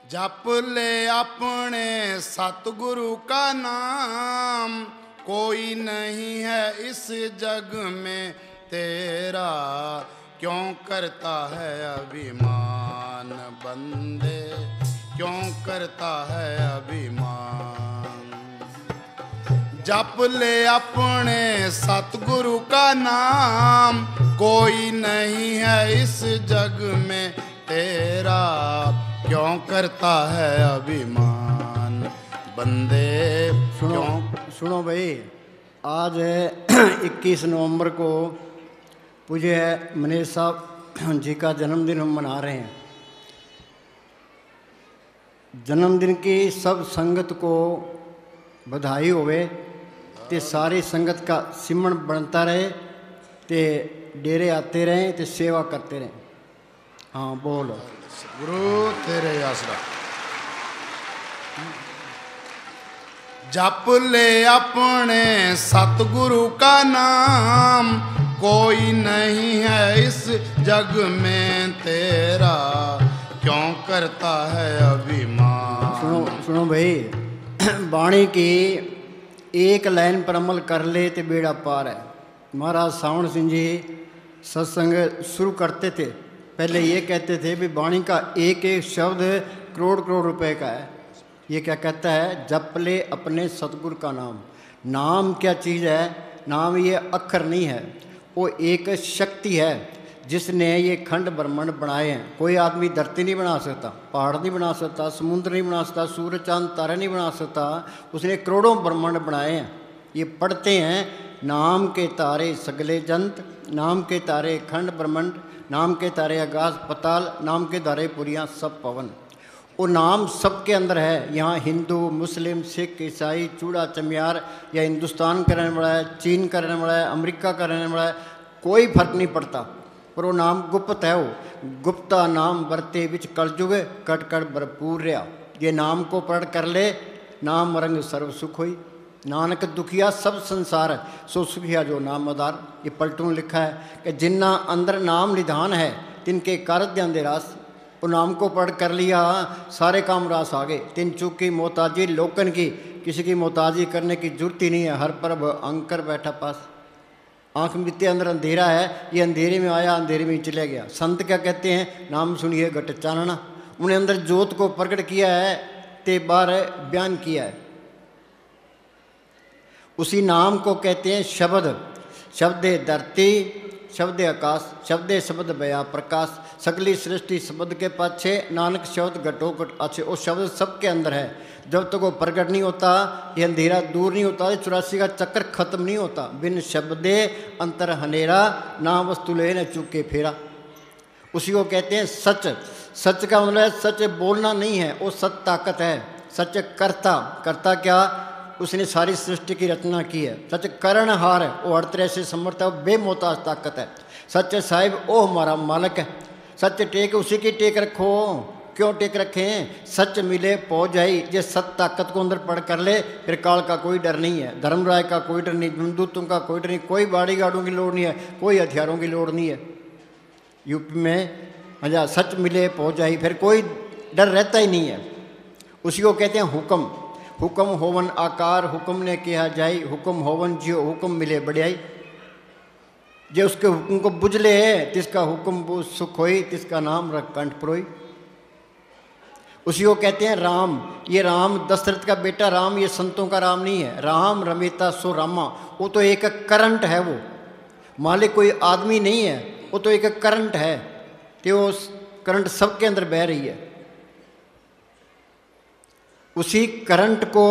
जप ले अपने सतगुरु का नाम, कोई नहीं है इस जग में तेरा, क्यों करता है अभिमान बंदे, क्यों करता है अभिमान। जप ले अपने सतगुरु का नाम, कोई नहीं है इस जग में तेरा, क्यों करता है अभिमान बंदे। सुनो भाई, आज 21 नवंबर को पूज्य मनीष साहब जी का जन्मदिन हम मना रहे हैं। जन्मदिन की सब संगत को बधाई होवे, ते सारी संगत का सिमरण बनता रहे, ते डेरे आते रहें, ते सेवा करते रहें। हाँ बोलो गुरु तेरे आसरा। जप ले अपने सतगुरु का नाम, कोई नहीं है इस जग में तेरा, क्यों करता है अभिमान। सुनो भाई, वाणी की एक लाइन पर अमल कर ले तो बेड़ा पार है। महाराज सावण सिंह जी सत्संग शुरू करते थे, पहले ये कहते थे भी वाणी का एक एक शब्द करोड़ करोड़ रुपए का है। ये क्या कहता है, जप ले अपने सतगुरु का नाम। नाम क्या चीज़ है? नाम ये अक्षर नहीं है, वो एक शक्ति है जिसने ये खंड ब्रह्मांड बनाए हैं। कोई आदमी धरती नहीं बना सकता, पहाड़ नहीं बना सकता, समुद्र नहीं बना सकता, सूर्य चांद तारे नहीं बना सकता। उसने करोड़ों ब्रह्मांड बनाए हैं। ये पढ़ते हैं, नाम के तारे सगले जंत, नाम के तारे खंड ब्रह्मांड, नाम के तारे आकाश पताल, नाम के तारे पुरियाँ सब पवन। वो नाम सबके अंदर है। यहाँ हिंदू मुस्लिम सिख ईसाई चूड़ा चमियार, या हिंदुस्तान का रहने वाला है, चीन का रहने वाला है, अमेरिका का रहने वाला है, कोई फर्क नहीं पड़ता, पर वो नाम गुप्त है। वो गुप्ता नाम बरते बिच कलजुग, कट कट भरपूर रहा। ये नाम को पढ़ कर ले, नाम रंग सर्व सुख होई। नानक दुखिया सब संसार, सो सुखिया जो नाम आधार। ये पलटू लिखा है कि जिन्ना अंदर नाम निधान है, तिनके कार्य अंधे रास। वो नाम को पढ़ कर लिया, सारे काम रास आ गए। तिन चूक की मोहताजी लोकन की, किसी की मोहताजी करने की जरूरत ही नहीं है। हर परब अंकर बैठा पास। आँख मित्ते अंदर अंधेरा है, ये अंधेरे में आया अंधेरे में चले गया। संत क्या कहते हैं, नाम सुनिए घट चानना। उन्हें अंदर ज्योत को प्रकट किया है, ते बार बयान किया है। उसी नाम को कहते हैं शब्द। शब्दे धरती, शब्दे आकाश, शब्दे शब्द बया प्रकाश। सगली सृष्टि शब्द के पाछे, नानक शब्द घटो घट आछे। वो शब्द सबके अंदर है। जब तक वो प्रकट नहीं होता, ये अंधेरा दूर नहीं होता, 84 का चक्कर खत्म नहीं होता। बिन शब्दे अंतर हनेरा, ना वस्तु ले न चुके फेरा। उसी को कहते हैं सच। सच का मतलब है सच बोलना नहीं है, वो सच ताकत है। सच करता, करता क्या, उसने सारी सृष्टि की रचना की है। सच करणहार है, वो हर तरह से समर्थ है, वो बेमोहताज ताकत है। सच साहिब वो हमारा मालिक है। सच टेक उसी की टेक रखो। क्यों टेक रखें? सच मिले पहुँच जाई। ये सत ताकत को अंदर पढ़ कर ले, फिर काल का कोई डर नहीं है, धर्मराय का कोई डर नहीं, हिंदुत्व का कोई डर नहीं, कोई बॉडी गार्डों की लोड़ नहीं है, कोई हथियारों की लोड़ नहीं है। यूपी में अच्छा सच मिले पहुँच जाई, फिर कोई डर रहता ही नहीं है। उसी को कहते हैं हुक्म। हुक्म होवन आकार, हुक्म ने किया जाई। हुक्म होवन जियो, हुक्म मिले बढ़ियाई। जे उसके हुक्म को बुझले है, तिसका हुक्म बुझ सुख होई, तिसका नाम रख कंठ परोई। उसी को कहते हैं राम। ये राम दशरथ का बेटा राम, ये संतों का राम नहीं है। राम रमेता सो रामा, वो तो एक करंट है। वो मालिक कोई आदमी नहीं है, वो तो एक करंट है, कि वो करंट सबके अंदर बह रही है। उसी करंट को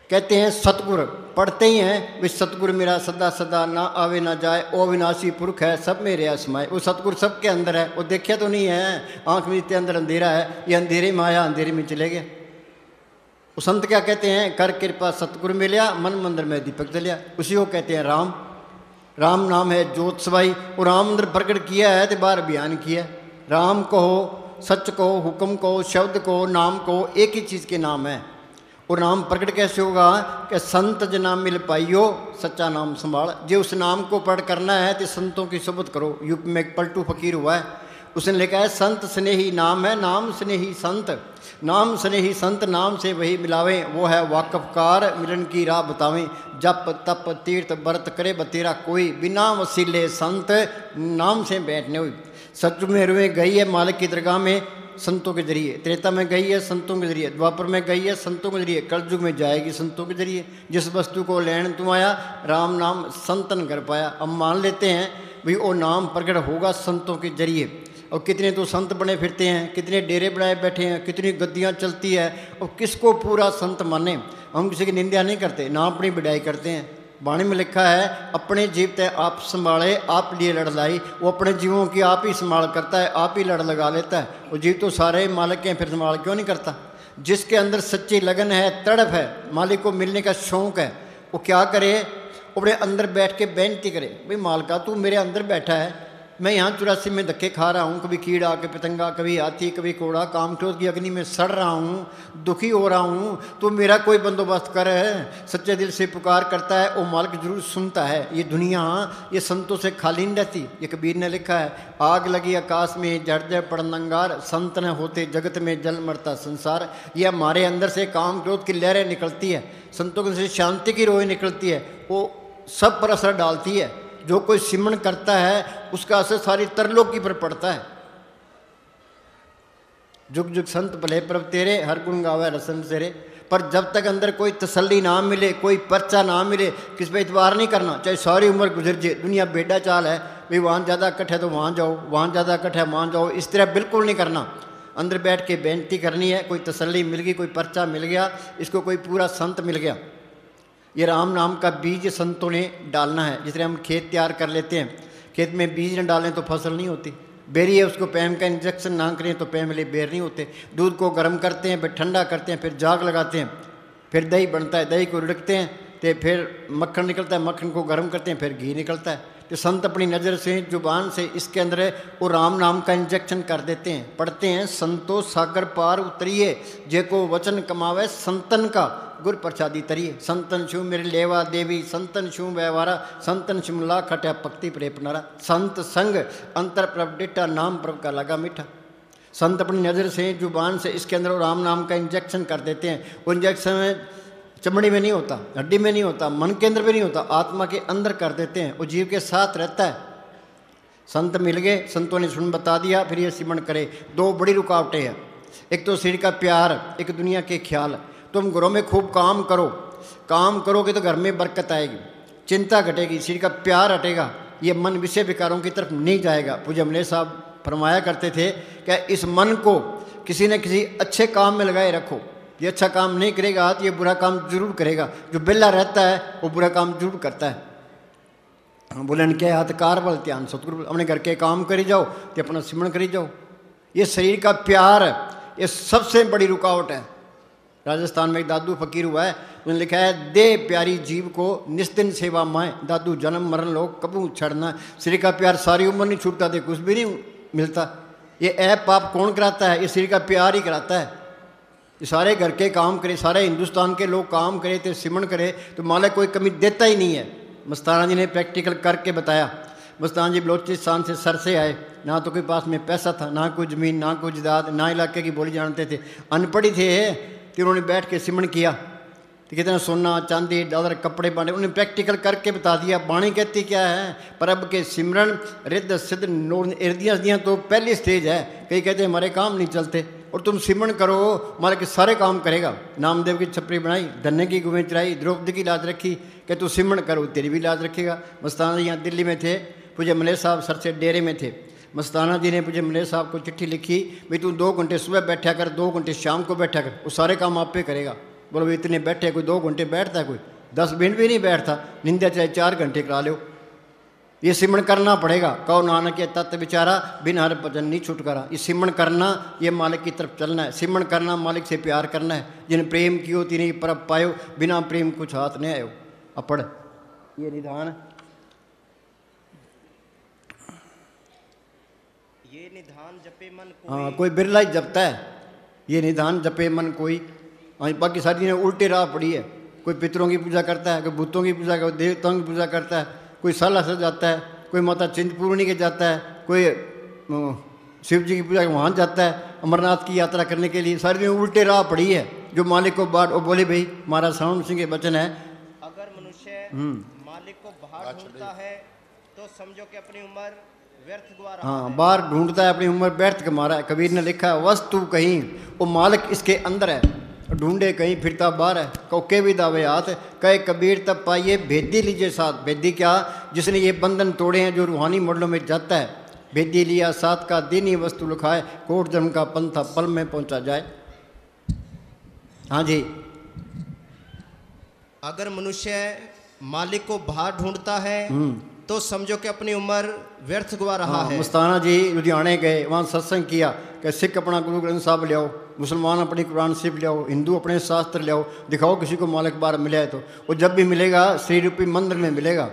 कहते हैं सतगुरु। पढ़ते ही हैं वे सतगुरु मेरा सदा सदा, ना आवे ना जाए, ओ अविनाशी पुरख है, सब मेरे आसमाए। वो सतगुरु सबके अंदर है, वो देखा तो नहीं है। आँख में इतने अंदर अंधेरा है, ये अंधेरे में आया अंधेरे में चले गया। वो संत क्या कहते हैं, कर कृपा सतगुरु मिलिया, मन मंदिर में दीपक जलिया। उसी को कहते हैं राम। राम नाम है ज्योत सवाई। वो राम अंदर प्रकट किया है, तो बाहर बयान किया। राम कहो, सच को, हुक्म को, शब्द को, नाम को, एक ही चीज़ के नाम है। और नाम प्रकट कैसे होगा कि संत जना मिल पाइयो, सच्चा नाम संभाल। जो उस नाम को पढ़ करना है तो संतों की सोबत करो। यूपी में एक पलटू फकीर हुआ है, उसने लिखा है संत स्नेही नाम है, नाम स्नेही संत, नाम स्नेही संत नाम से वही मिलावें, वो है वाकफकार मिलन की राह बतावें। जप तप तीर्थ व्रत करे बतेरा कोई, बिना वसीले संत नाम से बैठने हुई। सतयुग में रुए गई है मालिक की दरगाह में संतों के जरिए, त्रेता में गई है संतों के जरिए, द्वापर में गई है संतों के जरिए, कलयुग में जाएगी संतों के जरिए। जिस वस्तु को लेन तू आया, राम नाम संतन कर पाया। अब मान लेते हैं भाई वो नाम प्रकट होगा संतों के जरिए। और कितने तो संत बने फिरते हैं, कितने डेरे बनाए बैठे हैं, कितनी गद्दियाँ चलती है, और किसको पूरा संत माने। हम किसी की निंदा नहीं करते, ना अपनी बिडाई करते हैं। वाणी में लिखा है अपने जीव तय आप संभाले आप लिए लड़ लाई। वो अपने जीवों की आप ही संभाल करता है, आप ही लड़ लगा लेता है। वो जीव तो सारे मालिक हैं, फिर संभाल क्यों नहीं करता। जिसके अंदर सच्ची लगन है, तड़प है, मालिक को मिलने का शौक़ है, वो क्या करे, अपने अंदर बैठ के बेनती करे, भाई मालिका तू मेरे अंदर बैठा है, मैं यहाँ 84 में धक्के खा रहा हूँ, कभी कीड़ा कभी पतंगा कभी हाथी कभी कोड़ा, काम क्रोध की अग्नि में सड़ रहा हूँ, दुखी हो रहा हूँ, तो मेरा कोई बंदोबस्त कर। सच्चे दिल से पुकार करता है वो मालिक जरूर सुनता है। ये दुनिया ये संतों से खाली नहीं रहती। ये कबीर ने लिखा है आग लगी आकाश में जड़ जय पड़न अंगार, संत न होते जगत में जल मरता संसार। ये हमारे अंदर से काम क्रोध की लहरें निकलती है, संतों के से शांति की रोह निकलती है, वो सब पर असर डालती है। जो कोई सिमरन करता है उसका असर सारी तरलोकी पर पड़ता है। जुग जुग संत भले प्रभ तेरे, हर गुण गावे रसन तेरे। पर जब तक अंदर कोई तसल्ली ना मिले, कोई पर्चा ना मिले, किस पे इतबार नहीं करना। चाहे सारी उम्र गुजर जाए, दुनिया बेड़ा चाल है, भाई वहाँ ज़्यादा इकट्ठ है तो वहाँ जाओ, वहाँ ज़्यादा इकट्ठ है वहाँ जाओ, इस तरह बिल्कुल नहीं करना। अंदर बैठ के बेनती करनी है। कोई तसल्ली मिल गई, कोई पर्चा मिल गया, इसको कोई पूरा संत मिल गया। ये राम नाम का बीज संतों ने डालना है। जिस तरह हम खेत तैयार कर लेते हैं, खेत में बीज न डालें तो फसल नहीं होती। बेरी है, उसको पैम का इंजेक्शन ना करें तो पैम वाले बेर नहीं होते। दूध को गर्म करते हैं, फिर ठंडा करते हैं, फिर जाग लगाते हैं, फिर दही बनता है, दही को रिड़कते हैं तो फिर मक्खन निकलता है, मक्खन को गर्म करते हैं, फिर घी निकलता है। तो संत अपनी नज़र से जुबान से इसके अंदर वो राम नाम का इंजेक्शन कर देते हैं। पढ़ते हैं संतो सागर पार उतरिए, जे को वचन कमावे संतन का गुर प्रसादी तरिए। संतन छू मेरे लेवा देवी, संतन छू व्यवहारा, संतन शिमला खट्या पक्ति प्रेपनारा। संत संग अंतर प्रभ डिठा, नाम प्रभ का लगा मीठा। संत अपनी नज़र से जुबान से इसके अंदर राम नाम का इंजेक्शन कर देते हैं। वो इंजेक्शन में चमड़ी में नहीं होता, हड्डी में नहीं होता, मन के अंदर भी नहीं होता, आत्मा के अंदर कर देते हैं। वो जीव के साथ रहता है। संत मिल गए, संतों ने सुन बता दिया, फिर ये सिमरन करे। दो बड़ी रुकावटें हैं, एक तो शरीर का प्यार, एक दुनिया के ख्याल। तुम घरों में खूब काम करो, काम करोगे तो घर में बरकत आएगी, चिंता घटेगी, शरीर का प्यार हटेगा, ये मन विषय विकारों की तरफ नहीं जाएगा। पूज्य अमले साहब फरमाया करते थे कि इस मन को किसी न किसी अच्छे काम में लगाए रखो। ये अच्छा काम नहीं करेगा तो ये बुरा काम जरूर करेगा। जो बेला रहता है वो बुरा काम जरूर करता है। बोलन के हाथ कार बल ध्यान सतगुरु, अपने घर के काम करी जाओ तो अपना सिमरन करी जाओ। ये शरीर का प्यार ये सबसे बड़ी रुकावट है। राजस्थान में एक दादू फकीर हुआ है, उन्होंने लिखा है दे प्यारी जीव को निस्दिन सेवा माए, दादू जन्म मरण लोग कबू छड़ना। शरीर का प्यार सारी उम्र नहीं छूटता, दे कुछ भी नहीं मिलता। ये ऐप पाप कौन कराता है? ये शरीर का प्यार ही कराता है। ये सारे घर के काम करे, सारे हिंदुस्तान के लोग काम करे तो सिमरन करे तो मालिक कोई कमी देता ही नहीं है। मस्ताना जी ने प्रैक्टिकल करके बताया। मस्ताना जी बलोचिस्तान से सर से आए, ना तो कोई पास में पैसा था, ना कोई ज़मीन, ना कोई जायदाद, ना इलाके की बोली जानते थे, अनपढ़ी थे। कि उन्होंने बैठ के सिमरन किया तो कितना सोना चांदी डॉलर कपड़े बांटे, उन्हें प्रैक्टिकल करके बता दिया। बाणी कहती क्या है? परब के सिमरन रिद्ध सिद्ध नूर इर्दियाँ तो पहली स्टेज है। कई कहते हैं हमारे काम नहीं चलते, और तुम सिमरन करो मारे के सारे काम करेगा। नामदेव की छपरी बनाई, धन्य की गुवें चढ़ाई, द्रौपदी की लाज रखी कि तू सिमरन करो तेरी भी लाज रखेगा। मस्ताना जी यहाँ दिल्ली में थे, पूज्य मले साहब सर से डेरे में थे। मस्ताना जी ने पूज्य मले साहब को चिट्ठी लिखी, भाई तू 2 घंटे सुबह बैठा कर, 2 घंटे शाम को बैठा कर, वो सारे काम आप पे करेगा। बोलो भाई इतने बैठे, कोई 2 घंटे बैठता है, कोई 10 मिनट भी नहीं बैठता, निंदा चाहे 4 घंटे करा लो। ये सिमरन करना पड़ेगा। कहो नानक के तत्व विचारा, बिन हर भजन नहीं छुटकारा। ये सिमरन करना, ये मालिक की तरफ चलना है। सिमरन करना, मालिक से प्यार करना है। जिन प्रेम कियो तिन्हीं परब पायो, बिना प्रेम कुछ हाथ नहीं आयो। अपड़ ये निधान, ये निधान जपे मन कोई, हाँ कोई बिरला ही जपता है। ये निधान जपे मन कोई, बाकी सारी ने उल्टे राह पड़ी है। कोई पितरों की पूजा करता है, कोई भूतों की पूजा, कोई देवताओं की पूजा करता है, कोई साला से जाता है, कोई माता चिंतपूर्णी के जाता है, कोई शिव जी की पूजा वहाँ जाता है, अमरनाथ की यात्रा करने के लिए, सारी दुनिया उल्टे राह पड़ी है। जो मालिक को बाट, वो बोले भाई महाराज सावण सिंह के वचन है, अगर मनुष्य मालिक को बाहर ढूंढता है तो समझो कि अपनी उम्र व्यर्थ गवा रहा हाँ है। बाहर ढूंढता है अपनी उम्र व्यर्थ कमा रहा है। कबीर ने लिखा है वस्तु कहीं, वो मालिक इसके अंदर है, ढूंढे कहीं फिरता बाहर है। कौके भी दावे हाथ, कहे कबीर तब पाइए भेदी लीजिए साथ। भेदी क्या? जिसने ये बंधन तोड़े हैं, जो रूहानी मॉडलों में जाता है। भेदी लिया साथ का दिन ही वस्तु लिखाए, कोट जन्म का पंथा पल में पहुंचा जाए। हाँ जी, अगर मनुष्य मालिक को बाहर ढूंढता है तो समझो कि अपनी उम्र व्यर्थ गवा रहा है। मुस्ताना जी लुधियाने गए, वहाँ सत्संग किया कि सिख अपना गुरु ग्रंथ साहब ले आओ, मुसलमान अपनी कुरान शरीफ ले आओ, हिंदू अपने शास्त्र ले आओ, दिखाओ किसी को मालिक बार मिला है तो। वो जब भी मिलेगा श्री रूपी मंदिर में मिलेगा।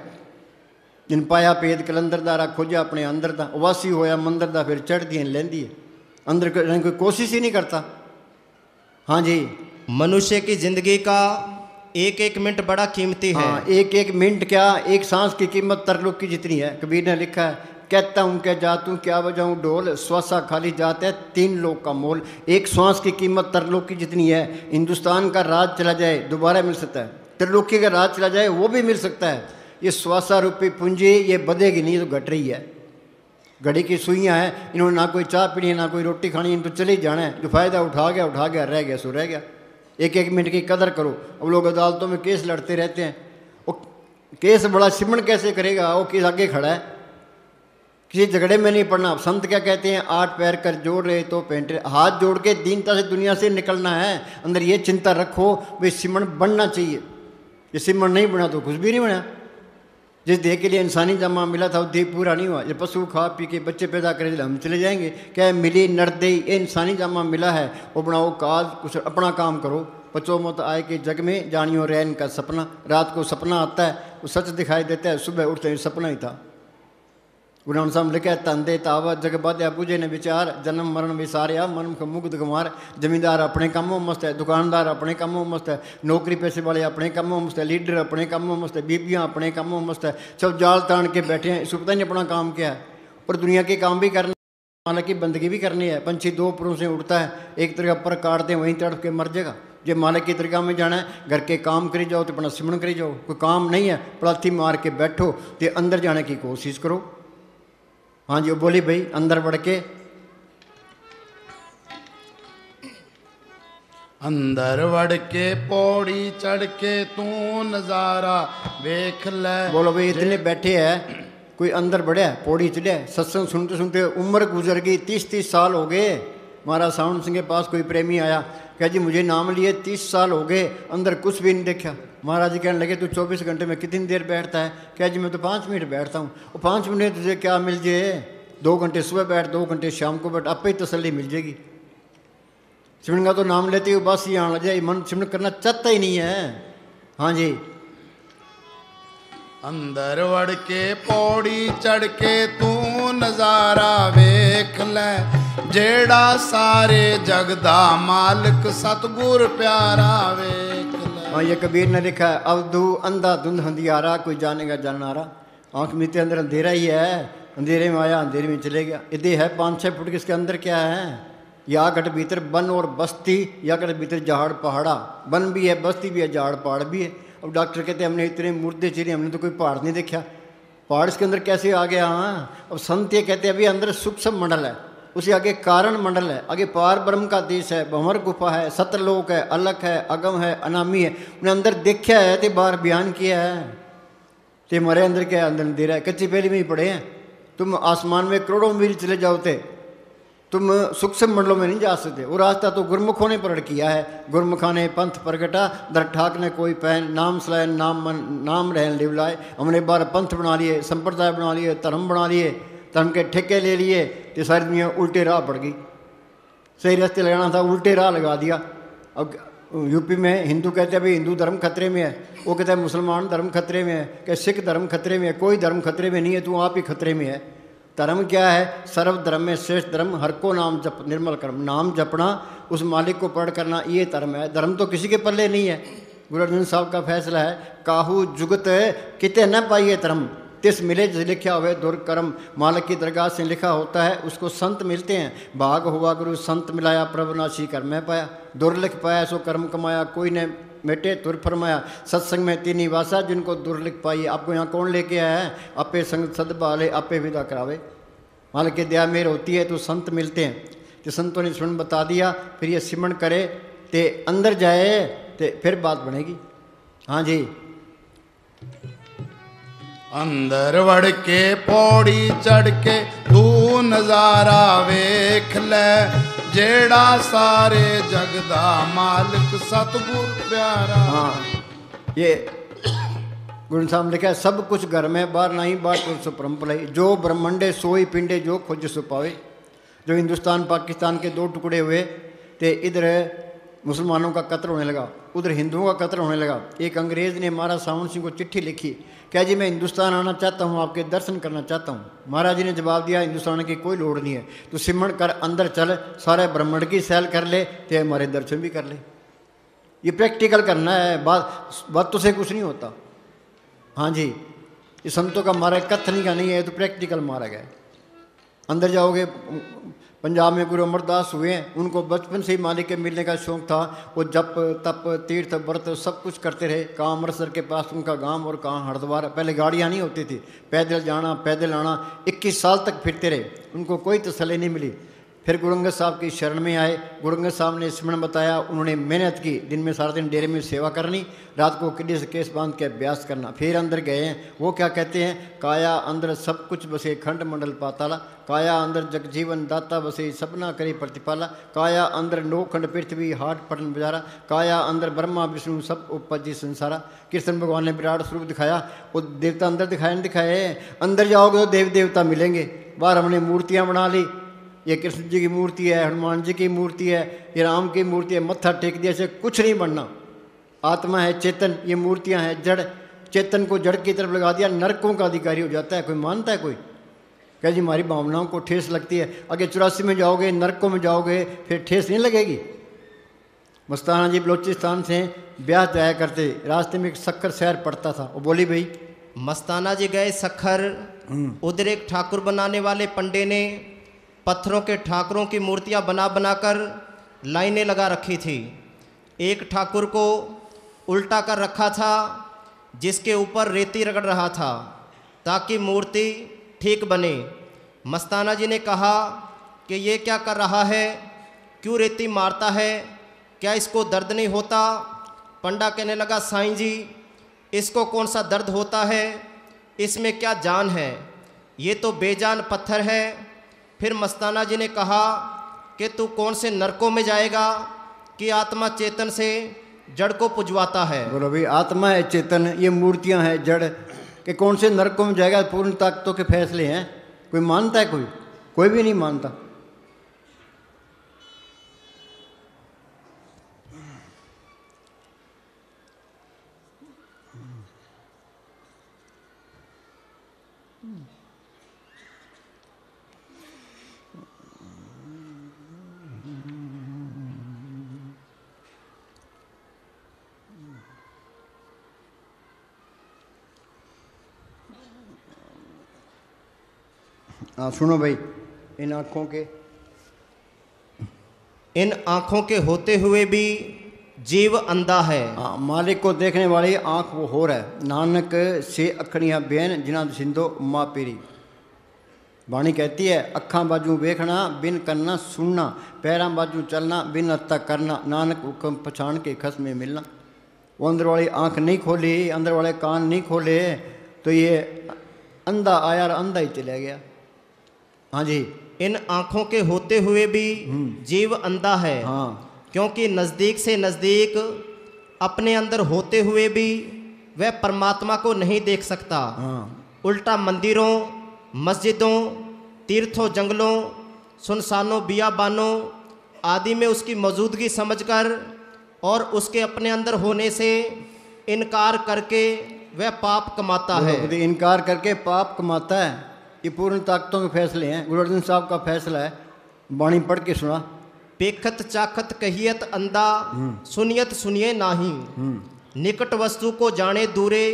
जिन पाया पेद कलंदर दारा खोजा अपने अंदर दा, वासी होया मंदिर दा फिर चढ़ती लेंदी है अंदर, कोई कोशिश ही नहीं करता। हाँ जी, मनुष्य की जिंदगी का एक एक मिनट बड़ा कीमती है। हाँ, एक एक मिनट क्या, एक सांस की कीमत तरलोक की जितनी है। कबीर ने लिखा है, कहता हूँ क्या जातूँ क्या बजाऊँ ढोल, श्वासा खाली जाता है 3 लोक का मोल। एक श्वास की कीमत तरलोक की जितनी है। हिंदुस्तान का राज चला जाए दोबारा मिल सकता है, त्रिलोकी का राज चला जाए वो भी मिल सकता है। ये श्वासा रूपी पूंजी ये बधेगी नहीं, तो घट रही है। घड़ी की सुइयाँ हैं, इन्होंने ना कोई चाय पीनी है ना कोई रोटी खानी, इन तो चले ही जाना है। जो फ़ायदा उठा गया रह गया सो रह गया। एक एक मिनट की कदर करो। अब लोग अदालतों में केस लड़ते रहते हैं, वो केस बड़ा सिमरण कैसे करेगा, वो केस आगे खड़ा है, किसी झगड़े में नहीं पड़ना। संत क्या कहते हैं, 8 पैर कर जोड़ रहे तो पेंट रहे। हाथ जोड़ के दीनता से दुनिया से निकलना है। अंदर ये चिंता रखो भाई सिमरण बनना चाहिए। ये सिमरण नहीं बना तो कुछ भी नहीं बना। जिस देह के लिए इंसानी जमा मिला था वो देह पूरा नहीं हुआ। ये पशु खा पी के बच्चे पैदा करे हम चले जाएंगे। क्या मिली नरदेही, ये इंसानी जमा मिला है, वो बनाओ काज, कुछ अपना काम करो। बच्चों मत आए कि जग में जानियो रैन का सपना। रात को सपना आता है, वो सच दिखाई देता है, सुबह उठते ही सपना ही था। गुरु नानक साहब लिखा है, तंदे तावा जग बाध्या पूजे ने विचार, जन्म मरण विसारिया मन को मुग्ध कुमार। जमींदार अपने कामों मस्त है, दुकानदार अपने कामों मस्त है, नौकरी पैसे वाले अपने कामों मस्त है, लीडर अपने कामों मस्त है, बीबियाँ अपने कामों मस्त है। सब जाल तान के बैठे हैं, इसको पता नहीं अपना काम क्या है। पर दुनिया के काम भी करना, मालिक की बंदगी भी करनी है। पंछी 2 पुरों से उड़ता है, एक तरह पर काट दें वहीं तड़प के मर जाएगा। जो मालिक की तरीका में जाना है, घर के काम करी जाओ तो अपना सिमरण करी जाओ। कोई काम नहीं है, पलाथी मार के बैठो तो अंदर जाने की कोशिश करो। हाँ जी, वो बोली भाई अंदर बढ़ के, अंदर बढ़ के पौड़ी चढ़ के तू नजारा देख ले। बोलो भाई इतने बैठे हैं, कोई अंदर बढ़िया पौड़ी चढ़े। सत्संग सुनते सुनते उम्र गुजर गई, 30-30 साल हो गए। महाराज सावण सिंह के पास कोई प्रेमी आया, कहा जी मुझे नाम लिए 30 साल हो गए, अंदर कुछ भी नहीं देखा। महाराज जी कहने लगे तू 24 घंटे में कितनी देर बैठता है? क्या जी मैं तो 5 मिनट बैठता हूँ। वो 5 मिनट तुझे क्या मिल जाए, 2 घंटे सुबह बैठ, 2 घंटे शाम को बैठ, आपे ही तसल्ली मिल जाएगी। सिमरन का तो नाम लेते ही बस ही आने लग जाए, मन सिमरन करना चाहता ही नहीं है। हाँ जी, अंदर बढ़ के पौड़ी चढ़ के तू नजारा वेख ले, जेड़ा सारे जगदा मालिक सतगुर प्यारा वेख ले। हाँ, ये कबीर ने लिखा है, अवधू अंधा धुंध अंधियारा, कोई जानेगा जाननारा। आँख मीते अंदर अंधेरा ही है, अंधेरे में आया अंधेरे में चले गया। यदि है 5-6 फुट के, इसके अंदर क्या है? या गट भीतर वन और बस्ती, या गट भीतर जहाड़ पहाड़ा। वन भी है, बस्ती भी है, जहाड़ पहाड़ भी है। अब डॉक्टर कहते हैं हमने इतने मुर्दे चीरे, हमने तो कोई पहाड़ नहीं देखा, पहाड़ इसके अंदर कैसे आ गया? हाँ, अब संत ये कहते हैं अभी अंदर सूक्ष्म मंडल है, उसे आगे कारण मंडल है, आगे पार ब्रह्म का देश है, भंवर गुफा है, सतलोक है, अलख है, अगम है, अनामी है। उन्हें अंदर देखा है तो बाहर बयान किया है। तो हमारे अंदर क्या है? अंदर अंधेरा है। कच्ची पहली में ही पड़े हैं। तुम आसमान में करोड़ों मील चले जाओ थे, तुम सूक्ष्म मंडलों में नहीं जा सकते। वो रास्ता तो गुरमुखों ने प्रकट किया है। गुरमुखा ने पंथ प्रगटा, दर ठाक ने कोई पहन, नाम सलाय नाम रहन लिवलाए। हमने 12 पंथ बना लिए, संप्रदाय बना लिए, धर्म बना लिए, धर्म के ठेके ले लिए, तो सारी दुनिया उल्टे राह पड़ गई। सही रास्ते लगाना था, उल्टे राह लगा दिया। अब यूपी में हिंदू कहते हैं भाई हिंदू धर्म खतरे में है, वो कहता है मुसलमान धर्म खतरे में है, क्या सिख धर्म खतरे में है? कोई धर्म खतरे में नहीं है, तू आप ही खतरे में है। धर्म क्या है? सर्व धर्म में श्रेष्ठ धर्म, हर को नाम जप निर्मल कर्म। नाम जपना, उस मालिक को पढ़ करना, ये धर्म है। धर्म तो किसी के पल्ले नहीं है। गुरु अर्जुन साहब का फैसला है, काहू जुगत किते न पाइए धर्म। तिस मिले जिस लिखा हुए दुर्कर्म मालिक की दरगाह से लिखा होता है उसको संत मिलते हैं। भाग हुआ गुरु संत मिलाया प्रभुनाशी कर मैं पाया। दुर्लिख पाया सो कर्म कमाया कोई ने मेटे तुर फरमाया। सत्संग में तीनी वासा जिनको दुर्लिख पाई। आपको यहाँ कौन लेके आया है? आपे संग सद भाले आपे विदा करावे। मालिक की दया मेर होती है तो संत मिलते हैं। तो संतों ने सुन बता दिया फिर ये सिमरण करे ते अंदर जाए ते फिर बात बनेगी। हाँ जी। अंदर वड़ के पौड़ी चढ़ के तू नजारा वेख ले जेड़ा सारे जगदा मालिक सतगुर प्यारा। हाँ ये गुरु साहब लिखा है सब कुछ घर में बाहर नहीं बाहर तो सुप्रम पलाई। जो ब्रह्मंडे सोई पिंडे जो खोज सुपावे। जो हिंदुस्तान पाकिस्तान के दो टुकड़े हुए तो इधर मुसलमानों का कत्ल होने लगा उधर हिंदुओं का कत्ल होने लगा। एक अंग्रेज़ ने महाराज सावन सिंह को चिट्ठी लिखी क्या जी मैं हिंदुस्तान आना चाहता हूँ आपके दर्शन करना चाहता हूँ। महाराज जी ने जवाब दिया हिंदुस्तान की कोई लोड़ नहीं है तो सिमरण कर अंदर चल सारे ब्रह्मांड की सैल कर ले तो हमारे दर्शन भी कर ले। ये प्रैक्टिकल करना है बात तो से कुछ नहीं होता। हाँ जी ये संतों का मारा कथनी का नहीं है तो प्रैक्टिकल मारा गया। अंदर जाओगे पंजाब में गुरु अमरदास हुए हैं उनको बचपन से ही मालिक के मिलने का शौक़ था। वो जप तप तीर्थ व्रत सब कुछ करते रहे। कहाँ अमृतसर के पास उनका गांव और कहाँ हरिद्वार। पहले गाड़ियाँ नहीं होती थी पैदल जाना पैदल आना 21 साल तक फिरते रहे उनको कोई तसल्ली नहीं मिली। फिर गुरु अंगद साहब की शरण में आए। गुरु अंगद साहब ने सिमरण बताया उन्होंने मेहनत की दिन में सारा दिन डेरे में सेवा करनी रात को किड्डी से केस बांध के अभ्यास करना। फिर अंदर गए हैं वो क्या कहते हैं काया अंदर सब कुछ बसे खंड मंडल पाताला। काया अंदर जगजीवन दाता बसे सपना करी प्रतिपाला। काया अंदर नौखंड पृथ्वी हाट पटन बजारा। काया अंदर ब्रह्मा विष्णु सब उपजी संसारा। कृष्ण भगवान ने विराट स्वरूप दिखाया वो देवता अंदर दिखाए नहीं दिखाए। अंदर जाओगे तो देव देवता मिलेंगे। बाहर हमने मूर्तियाँ बना ली ये कृष्ण जी की मूर्ति है हनुमान जी की मूर्ति है ये राम की मूर्ति है मत्था टेक दिया से कुछ नहीं बनना। आत्मा है चेतन ये मूर्तियां हैं जड़। चेतन को जड़ की तरफ लगा दिया नरकों का अधिकारी हो जाता है। कोई मानता है कोई? कह जी हमारी भावनाओं को ठेस लगती है। आगे 84 में जाओगे नरकों में जाओगे फिर ठेस नहीं लगेगी। मस्ताना जी बलोचिस्तान से ब्याह जाया करते रास्ते में एक सक्खर शहर पड़ता था। वो बोली भाई मस्ताना जी गए सक्खर उधर एक ठाकुर बनाने वाले पंडे ने पत्थरों के ठाकुरों की मूर्तियां बना बनाकर लाइनें लगा रखी थी। एक ठाकुर को उल्टा कर रखा था जिसके ऊपर रेती रगड़ रहा था ताकि मूर्ति ठीक बने। मस्ताना जी ने कहा कि ये क्या कर रहा है क्यों रेती मारता है क्या इसको दर्द नहीं होता? पंडा कहने लगा साईं जी इसको कौन सा दर्द होता है इसमें क्या जान है ये तो बेजान पत्थर है। फिर मस्ताना जी ने कहा कि तू कौन से नरकों में जाएगा कि आत्मा चेतन से जड़ को पुजवाता है। बोलो भाई आत्मा है चेतन ये मूर्तियां हैं जड़ के कौन से नरकों में जाएगा? पूर्ण ताकतों के फैसले हैं। कोई मानता है? कोई भी नहीं मानता। हाँ सुनो भाई इन आँखों के होते हुए भी जीव अंधा है। हाँ मालिक को देखने वाली आँख वो हो रहा है। नानक से अखड़ियाँ बेन जिना सिंधो माँ पीरी। बाणी कहती है अखा बाजू वेखना बिन करना सुनना पैरां बाजू चलना बिन अत्ता करना नानक हुक्म पछाण के खस में मिलना। वो अंदर वाली आँख नहीं खोली अंदर वाले कान नहीं खोले तो ये अंधा आया और अंधा ही चला गया। हाँ जी इन आँखों के होते हुए भी जीव अंधा है। हाँ क्योंकि नज़दीक से नज़दीक अपने अंदर होते हुए भी वह परमात्मा को नहीं देख सकता। हाँ उल्टा मंदिरों मस्जिदों तीर्थों जंगलों सुनसानों बियाबानों आदि में उसकी मौजूदगी समझकर और उसके अपने अंदर होने से इनकार करके वह पाप कमाता है। इनकार करके पाप कमाता है। ये पूर्ण ताकतों के फैसले हैं। गुरु अर्जन साहब का फैसला है। बाणी पढ़ के सुना। पेखत चाखत कहियत अंधा सुनियत सुनिए नाही निकट वस्तु को जाने दूरे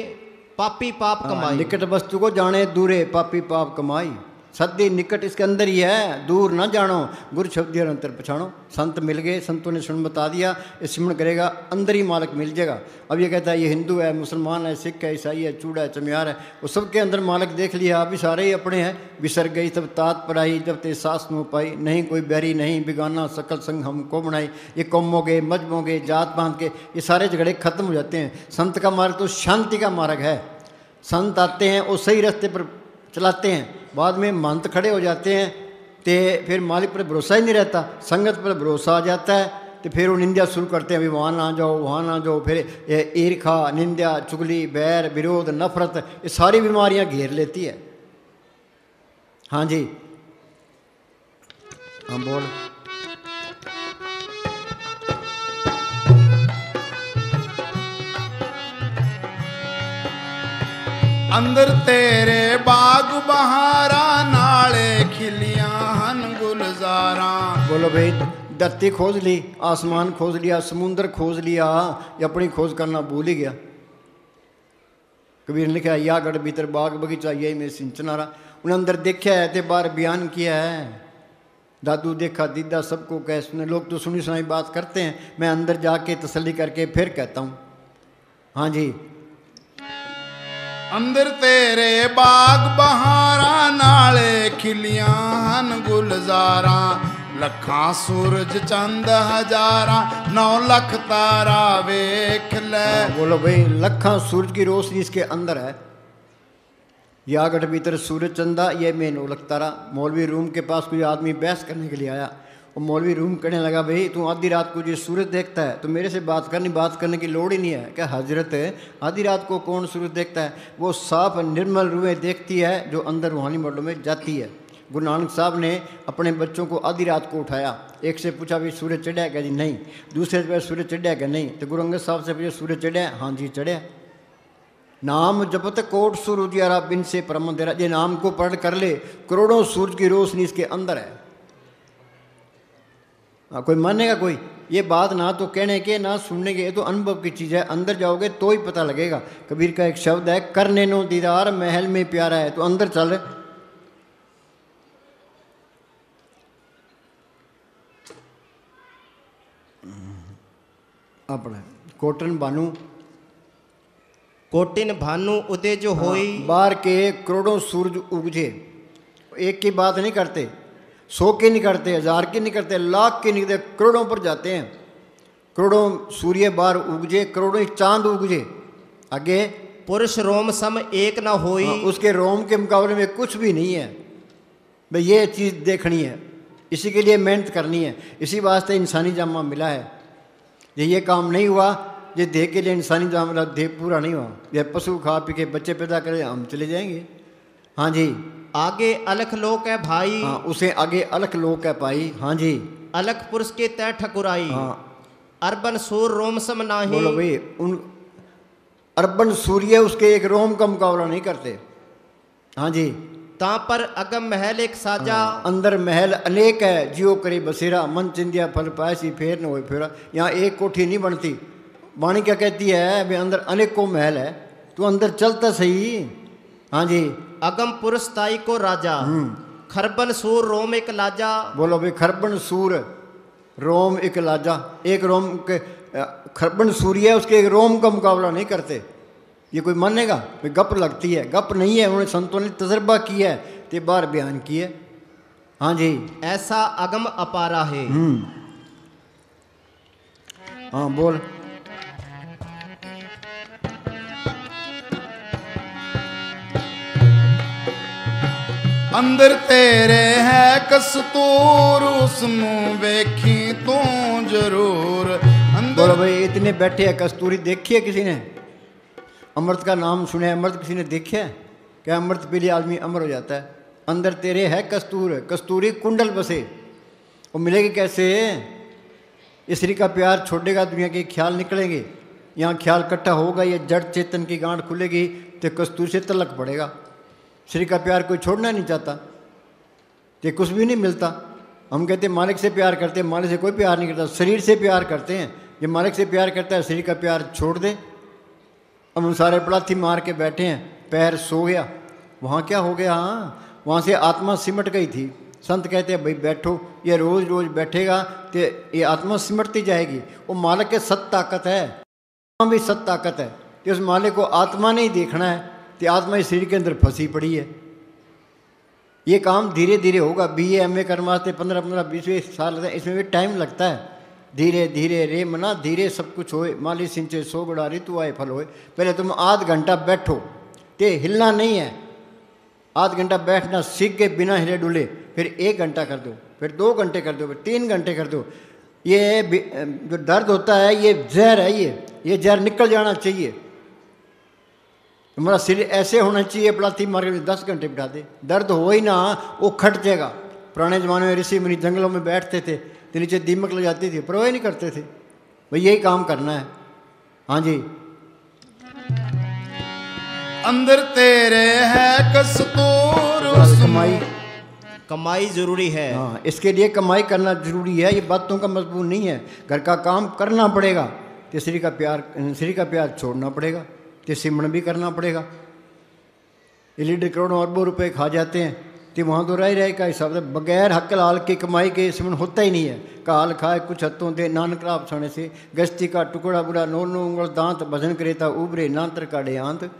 पापी पाप कमाई। निकट वस्तु को जाने दूरे पापी पाप कमाई। सदी निकट इसके अंदर ही है, दूर ना जानो गुरु शब्द और अंतर पछाणो। संत मिल गए, संतों ने सुन बता दिया, ये सिमरण करेगा अंदर ही मालिक मिल जाएगा। अब ये कहता है ये हिंदू है, मुसलमान है, सिख है, ईसाई है, चूड़ा है, चमियार है, वो सबके अंदर मालिक देख लिया। अभी सारे ही अपने हैं। बिसर गई तब तात पर आई, जब ते सास नो पाई, नहीं कोई बैरी नहीं बिगाना, सकल संग हमको बनाई। ये कौमों के मजहबों के जात पात के ये सारे झगड़े खत्म हो जाते हैं। संत का मार्ग तो शांति का मार्ग है। संत आते हैं वो सही रास्ते पर चलाते हैं, बाद में महंत खड़े हो जाते हैं तो फिर मालिक पर भरोसा ही नहीं रहता, संगत पर भरोसा आ जाता है तो फिर वो निंदा शुरू करते हैं, अभी वहाँ ना जाओ वहाँ ना जाओ। फिर ये ईर्खा, निंदा, चुगली, बैर, विरोध, नफरत, ये सारी बीमारियाँ घेर लेती है। हाँ जी, हाँ बोल। अंदर तेरे बाग बहारा, नाले खिलियां हन गुलजारा। बोलो भाई, धरती खोज ली, आसमान खोज लिया, समुंदर खोज लिया, ये अपनी खोज करना भूल ही गया। कबीर ने लिखा या गढ़ भीतर बाग बगीचा यही मेरे सिंचनारा। उन्हें अंदर देखा है तो बाहर बयान किया है। दादू देखा दीदा सबको कह सुने। लोग तो सुनी सुनाई बात करते हैं, मैं अंदर जाके तसल्ली करके फिर कहता हूँ। हाँ जी, अंदर तेरे बाग बहारा, नाले खिलियां हन गुलजारा। लखां सूरज चंद हजारा, 9 लाख तारा वेख ले। बोलो भाई, लखां सूरज की रोशनी इसके अंदर है। या गढ़ भीतर सूरज चंदा ये मैं 9 लाख तारा। मौलवी रूम के पास कोई आदमी बहस करने के लिए आया। वो मौलवी रूम कहने लगा, भाई तू आधी रात को जो सूरज देखता है तो मेरे से बात करने की लोड़ ही नहीं है। क्या हजरत, आधी रात को कौन सूरज देखता है? वो साफ निर्मल रूहें देखती है जो अंदर रूहानी मंडलों में जाती है। गुरु नानक साहब ने अपने बच्चों को आधी रात को उठाया। एक से पूछा भाई सूरज चढ़ा क्या जी? नहीं। दूसरे से सूरज चढ़ा क्या? नहीं। तो गुरु अंगद साहब से पूछा सूरज चढ़ा? हाँ जी चढ़ा। नाम जपत कोट सूरज यारा, बिन से परम तेरा। ये नाम को पढ़ कर ले, करोड़ों सूरज की रोशनी इसके अंदर है। कोई मानेगा कोई? ये बात ना तो कहने के ना सुनने के, ये तो अनुभव की चीज़ है। अंदर जाओगे तो ही पता लगेगा। कबीर का एक शब्द है, करने नो दीदार महल में प्यारा है। तो अंदर चल। अपना कोटन भानु, कोटिन भानु उदय जो होई। बाहर के करोड़ों सूरज उगजे। एक की बात नहीं करते, 100 की नहीं करते, 1000 की नहीं करते, लाख की नहीं करते, करोड़ों पर जाते हैं। करोड़ों सूर्य बाहर उगजे, करोड़ों चांद उगजे। आगे पुरुष रोम सम एक न होई। उसके रोम के मुकाबले में कुछ भी नहीं है। भाई ये चीज़ देखनी है, इसी के लिए मेहनत करनी है। इसी वास्ते इंसानी जामा मिला है। ये काम नहीं हुआ, ये देह के लिए इंसानी जामा देह पूरा नहीं हुआ। ये पशु खा पी के बच्चे पैदा करे, हम चले जाएंगे। हाँ जी, आगे अलख लोक है भाई। हाँ, उसे आगे अलख लोक है पाई। हाँ जी, अलख पुरुष के तय ठकुराई। हाँ, अर्बन सूर रोम सम नाही। बोलो भाई, उन अर्बन सूर्य उसके एक रोम का मुकाबला नहीं करते। हाँ जी, ता पर अगम महल एक साजा। अंदर महल अनेक है, जियो करे बसेरा, मन चिंदिया फल पायसी फेर न होए फेरा। यहाँ एक कोठी नहीं बनती। वाणी क्या कहती है? वे अंदर अनेकों महल है, तू अंदर चलता सही। हाँ जी, अगम पुरुष ताई को राजा। खरबन सूर रोम एक लाजा। बोलो भाई, खरबन सूर रोम एक लाजा। एक रोम के खरबन सूर्य है, उसके एक रोम का मुकाबला नहीं करते। ये कोई मानेगा? भाई गप लगती है, गप नहीं है। उन्होंने संतों ने तजर्बा किया है ते बार बयान किए। हाँ जी, ऐसा अगम अपारा है। हाँ बोल। अंदर तेरे है कस्तूर, उसनू वेखी तू जरूर। बोलो भाई, इतने बैठे हैं, कस्तूरी देखी है किसी ने? अमृत का नाम सुने? अमृत किसी ने देखा है क्या? अमृत पी लिया आदमी अमर हो जाता है। अंदर तेरे है कस्तूर, कस्तूरी कुंडल बसे। वो मिलेगी कैसे? स्त्री का प्यार छोड़ेगा, दुनिया के ख्याल निकलेंगे, यहाँ ख्याल इकट्ठा होगा, ये जड़ चेतन की गांठ खुलेगी तो कस्तूरी से तलक पड़ेगा। श्री का प्यार कोई छोड़ना नहीं चाहता, तो कुछ भी नहीं मिलता। हम कहते हैं मालिक से प्यार करते हैं, मालिक से कोई प्यार नहीं करता, शरीर से प्यार करते हैं। ये मालिक से प्यार करता है, शरीर का प्यार छोड़ दे अब हम सारे पलाथी मार के बैठे हैं, पैर सो गया, वहाँ क्या हो गया? हाँ, वहाँ से आत्मा सिमट गई थी। संत कहते हैं भाई बैठो, ये रोज़ रोज़ बैठेगा तो ये आत्मा सिमटती जाएगी। वो मालिक के सत ताकत है, भी सत ताकत है। तो उस मालिक को आत्मा नहीं देखना है तो आत्मा इस शरीर के अंदर फंसी पड़ी है। ये काम धीरे धीरे होगा। BA MA करने वास्ते 15-15 20 साल लगते हैं, इसमें भी टाइम लगता है। धीरे धीरे रे मना धीरे सब कुछ होए, माली सिंचे सो बड़ा ऋतु आए फल होए। पहले तुम आध घंटा बैठो, ते हिलना नहीं है। आध घंटा बैठना सीख के बिना हिले डुले, फिर 1 घंटा कर दो, फिर 2 घंटे कर दो, फिर 3 घंटे कर दो। ये जो दर्द होता है ये जहर है, ये जहर निकल जाना चाहिए। तुम्हारा शरीर ऐसे होना चाहिए, पलाथी मार के 10 घंटे बिठा दे, दर्द हो ही ना, वो खट जाएगा। पुराने ज़माने में ऋषि मुनि जंगलों में बैठते थे तो नीचे दीमक लग जाती थी, परवाह नहीं करते थे। भाई यही काम करना है। हाँ जी, अंदर तेरे है कस्तूर, कमाई जरूरी है। हाँ, इसके लिए कमाई करना जरूरी है। ये बातों का मजबूर नहीं है। घर का काम करना पड़ेगा, तो श्री का प्यार छोड़ना पड़ेगा, तो सिमरन भी करना पड़ेगा। ये लीडर करोड़ों अरबों रुपए खा जाते हैं, तो वहाँ तो रह का हिसाब से बगैर हक लाल की कमाई के सिमरन होता ही नहीं है। काल खाए कुछ हत्तों दे नानक राव छाने से, गश्ती का टुकड़ा बुरा नो उंगल दांत, भजन करे ता उबरे नांतर काढ़े आंत।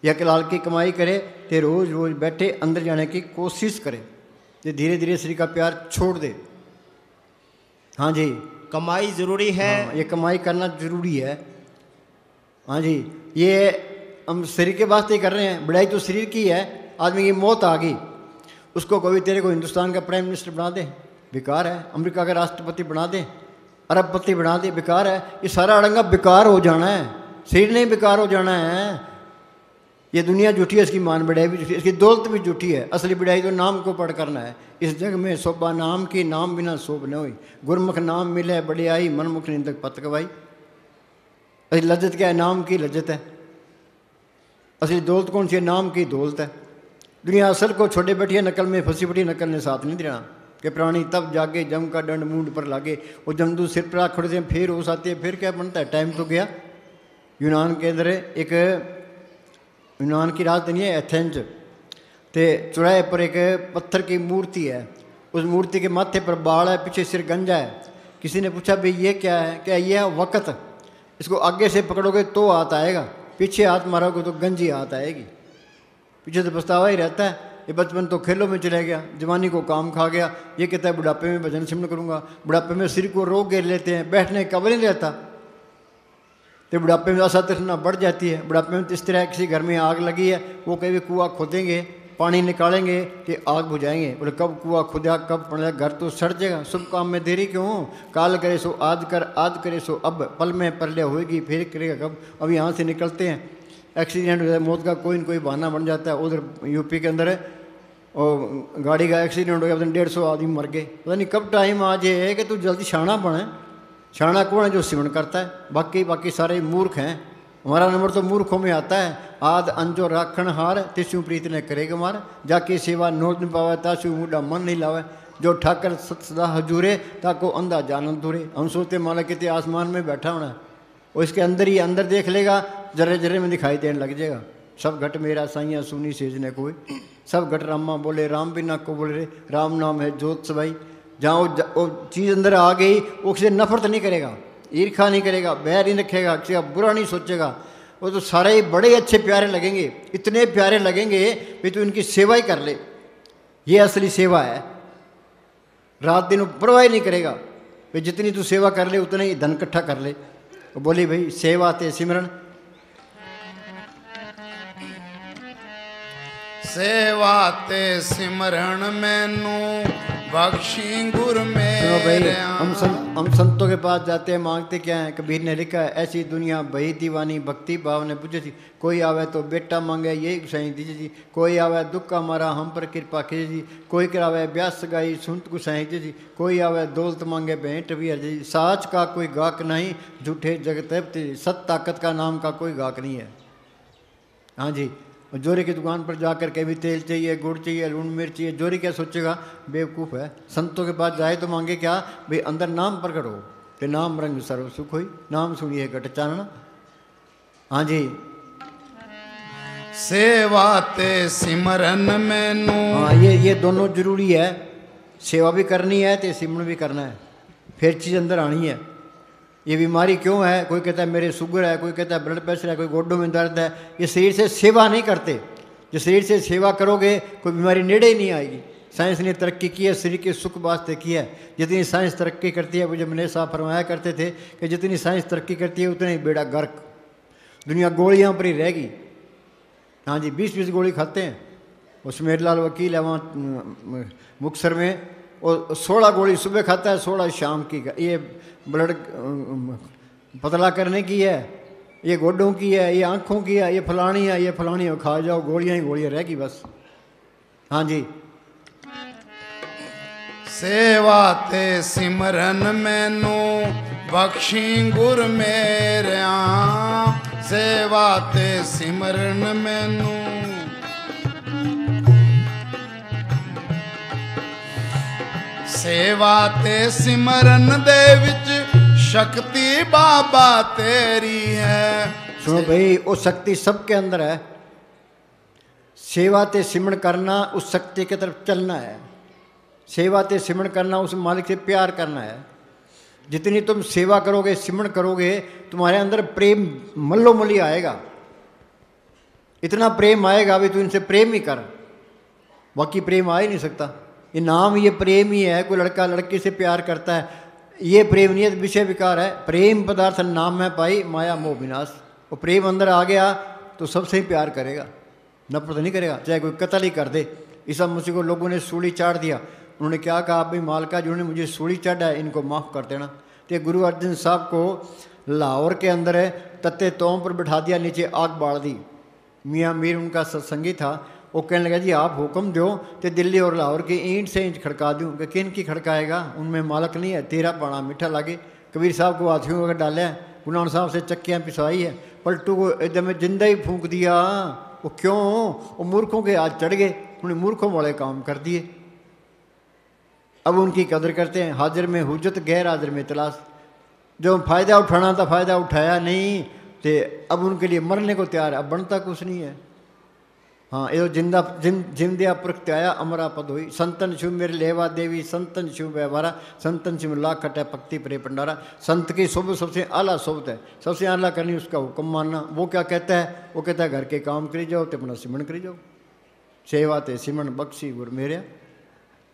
यक लाल की कमाई करे तो रोज़ रोज़ बैठे अंदर जाने की कोशिश करे, तो धीरे धीरे श्री का प्यार छोड़ दे। हाँ जी, कमाई जरूरी है। हाँ, ये कमाई करना जरूरी है। हाँ जी, ये हम शरीर के वास्ते कर रहे हैं। बढ़ाई तो शरीर की है। आदमी की मौत आ गई, उसको कभी तेरे को हिंदुस्तान का प्राइम मिनिस्टर बना दे, बेकार है। अमेरिका का राष्ट्रपति बना दे, अरबपति बना दे, बेकार है। ये सारा अड़ंगा बेकार हो जाना है, शरीर नहीं बेकार हो जाना है। ये दुनिया झूठी है, इसकी मान बढ़ाई भी झूठी है, इसकी दौलत भी झूठी है। असली बढ़ाई तो नाम को पढ़ करना है। इस जग में शोभा नाम की, नाम बिना शोभ न हुई। गुरमुख नाम मिले बढ़ियाई, मनमुख निंदक पत गवाई। असली लज्जत क्या है? नाम की लज्जत है। असली दौलत कौन सी है? नाम की दौलत है। दुनिया असल को छोड़े बैठी है, नकल में फंसी पड़ी, नकल ने साथ नहीं देना। कि प्राणी तब जागे जम का दंड मूंड पर लागे। वो जमदू सिर पर खड़े हैं, फिर होश आती है, फिर क्या बनता है? टाइम तो गया। यूनान के अंदर एक, यूनान की राजधानी है एथेंस, तो चौराहे पर एक पत्थर की मूर्ति है। उस मूर्ति के माथे पर बाल है, पीछे सिर गंजा है। किसी ने पूछा भाई ये क्या है? क्या ये है वक़्त। इसको आगे से पकड़ोगे तो हाथ आएगा, पीछे हाथ मारोगे तो गंजी हाथ आएगी। पीछे तो पछतावा ही रहता है। ये बचपन तो खेलों में चला गया, जवानी को काम खा गया। ये कहता है बुढ़ापे में भजन सिमरन करूँगा। बुढ़ापे में सिर को रोक घेर लेते हैं, बैठने का कबर नहीं रहता, तो बुढ़ापे में असतृष्णा बढ़ जाती है। बुढ़ापे में इस तरह किसी घर में आग लगी है, वो कभी कुआं खोदेंगे, पानी निकालेंगे कि आग बुझाएंगे। बोले कब कुआं खुदा कब पड़ा, घर तो सड़ जाएगा। शुभ काम में देरी क्यों? काल करे सो आज कर, आज करे सो अब, पल में परले होएगी फिर करेगा कब। अब यहाँ से निकलते हैं, एक्सीडेंट हो जाए, मौत का कोई न कोई बहाना बन जाता है। उधर यूपी के अंदर है, और गाड़ी का एक्सीडेंट हो गया, 150 आदमी मर गए। पता नहीं कब टाइम आ जाए कि तू जल्दी शाना बने। शाना कौन है? जो सिमरन करता है। बाकी सारे मूर्ख हैं। हमारा नंबर तो मूर्खों में आता है। आद अंजो राखण हार, तिस्यू प्रीत ने करेगा मार। जाके सेवा नोट न पावे, तासु मुडा मन नहीं लावे। जो ठाकर सदा हजूरे, ताको अंधा जानन दूरे। हम सोचते माला कितने आसमान में बैठा होना है, और इसके अंदर ही अंदर देख लेगा, जरे जरे में दिखाई देने लग जाएगा। सब घट मेरा साइया सुनी सेज ने कोई, सब घट रामा बोले राम बिना को बोले रे। राम नाम है जोत सबाई। जहाँ वो चीज़ अंदर आ गई, वो किसी नफरत नहीं करेगा, ईर्खा नहीं करेगा, बैर नहीं रखेगा, किसी का बुरा नहीं सोचेगा। वो तो सारे ही बड़े अच्छे प्यारे लगेंगे, इतने प्यारे लगेंगे भी तो इनकी सेवा ही कर ले। ये असली सेवा है। रात दिन परवाह नहीं करेगा भाई, जितनी तू सेवा कर ले उतना ही धन इकट्ठा कर ले। तो बोली भाई सेवा ते सिमरन। सेवा ते सिमरन मैनू बख्शी गुर मेरे। हम संतों के पास जाते हैं, मांगते क्या है? कबीर ने लिखा है, ऐसी दुनिया भई दीवानी भक्ति भाव ने पूछे थी। कोई आवे तो बेटा मांगे यही गुसाई दीजिए जी। कोई आवे दुख का मारा हम पर कृपा कीजिए जी। कोई करावे ब्याह सगाई सुनत गुसाई जी। कोई आवे दौलत मांगे भेंट भी अर्जी। साच का कोई गाक नहीं, झूठे जगत है। सत ताकत का नाम का कोई गाक नहीं है। हाँ जी, जोरी की दुकान पर जाकर के भी तेल चाहिए, गुड़ चाहिए, लून मिर्च चाहिए। जोरी क्या सोचेगा? बेवकूफ़ है। संतों के पास जाए तो मांगे क्या? भाई अंदर नाम प्रकट हो, तो नाम रंग सर्व सुख होई। नाम सुनिए घट चानना। हाँ जी, सेवा ते सिमरन मैनू। हाँ, ये दोनों जरूरी है। सेवा भी करनी है तो सिमरन भी करना है, फिर चीज़ अंदर आनी है। ये बीमारी क्यों है? कोई कहता है मेरे शुगर है, कोई कहता है ब्लड प्रेशर है, कोई गोड्डों में दर्द है। ये शरीर से सेवा नहीं करते। जो शरीर से सेवा करोगे कोई बीमारी नेड़े ही नहीं आएगी। साइंस ने तरक्की की है, शरीर के सुख वास्ते की है। जितनी साइंस तरक्की करती है, वो जब मनीष साहब फरमाया करते थे कि जितनी साइंस तरक्की करती है उतना ही बेड़ा गर्क। दुनिया गोलियाँ पर ही रहेगी। हाँ जी, 20-20 गोली खाते हैं। वो सुमेरलाल वकील है वहाँ मुक्तसर में, और 16 गोली सुबह खाता है, 16 शाम की। ये ब्लड पतला करने की है, ये गोड्डों की है, ये आँखों की है, ये फलानी है, ये फलानी है। खा जाओ, गोलियाँ ही गोलियाँ रहेगी बस। हाँ जी। सेवा ते सिमरन मैनू बख्शी गुर मेरिया। सेवा ते सिमरन मैनू। सेवा ते सिमरन दे विच शक्ति बाबा तेरी है। सुनो भाई, वो शक्ति सबके अंदर है। सेवा ते सिमरन करना, उस शक्ति की तरफ चलना है। सेवा ते सिमरन करना, उस मालिक से प्यार करना है। जितनी तुम सेवा करोगे, सिमरन करोगे, तुम्हारे अंदर प्रेम मल्लोमल्ली आएगा। इतना प्रेम आएगा भी, तू इनसे प्रेम ही कर, बाकी प्रेम आ ही नहीं सकता। ये नाम, ये प्रेम ही है। कोई लड़का लड़की से प्यार करता है, ये प्रेम नहीं है, विषय विकार है। प्रेम पदार्थ नाम में पाई माया मोह विनाश। वो प्रेम अंदर आ गया तो सबसे ही प्यार करेगा, नफरत नहीं करेगा, चाहे कोई कत्ल ही कर दे। ईसा मसीह को लोगों ने सूली चाड़ दिया। उन्होंने क्या कहा? भाई मालका, जिन्होंने मुझे सूली चढ़ा है, इनको माफ़ कर देना। तो गुरु अर्जन साहब को लाहौर के अंदर तत्ते तोम पर बिठा दिया, नीचे आग बाल दी। मियाँ मीर उनका सत्संगी था। वो कहने लगा, जी आप हुक्म दो तो दिल्ली और लाहौर की ईंट से ईंट खड़का दूँ। कि किन की खड़काएगा? उनमें मालक नहीं है, तेरा पाना मीठा लागे। कबीर साहब को हाथियों का डाला है, गुरु नानक साहब से चक्कियाँ पिसवाई है, पलटू को एकदम जिंदा ही फूंक दिया। वो क्यों? वो मूर्खों के हाथ चढ़ गए, उन्हें मूर्खों वाले काम कर दिए। अब उनकी कदर करते हैं। हाजिर में हुज्जत, गैर हाजिर में तलाश। जो फ़ायदा उठाना था फ़ायदा उठाया नहीं, तो अब उनके लिए मरने को तैयार है। अब बनता कुछ नहीं है। हाँ, ये जिंदा जिंदिया प्रत्याया अमरा पद हुई। संतन शिव मेरे लेवा देवी, संतन शिव व्यवहारा, संतन शिव लाख खटे पक्ति प्रे भंडारा। संत की शुभ सबसे आला सोबत है, सबसे आला करनी उसका हुक्म मानना। वो क्या कहता है? वो कहता है घर के काम करी जाओ तो अपना सिमरन करी जाओ। सेवा ते सिमरन बख्शी गुर मेरे।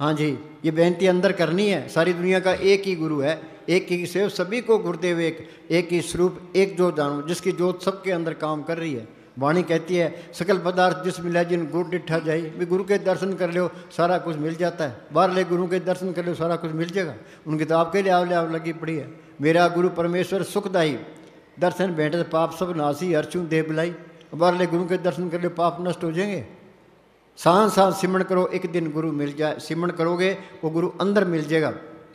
हाँ जी, ये बेनती अंदर करनी है। सारी दुनिया का एक ही गुरु है, एक ही सेव सभी को गुरुदेव एक ही स्वरूप, एक जो जानो, जिसकी जोत सबके अंदर काम कर रही है। वाणी कहती है, सकल पदार्थ जिस मिला जिन गुरु डिठा जाए। भी गुरु के दर्शन कर लो सारा कुछ मिल जाता है। बाहरले गुरु के दर्शन कर लो सारा कुछ मिल जाएगा। उनकी तो आपके लिए आव लगी पड़ी है। मेरा गुरु परमेश्वर सुखदाई, दर्शन भेंटे पाप सब नासी, हर्षू देह बिलाई। बाहरले गुरु के दर्शन कर लो पाप नष्ट हो जाएंगे। सांस सांस सिमरन करो, एक दिन गुरु मिल जाए। सिमरन करोगे वो गुरु अंदर मिल जाएगा,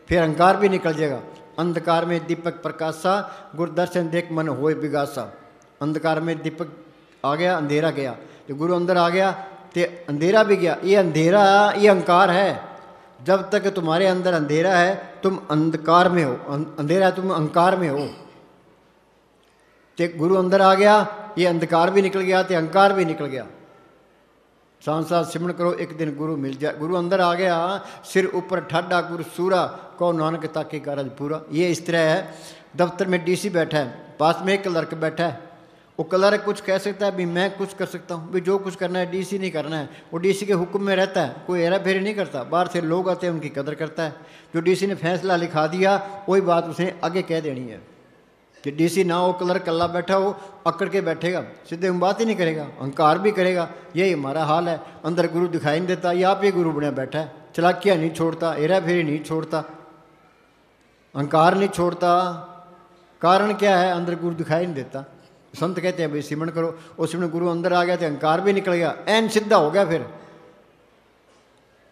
फिर अहंकार भी निकल जाएगा। अंधकार में दीपक प्रकाशा, गुरु दर्शन देख मन होए बिगासा। अंधकार में दीपक आ गया, अंधेरा गया। तो गुरु अंदर आ गया तो अंधेरा भी गया। ये अंधेरा, ये अहंकार है। जब तक तुम्हारे अंदर अंधेरा है तुम अंधकार में हो, अंधेरा है तुम अहंकार में हो। तो गुरु अंदर आ गया, ये अंधकार भी निकल गया, तो अहंकार भी निकल गया। सांस सांस सिमरन करो, एक दिन गुरु मिल जाए। गुरु अंदर आ गया, सिर ऊपर ठाडा गुरु सूरा, कहो नानक ताकि कारज पूरा। ये इस तरह है। दफ्तर में डीसी बैठा है, पास में एक क्लर्क बैठा है। वो क्लर्क कुछ कह सकता है, भी मैं कुछ कर सकता हूँ, भी जो कुछ करना है डीसी नहीं करना है। वो डीसी के हुक्म में रहता है, कोई हेरा फेरी नहीं करता। बाहर से लोग आते हैं, उनकी कदर करता है। जो डीसी ने फैसला लिखा दिया वही बात उसे आगे कह देनी है। कि डीसी ना हो, क्लर्क कल्ला बैठा हो, अकड़ के बैठेगा, सीधे बात ही नहीं करेगा, अहंकार भी करेगा। यही हमारा हाल है। अंदर गुरु दिखाई नहीं देता, या आप ही गुरु बना बैठा है। चलाकियाँ नहीं छोड़ता, हेरा फेरी नहीं छोड़ता, अहंकार नहीं छोड़ता। कारण क्या है? अंदर गुरु दिखाई नहीं देता। संत कहते हैं भाई सिमरन करो। उस समय गुरु अंदर आ गया तो अहंकार भी निकल गया, ऐन सीधा हो गया। फिर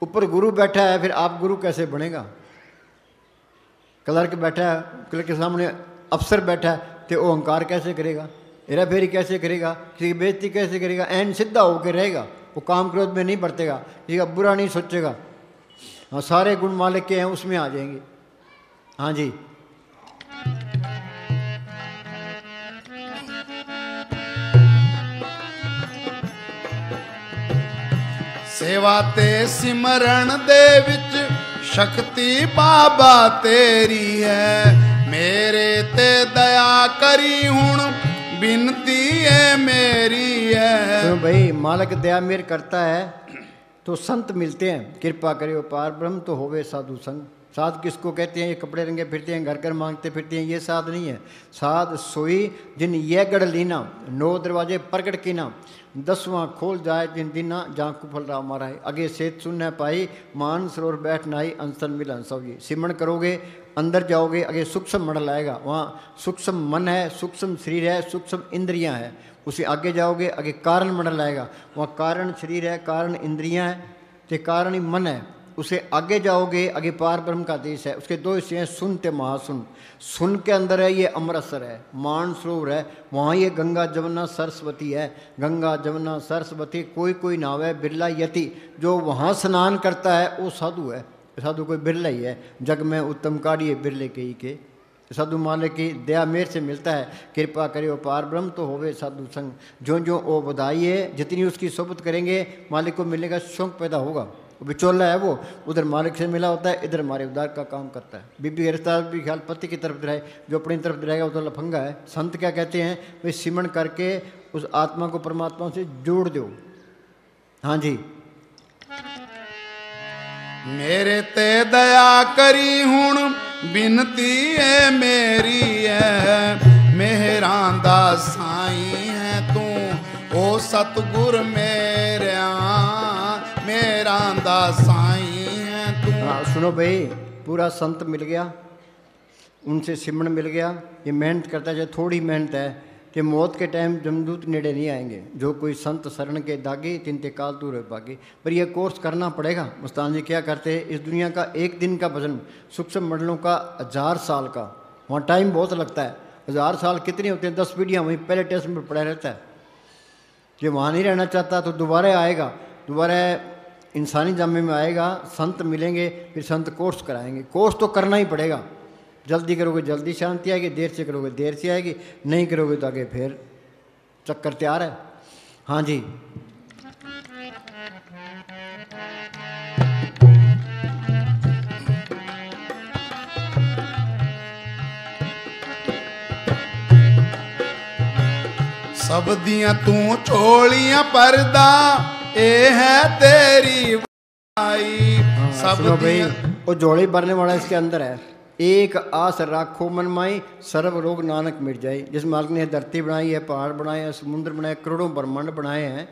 ऊपर गुरु बैठा है, फिर आप गुरु कैसे बनेगा? क्लर्क बैठा है, क्लर्क के सामने अफसर बैठा है, तो वो अहंकार कैसे करेगा? हेरा फेरी कैसे करेगा? किसी की बेइज्जती कैसे करेगा? ऐन सीधा होकर रहेगा। वो काम क्रोध में नहीं बरतेगा, किसी का बुरा नहीं सोचेगा। हाँ, सारे गुण मालिक के हैं, उसमें आ जाएंगे। हाँ जी। सेवा ते सिमरन दे विच शक्ति बाबा तेरी है। मेरे ते दया करी हुण बिनती है मेरी है। तो भाई मालिक दया मेर करता है तो संत मिलते हैं, कृपा करियो पार ब्रह्म तो होवे साधु संग। साध किसको कहते हैं? ये कपड़े रंगे फिरते हैं, घर घर मांगते फिरते हैं, ये साध नहीं है। साध सोई जिन ये गढ़ लीना, 9 दरवाजे प्रगट कीना, 10वां खोल जाए जिन दीना, जहाँ कुफल राम मारा है। अगे सेत सुनने पाई, मान सरोवर बैठ नाई, अंसन मिलन सब। ये सिमरण करोगे, अंदर जाओगे, अगे सूक्ष्म मंडल आएगा, वहाँ सूक्ष्म मन है, सूक्ष्म शरीर है, सूक्ष्म इंद्रियाँ है। उसे आगे जाओगे, आगे कारण मंडल आएगा, वहाँ कारण शरीर है, कारण इंद्रियाँ है, ते कारण ही मन है। उसे आगे जाओगे, आगे पार ब्रह्म का देश है। उसके 2 हिस्से हैं, सुन ते महासुन। सुन के अंदर है ये अमृतसर है, मान सरोवर है, वहाँ ये गंगा जमुना सरस्वती है। गंगा जमुना सरस्वती कोई कोई नाव है, बिरला यति जो वहाँ स्नान करता है वो साधु है। साधु कोई बिरला ही है, जग में उत्तम काढ़िए बिरले के ही के। साधु मालिक की दया मेर से मिलता है, कृपा करियो पार ब्रह्म तो होवे साधु संग। जो जो वो बधाई है, जितनी उसकी सोबत करेंगे मालिक को मिलने का शौक पैदा होगा। बिचौला है वो, उधर मालिक से मिला होता है, इधर हमारे उदार का काम करता है। बीबी के रिश्ता भी ख्याल पति की तरफ दिलाए, जो अपनी तरफ दिलाएगा वो तो लफंगा है। संत क्या कहते हैं? भाई सिमरण करके उस आत्मा को परमात्मा से जोड़ दो। हाँ जी। मेरे ते दया करी हुण बिनती है मेरी है। मेहरां दा साईं है तू ओ सतगुर मेरा, मेरा दा साईं है तू। हाँ सुनो भाई, पूरा संत मिल गया, उनसे सिमरण मिल गया। ये मेहनत करता है, थोड़ी मेहनत है कि मौत के टाइम जमदूत नेड़े नहीं आएंगे। जो कोई संत शरण के दागी तिनते काल दूर है भागी। पर यह कोर्स करना पड़ेगा। मुस्तान जी क्या करते हैं? इस दुनिया का एक दिन का भजन सूक्ष्म मंडलों का 1000 साल का, वहाँ टाइम बहुत लगता है। 1000 साल कितने होते हैं? 10 पीढ़ियाँ वहीं पहले टेस्ट में पड़ा रहता है। जो वहाँ नहीं रहना चाहता तो दोबारा आएगा, दोबारा इंसानी जामे में आएगा, संत मिलेंगे, फिर संत कोर्स कराएंगे। कोर्स तो करना ही पड़ेगा। जल्दी करोगे जल्दी शांति आएगी, देर से करोगे देर से आएगी, नहीं करोगे तो आगे फिर चक्कर तैयार है। हाँ जी। सब दियां तू चोलियां पर्दा, ए है तेरी भाई। सब भाई वो जोड़ी भरने वाला इसके अंदर है। एक आस राखो मन माई, सर्व रोग नानक मिट जाए। जिस मालिक ने धरती बनाई है, पहाड़ बनाए हैं, समुद्र बनाए, करोड़ों ब्रह्मांड बनाए हैं,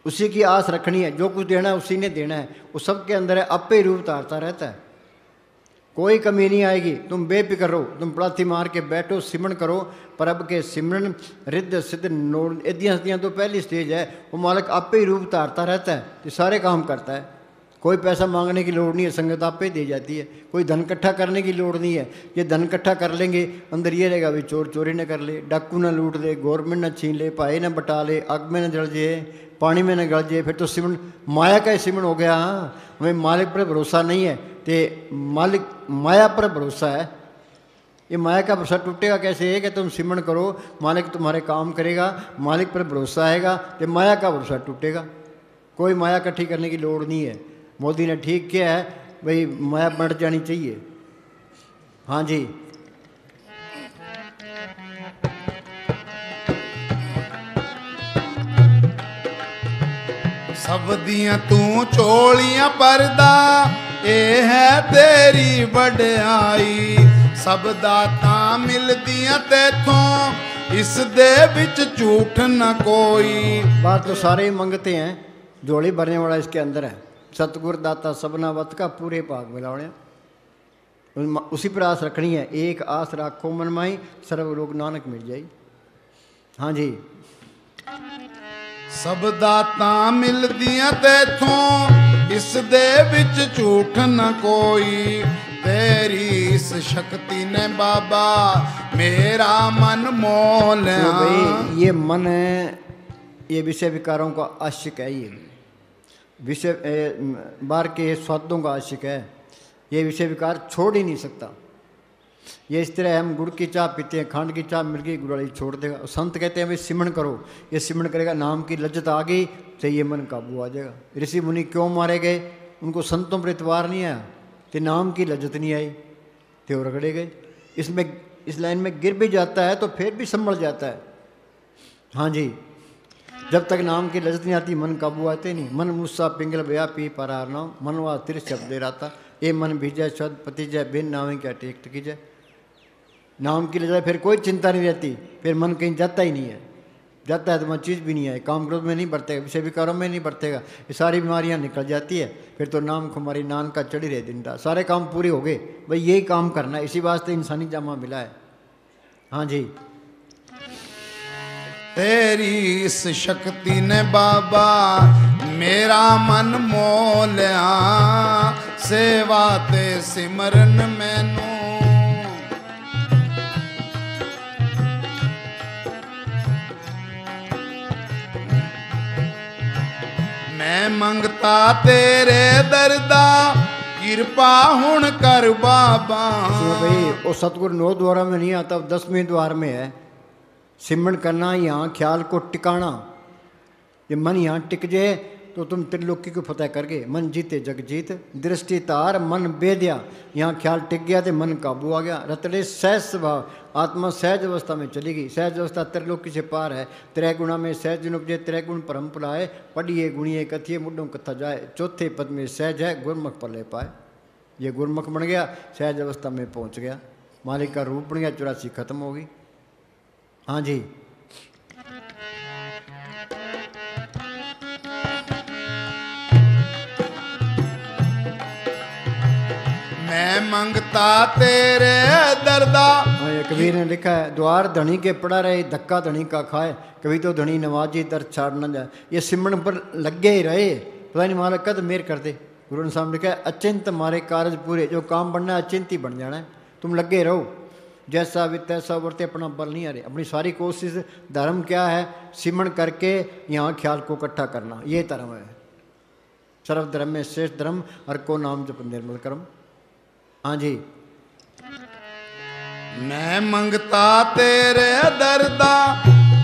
उसी की आस रखनी है। जो कुछ देना है उसी ने देना है। वो सबके अंदर है, अपे रूप धारता रहता है, कोई कमी नहीं आएगी। तुम बेफिक्र रहो, तुम पड़ाथी मार के बैठो, सिमरण करो। पर अब के सिमरण रिद्ध सिद्ध नोर एदियाँ सदियाँ तो पहली स्टेज है। वो मालिक आपे ही रूप धारता रहता है, ये सारे काम करता है। कोई पैसा मांगने की लोड़ नहीं है, संगत आप पे दे जाती है। कोई धन इकट्ठा करने की लोड़ नहीं है। ये धन इकट्ठा कर लेंगे, अंदर ये रहेगा भी चोर चोरी न कर ले, डाकू न लूट ले, गवर्नमेंट न छीन ले, भाई न बटा ले, आग में न जल जाए, पानी में न गल जाए, फिर तो सिमरण माया का ही सिमरण हो गया। हाँ, हमें मालिक पर भरोसा नहीं है, तो मालिक माया पर भरोसा है। ये माया का भरोसा टूटेगा कैसे? है कि तुम सिमरण करो, मालिक तुम्हारे काम करेगा, मालिक पर भरोसा आएगा, तो माया का भरोसा टूटेगा। कोई माया इकट्ठी करने की लोड़ नहीं है। मोदी ने ठीक किया है, भाई माया बढ़ जानी चाहिए। हाँ जी। सब दियां तू चोलियां पर्दा, ए है तेरी वड्याई। सब दातां मिलदियां तेथों, इस दे विच झूठ न कोई। बात तो सारे ही मंगते हैं, झोली भरने वाला इसके अंदर है। सतगुर दाता सबना वत का पूरे भाग मिलाने, उसी पर आस रखनी है। एक आस राखो मन माई, सर्व रोग नानक मिल जाई। हाँ जी। सब दाता मिलदियां तेथों, इस दे विच झूठ न कोई। तेरी इस शक्ति ने बाबा मेरा मन मोह लिया। भाई ये मन है, ये विषय विकारों का आशिक है। ये विषय बाहर के स्वादों का आशिक है। ये विषय विकार छोड़ ही नहीं सकता। ये इस तरह हम गुड़ की चाय पीते हैं, खांड की चाय मिल गई, गुड़ वाली छोड़ देगा। संत कहते हैं भाई सिमरन करो, ये सिमरन करेगा, नाम की लज्जत आ गई तो ये मन काबू आ जाएगा। ऋषि मुनि क्यों मारे गए? उनको संतों पर इतवार नहीं आया, तो नाम की लज्जत नहीं आई, तो रगड़े गए। इसमें इस लाइन में गिर भी जाता है तो फिर भी संभल जाता है। हाँ जी, जब तक नाम की लज्जत नहीं आती मन काबू आते नहीं। मन मुस्सा पिंगल बया पी परार नाम, मनवा तिर शब्द दे रहा ये मन भीजय शब्द पति जय बिन नावे क्या टेक टकी जय। नाम की लज्जत फिर कोई चिंता नहीं रहती, फिर मन कहीं जाता ही नहीं है। जाता है तो वह चीज़ भी नहीं है, काम क्रोध में नहीं बढ़तेगा, विषय विकारों में नहीं बढ़तेगा, ये सारी बीमारियां निकल जाती है। फिर तो नाम खुमारी नान का चढ़ी रहे दिन रात, सारे काम पूरे हो गए। भाई यही काम करना है, इसी वास्ते इंसानी जामा मिला है। हाँ जी, तेरी इस शक्ति ने बाबा मेरा मन मोलिया, सेवा ते सिमरन मैनू मैं मंगता तेरे दरदा, कृपा हुण कर बाबा। भाई वो सतगुरु 9 द्वारा में नहीं आता, 10वें द्वार में है। सिमरन करना, यहाँ ख्याल को टिकाना। ये मन यहाँ टिक जाए तो तुम त्रिलोकी को फतेह करके। मन जीते जग जीत, दृष्टि तार मन बेदिया। यहाँ ख्याल टिक गया तो मन काबू आ गया। रतड़े सहज स्वभाव, आत्मा सहज अवस्था में चली गई। सहज अवस्था त्रिलोकी से पार है। त्रय गुणा में सहज जन उपजे, त्रय गुण परम पुलाए। पढ़िए गुणिए कथिए मुड्डों कथा जाए, चौथे पद में सहज है गुरमुख पले पाए। ये गुरमुख बन गया, सहज अवस्था में पहुँच गया, मालिक का रूप बन गया, 84 खत्म हो गई। हाँ जी, मैं मंगता तेरे दरदा। ये कबीर ने लिखा है, द्वार धनी के पड़ा रहे, धक्का धनी का खाए। कभी तो धनी नवाजी दर छाड़ न जाए। ये सिमरन पर लगे ही रहे, पता नहीं मारा कद मेर कर दे। गुरु ने सामने लिखा है, अचिंत मारे कारज पूरे। जो काम बनना है अचिंत ही बन जाना है, तुम लगे रहो। जैसा भी तैसा वर्ते, अपना बल नहीं आ रहे। अपनी सारी कोशिश, धर्म क्या है? सिमरन करके यहाँ ख्याल को इकट्ठा करना, ये धर्म है। सर्व धर्म में श्रेष्ठ धर्म, हर को नाम जप निर्मल कर्म। हाँ जी, मैं मंगता तेरे दरदा,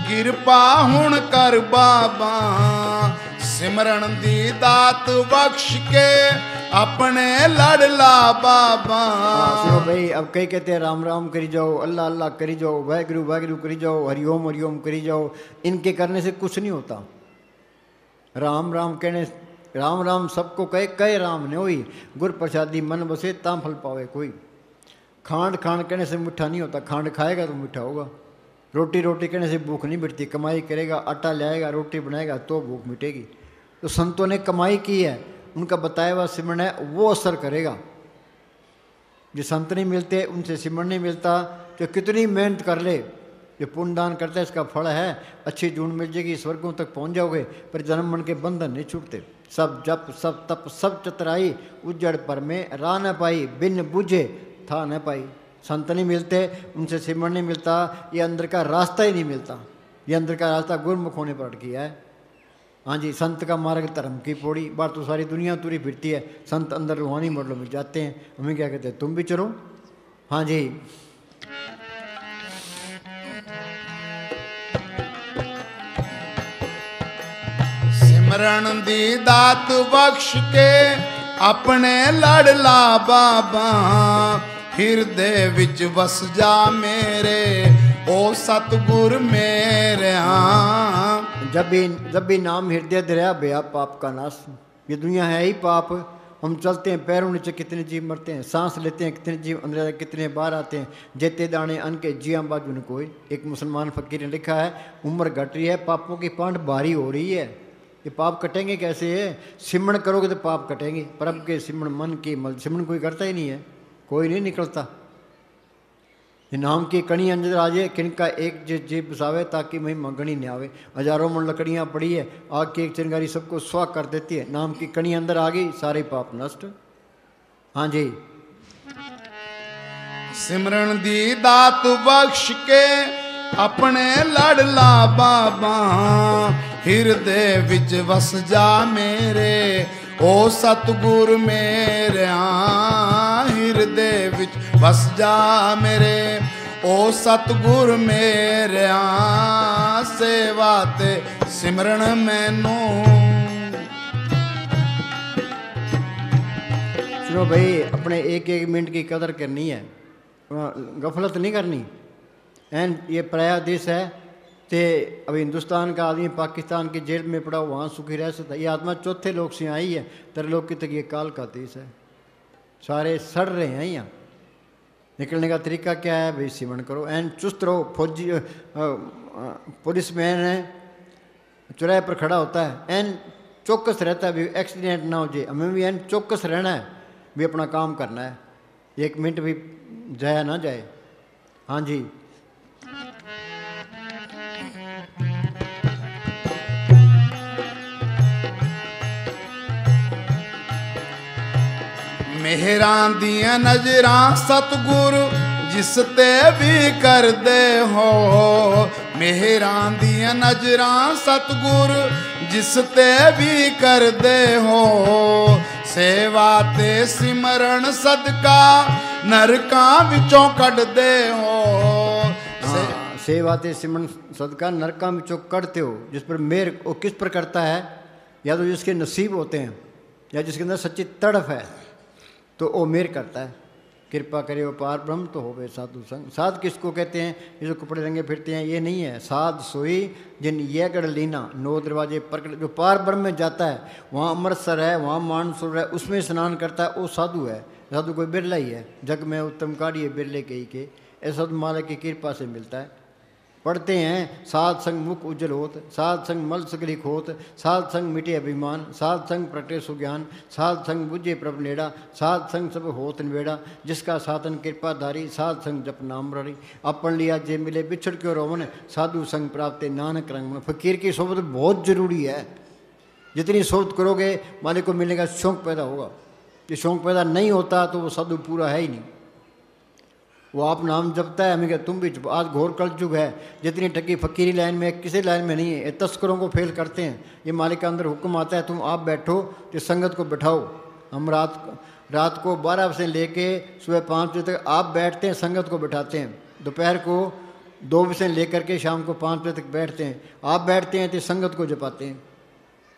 कृपा हुण कर बाबा। सिमरन दी दात बख्श के अपने लड़ला बाबा। सुनो भाई, अब कई कहते हैं राम राम करी जाओ, अल्लाह अल्लाह करी जाओ, वाहिगुरु वाहिगुरु करी जाओ, हरिओम हरिओम करी जाओ। इनके करने से कुछ नहीं होता। राम राम कहने, राम राम सबको कहे राम ने होई। गुर प्रसादी मन बसे ताम फल पावे कोई। खांड खांड कहने से मीठा नहीं होता, खांड खाएगा तो मीठा होगा। रोटी रोटी कहने से भूख नहीं मिटती, कमाई करेगा, आटा लाएगा, रोटी बनाएगा तो भूख मिटेगी। तो संतों ने कमाई की है, उनका बताया हुआ सिमरन है, वो असर करेगा। जो संत नहीं मिलते, उनसे सिमरन नहीं मिलता, तो कितनी मेहनत कर ले, जो पुण्यदान करता है इसका फल है। अच्छी जून मिल जाएगी, स्वर्गों तक पहुंच जाओगे, पर जन्म मन के बंधन नहीं छूटते। सब जप सब तप सब चतराई, उज्जड़ पर में राह न पाई, बिन बुझे था न पाई। संत नहीं मिलते, उनसे सिमरन नहीं मिलता, ये अंदर का रास्ता ही नहीं मिलता। ये अंदर का रास्ता गुरमुख होने पर अट गया है। हाँ जी, संत का मार्ग धर्म की पौड़ी। बाहर तो सारी दुनिया तुरी फिरती है, संत अंदर रूहानी मॉडलों में जाते हैं। हमें क्या कहते हैं, तुम भी चलो। हाँ जी, सिमरन दी दात बख्श के अपने लड़ला बाबा। हिरदे विच वस जा मेरे, ओ सतगुर मेरे। जब भी नाम हृदय दरिया बया पाप का नाश। ये दुनिया है ही पाप। हम चलते हैं, पैरों नीचे कितने जीव मरते हैं, सांस लेते हैं कितने जीव अंदर, कितने बाहर आते हैं। जेते दाने अन के जिया बाजू न कोई। एक मुसलमान फकीर ने लिखा है, उम्र घट रही है, पापों की पांड भारी हो रही है। ये पाप कटेंगे कैसे? सिमरन करोगे तो पाप कटेंगे। परब के सिमरन मन की मल, सिमरन कोई करता ही नहीं है, कोई नहीं निकलता। ये नाम की कणी अंदर आ जाए, किनका एक जीव बसावे ताकि महिमा गणी न आवे। हजारों मन लकड़ियाँ पड़ी है, आग की एक चिंगारी सबको स्वाह कर देती है। नाम की कणी अंदर आ गई, सारे पाप नष्ट। हाँ जी, सिमरन दी दात बख्श के अपने लड़ला बाबा। हिरदे विच वस जा मेरे, ओ सतगुर मेरिया हिरदे विच बस जा मेरे, ओ सतगुर मेरिया सेवा ते सिमरन मैनू। सुनो भाई, अपने एक एक मिनट की कदर करनी है, गफलत नहीं करनी। एंड ये पराया देश है, तो अभी हिंदुस्तान का आदमी पाकिस्तान की जेल में पड़ा वहाँ सुखी रह सकता है। ये आत्मा चौथे लोग से आई है, तरलोक की तक ये काल का देश है, सारे सड़ रहे हैं यहाँ। निकलने का तरीका क्या है भाई? सिमरन करो, एंड चुस्त रहो। फौजी पुलिस मैन है, चौराहे पर खड़ा होता है, एंड चौकस रहता है भी एक्सीडेंट ना हो जाए। हमें भी एंड चौकस रहना है, भी अपना काम करना है, एक मिनट भी जाया ना जाए। हाँ जी, मेहरां दियां नजरां सतगुर जिस ते भी कर दे हो, मेहरां दियां नजरां सतगुर जिस ते भी कर दे हो, सेवा ते सिमरन सदका नरकां विचों कढ दे हो। सेवा ते सिमरन सदका नरकां विचों कढते हो। जिस पर मेहर वो किस पर करता है? या तो जिसके नसीब होते हैं, या जिसके अंदर सच्ची तड़फ है, तो वो मेहर करता है। कृपा करे वो पार ब्रह्म तो होवे साधु संग। साध किसको कहते हैं? ये जो कपड़े रंगे फिरते हैं ये नहीं है। साध सोई जिन ये गढ़ लीना, 9 दरवाजे प्रकट। जो पार ब्रह्म में जाता है, वहाँ अमृतसर है, वहाँ मानसरोवर है, उसमें स्नान करता है, वो साधु है। साधु कोई बिरला ही है, जग में उत्तम काढ़िए बिरले के ही के। ऐसा तो मालिक की कृपा से मिलता है। पढ़ते हैं साध संग मुख उज्जवल होत, साध संग मल सकली खोत, साध संग मिटे अभिमान, साध संग प्रटे सुज्ञान, साध संग बुझे प्रभ नेड़ा, साध संग सब होत नवेड़ा, जिसका साधन कृपाधारी, साध संग जप नाम ररी। अपन लिया जे मिले बिछड़ क्यों रोवन, साधु संग प्राप्त नानक रंग। फकीर की सोबत बहुत जरूरी है। जितनी सोबत करोगे मालिक को मिलने का शौक पैदा होगा। ये शौक पैदा नहीं होता तो वो साधु पूरा है ही नहीं। वो आप नाम जपता है, हमें क्या तुम भी। आज घोर कलयुग है, जितनी टकी फकीरी लाइन में किसी लाइन में नहीं है। ये तस्करों को फेल करते हैं। ये मालिक का अंदर हुक्म आता है, तुम आप बैठो तो संगत को बैठाओ। हम रात को 12 बजे लेके सुबह 5 बजे तक आप बैठते हैं, संगत को बैठाते हैं। दोपहर को 2 बजे लेकर के शाम को 5 बजे तक बैठते हैं। आप बैठते हैं तो संगत को जपाते हैं।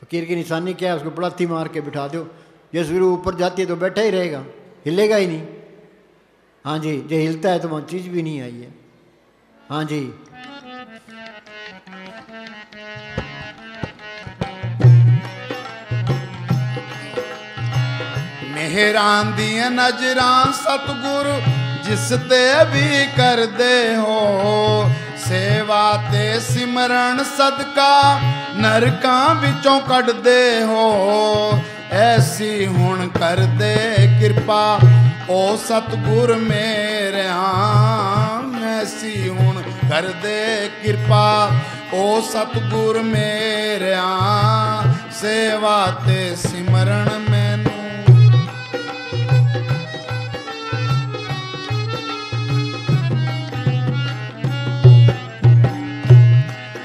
फकीर की निशानी क्या है? उसको बड़ाती मार के बिठा दो। ये शुरू ऊपर जाती है तो बैठा ही रहेगा, हिलेगा ही नहीं। हाँ जी, जो हिलता है तो वहाँ चीज़ भी नहीं आई है। हाँ जी, मेहरां दियां नजरां सतगुर जिस ते भी कर दे हो, सेवा ते सिमरन सदका नरकां विचों कढ दे हो। ऐसी हुण कर दे कृपा ओ सतगुर मेरिया, ऐसी हुण कर दे कृपा ओ सतगुर मेरिया, सेवा ते सिमरन मैनू।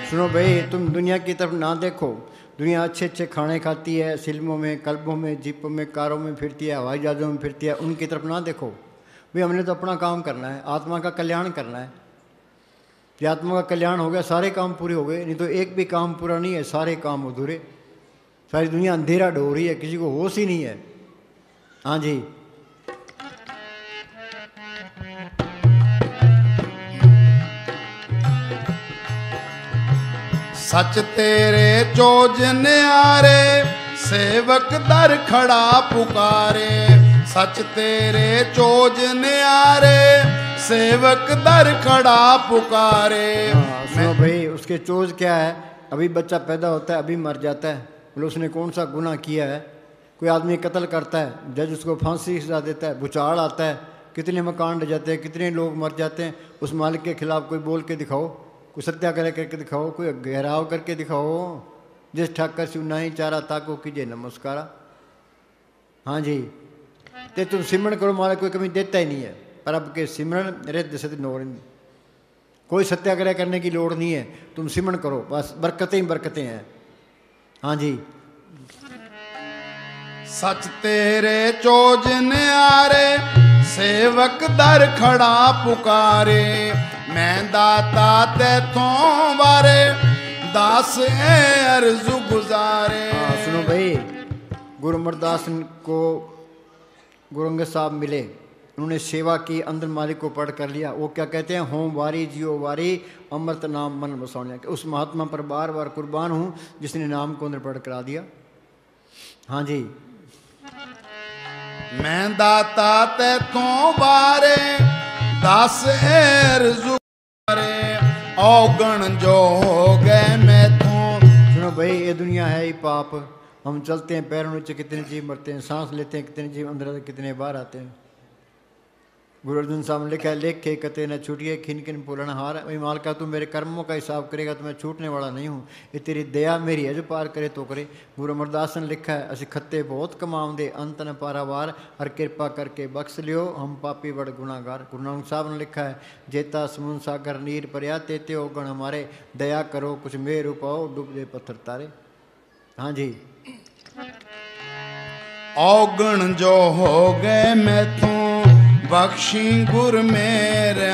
सुनो भाई, तुम दुनिया की तरफ ना देखो। दुनिया अच्छे अच्छे खाने खाती है, फिल्मों में, क्लबों में, जीपों में, कारों में फिरती है, हवाई जहाज़ों में फिरती है। उनकी तरफ ना देखो भाई। हमने तो अपना काम करना है, आत्मा का कल्याण करना है। कि आत्मा का कल्याण हो गया, सारे काम पूरे हो गए। नहीं तो एक भी काम पूरा नहीं है, सारे काम अधूरे। सारी दुनिया अंधेरा ढो रही है, किसी को होश ही नहीं है। हाँ जी, सच तेरे चोज न्यारे, सेवक दर खड़ा पुकारे। सच तेरे चोज न्यारे, सेवक दर खड़ा पुकारे। सुनो भाई, उसके चोज क्या है? अभी बच्चा पैदा होता है, अभी मर जाता है। बोलो उसने कौन सा गुनाह किया है? कोई आदमी कत्ल करता है, जज उसको फांसी की सजा देता है, भूचाल आता है, कितने मकान डर जाते हैं, कितने लोग मर जाते हैं। उस मालिक के खिलाफ कोई बोल के दिखाओ, कोई सत्याग्रह करके दिखाओ, कोई घेराव करके दिखाओ। जिस ठाकर शिव नहीं चारा ताको कीजिए नमस्कारा। हाँ जी, ते तुम सिमरन करो, मालिक कोई कमी देता ही नहीं है। पर अब के सिमरन रिद्ध सिद्ध नोर, कोई सत्याग्रह करने की लोड़ नहीं है। तुम सिमरन करो, बस बरकतें ही बरकतें हैं। हाँ जी, सच तेरे चोज न्यारे सेवक दर खड़ा पुकारे मैं दाता तैथों वारे दास है अर्जु गुजारे। सुनो भाई, गुरु अमरदास को गुरु अंगद साहब मिले, उन्होंने सेवा की, अंदर मालिक को पढ़ कर लिया। वो क्या कहते हैं, होम वारी जियो वारी अमृत नाम मन बसौने। उस महात्मा पर बार बार कुर्बान हूँ जिसने नाम को अंदर पढ़ करा दिया। हाँ जी, मैं दाता तैथों वारे दास है अर्जु गुजारे औगण जो हो गए मैथों। सुनो भाई, ये दुनिया है ही पाप। हम चलते हैं पैरों नीचे, कितने जीव मरते हैं, सांस लेते हैं कितने जीव अंदर आते, कितने बाहर आते हैं। गुरु अर्जुन साहब ने लिखा है, लेखे कते न छूटिए खिन खिन पुराना हार। वही मालका तू मेरे कर्मों का हिसाब करेगा तो मैं छूटने वाला नहीं हूँ, ये तेरी दया मेरी है जो पार करे तो करे। गुरु अमरदास ने लिखा है, असी खत्ते बहुत कमाउंदे अंत न पारावार हर कृपा करके बख्श लियो हम पापी बड़ गुनागार। गुरु नानक साहब ने लिखा है, जेता समुद्र सागर नीर परया तेते हो गण हमारे दया करो कुछ मेर पाओ डूब दे पत्थर तारे। हाँ जी, औगण जो हो गए मैथों बख्शी गुर मेरे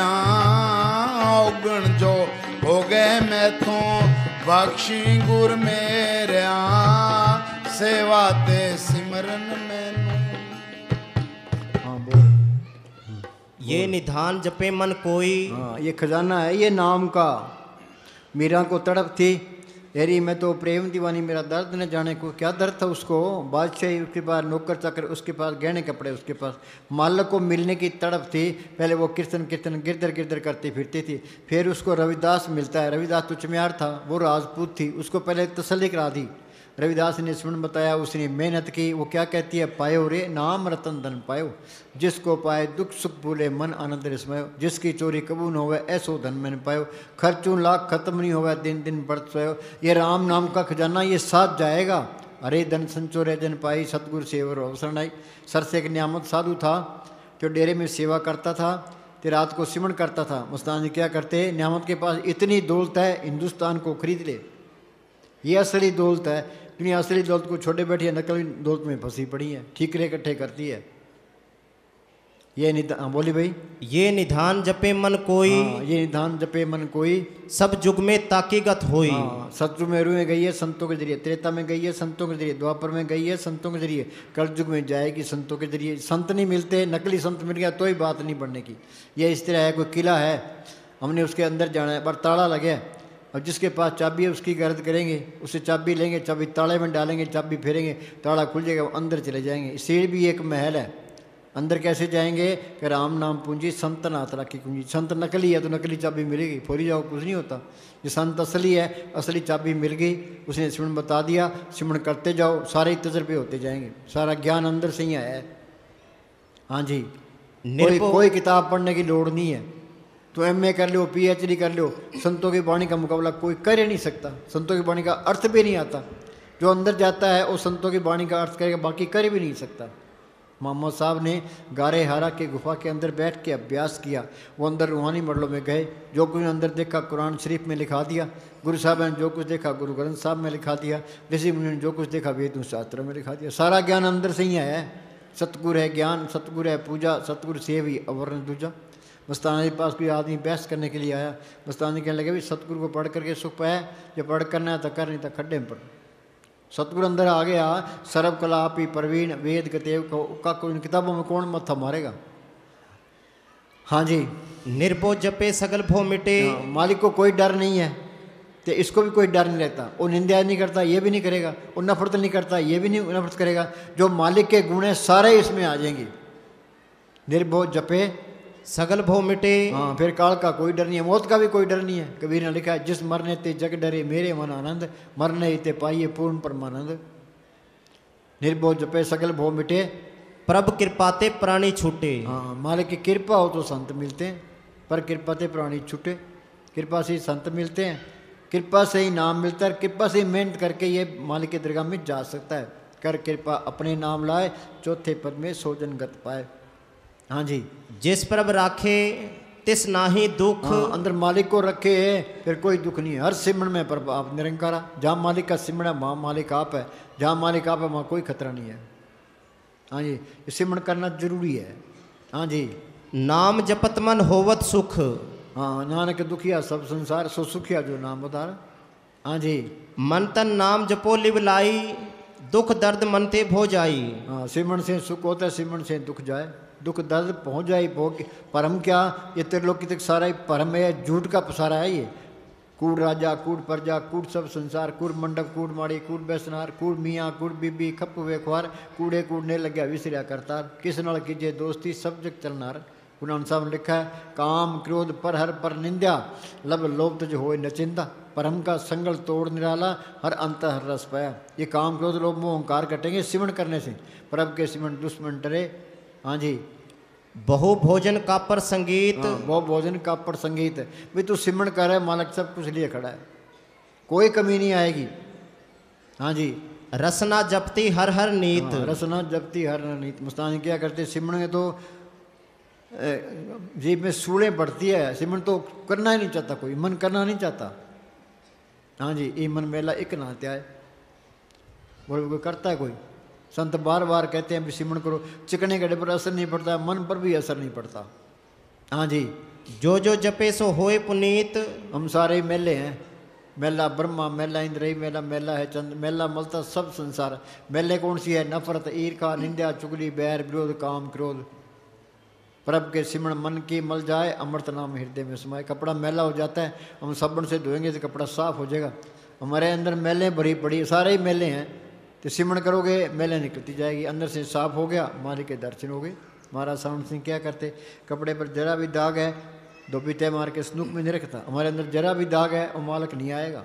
औगण जो हो गए मैथों बख्शी गुर मेरे सेवा ते सिमरन मैनू। हाँ बोल। ये निधान जपे मन कोई। हाँ, ये खजाना है ये नाम का। मीरा को तड़प थी, अरे मैं तो प्रेम दीवानी, मेरा दर्द न जाने को क्या दर्द था उसको। बादशाही, उसके पास नौकर चाकर, उसके पास गहने कपड़े, उसके पास मालिक को मिलने की तड़प थी। पहले वो कीर्तन कीर्तन गिरदर गिरदर करती फिरती थी। फिर उसको रविदास मिलता है। रविदास तो चमियार था, वो राजपूत थी, उसको पहले तसल्ली करा दी। रविदास ने सुन बताया, उसने मेहनत की। वो क्या कहती है, पायो रे नाम रतन धन पायो जिसको पाए दुख सुख भूले मन आनंद रसमयो जिसकी चोरी कबू न होवे ऐसो धन मैंने पायो खर्चों लाख खत्म नहीं होवे दिन दिन बढ़त सोयो। ये राम नाम का खजाना ये साथ जाएगा। अरे धन संचोरे जन पाई सतगुरु सेवर अवसर नाई। सर से एक नियामत साधु था जो डेरे में सेवा करता था, तो रात को सिमरण करता था। मुस्तान जी क्या करते, नियामत के पास इतनी दौलत है हिंदुस्तान को खरीद ले, ये असली दौलत है। दुनिया असली दौलत को छोड़े बैठी है, नकली दौलत में फंसी पड़ी है, ठीकरे इकट्ठे करती है। ये निधान, बोली भाई, ये निधान जपे मन कोई। हाँ, ये निधान जपे मन कोई सब जुग में ताकीगत होई। हाँ, सतयुग में गई है संतों के जरिए, त्रेता में गई है संतों के जरिए, द्वापर में गई है संतों के जरिए, कलयुग में जाएगी संतों के जरिए। संत नहीं मिलते, नकली संत मिल गया तो ही बात नहीं बढ़ने की। ये इस तरह है, कोई किला है, हमने उसके अंदर जाना है पर ताला लगे है, और जिसके पास चाबी है उसकी गर्द करेंगे, उससे चाबी लेंगे, चाबी ताले में डालेंगे, चाबी फेरेंगे, ताला खुल जाएगा, वो अंदर चले जाएंगे। सीढ़ी भी एक महल है, अंदर कैसे जाएंगे कि राम नाम पूंजी संत नाथ राखी कुंजी। संत नकली है तो नकली चाबी मिलेगी, फोरी जाओ कुछ नहीं होता। ये संत असली है, असली चाबी मिल गई, उसने सिमरन बता दिया, सिमरन करते जाओ, सारे तजर्बे होते जाएंगे, सारा ज्ञान अंदर से ही आया है। हाँ जी, कोई किताब पढ़ने की लोड़ नहीं है। तो MA कर लो, PhD कर लो, संतों की वाणी का मुकाबला कोई कर ही नहीं सकता। संतों की वाणी का अर्थ भी नहीं आता, जो अंदर जाता है वो संतों की वाणी का अर्थ करेगा, बाकी कर भी नहीं सकता। मोहम्मद साहब ने गारे हारा के गुफा के अंदर बैठ के अभ्यास किया। वो अंदर रूहानी मरलों में गए, जो कुछ अंदर देखा कुरान शरीफ में लिखा दिया। गुरु साहब ने जो कुछ देखा गुरु ग्रंथ साहब में लिखा दिया। ऋषि मुनि ने जो कुछ देखा वेद शास्त्रों में लिखा दिया। सारा ज्ञान अंदर से ही आया है। सतगुरु है ज्ञान, सतगुरु है पूजा, सतगुरु सेव ही अवर्ण दूजा। मस्ताना के पास कोई आदमी बहस करने के लिए आया। मस्ताना कहने लगे, भी सतगुरु को पढ़ करके सुख पाया, जब पढ़ करना है तो कर, नहीं तो खड्डे में पढ़। सतगुरु अंदर आ गया, सर्व कला आपी प्रवीण वेद कतेव का कोई किताबों में कौन मत्था मारेगा। हाँ जी, निर्भो जपे सगल भो मिटे। मालिक को कोई डर नहीं है, तो इसको भी कोई डर नहीं रहता। वो निंदा नहीं करता, ये भी नहीं करेगा, वो नफरत नहीं करता, ये भी नहीं नफरत करेगा। जो मालिक के गुण है सारे इसमें आ जाएंगे। निर्भो जपे सगल भो मिटे। हाँ, फिर काल का कोई डर नहीं है, मौत का भी कोई डर नहीं है। कबीर ने लिखा है, जिस मरने ते जग डरे मेरे मन आनंद, मरने ते पाइए पूर्ण परमानंद। निर्भो जपे सगल भो मिटे, प्रभ कृपाते प्राणी छूटे। हाँ, मालिक की कृपा हो तो संत मिलते हैं, पर कृपा ते प्राणी छूटे। कृपा से ही संत मिलते हैं, कृपा से ही नाम मिलता है, कृपा से ही मेहनत करके ये मालिक के दरगाह में जा सकता है। कर कृपा अपने नाम लाए, चौथे पद में सोजन गत पाए। हाँ जी, जिस प्रभ राखे तिस नाही दुख। हाँ, अंदर मालिक को रखे फिर कोई दुख नहीं है। हर सिमरन में पर आप निरंकारा। जहाँ मालिक का सिमरन है वहाँ मालिक आप है, जहाँ मालिक आप है वहाँ कोई खतरा नहीं है। हाँ जी, ये सिमरन करना जरूरी है। हाँ जी, नाम जपत मन होवत सुख। हाँ, नानक दुखिया सब संसार सो सुखिया, जो नाम बता रहा। हाँ जी, मन तन नाम जपो लिव लाई, दुख दर्द मन ते भो जाई। हाँ, सिमरन से सुख होता है, सिमरन से दुख जाए, दुख दर्द पहुँच जाए। भोग परम क्या, ये त्रिलोकी तक सारा ही परम है, झूठ का पसारा है ये। कूड़ राजा, कूड़ प्रजा, कूड़ सब संसार, कूड़ मंडप, कूड़ माड़ी, कूड़ बेसनार, कूड़ मियाँ, कूड़ बीबी, खप वेखवार, कूड़े कूड़ने लग्या विसरिया करतार, किस नाल कीजिए दोस्ती सब जग चलनार। गुरु साहब ने लिखा है, काम क्रोध पर हर पर निंदा, लब लोभ तुझ होए नचिंदा, परम का संगल तोड़ निराला, हर अंत हर रस पाया। ये काम क्रोध लोभ मोह अहंकार कटेंगे सिमरन करने से, परब के सिमरन दुश्मन डरे। हाँ जी, बहु भोजन का पर संगीत। हाँ, बहु भोजन का पर संगीत। भाई तू सिमरन कर है, मालिक सब कुछ लिए खड़ा है, कोई कमी नहीं आएगी। हाँ जी, रसना जपती हर हर नीत। हाँ, रसना जपती हर हर नीत। मुस्तानी क्या करते सिमरन में, तो जीभ में सूड़े बढ़ती है। सिमरन तो करना ही नहीं चाहता कोई, मन करना नहीं चाहता। हाँ जी, ये मन मेला एक नात्या है, बोले कोई करता है कोई। संत बार बार कहते हैं भी सिमरन करो, चिकने गड्ढे पर असर नहीं पड़ता, मन पर भी असर नहीं पड़ता। हाँ जी, जो जो जपे सो होए पुनीत। हम सारे मेले हैं, मेला ब्रह्मा, मेला इंद्र, मेला मेला है चंद, मेला मलता सब संसार। मेले कौन सी है, नफरत, ईर्खा, निंदा, चुगली, बैर, विरोध, काम, क्रोध। प्रभ के सिमरन मन की मल जाए, अमृत नाम हृदय में समाए। कपड़ा मैला हो जाता है, हम साबुन से धोएंगे तो कपड़ा साफ हो जाएगा। हमारे अंदर मैले भरी पड़ी, सारे ही मेले हैं, तो सिमरन करोगे मैले निकलती जाएगी। अंदर से साफ हो गया, मालिक के दर्शन हो गए। महाराज सावंत सिंह क्या करते, कपड़े पर जरा भी दाग है, धोबी तय मार के स्नूक में नहीं रखता। हमारे अंदर जरा भी दाग है, वो मालिक नहीं आएगा,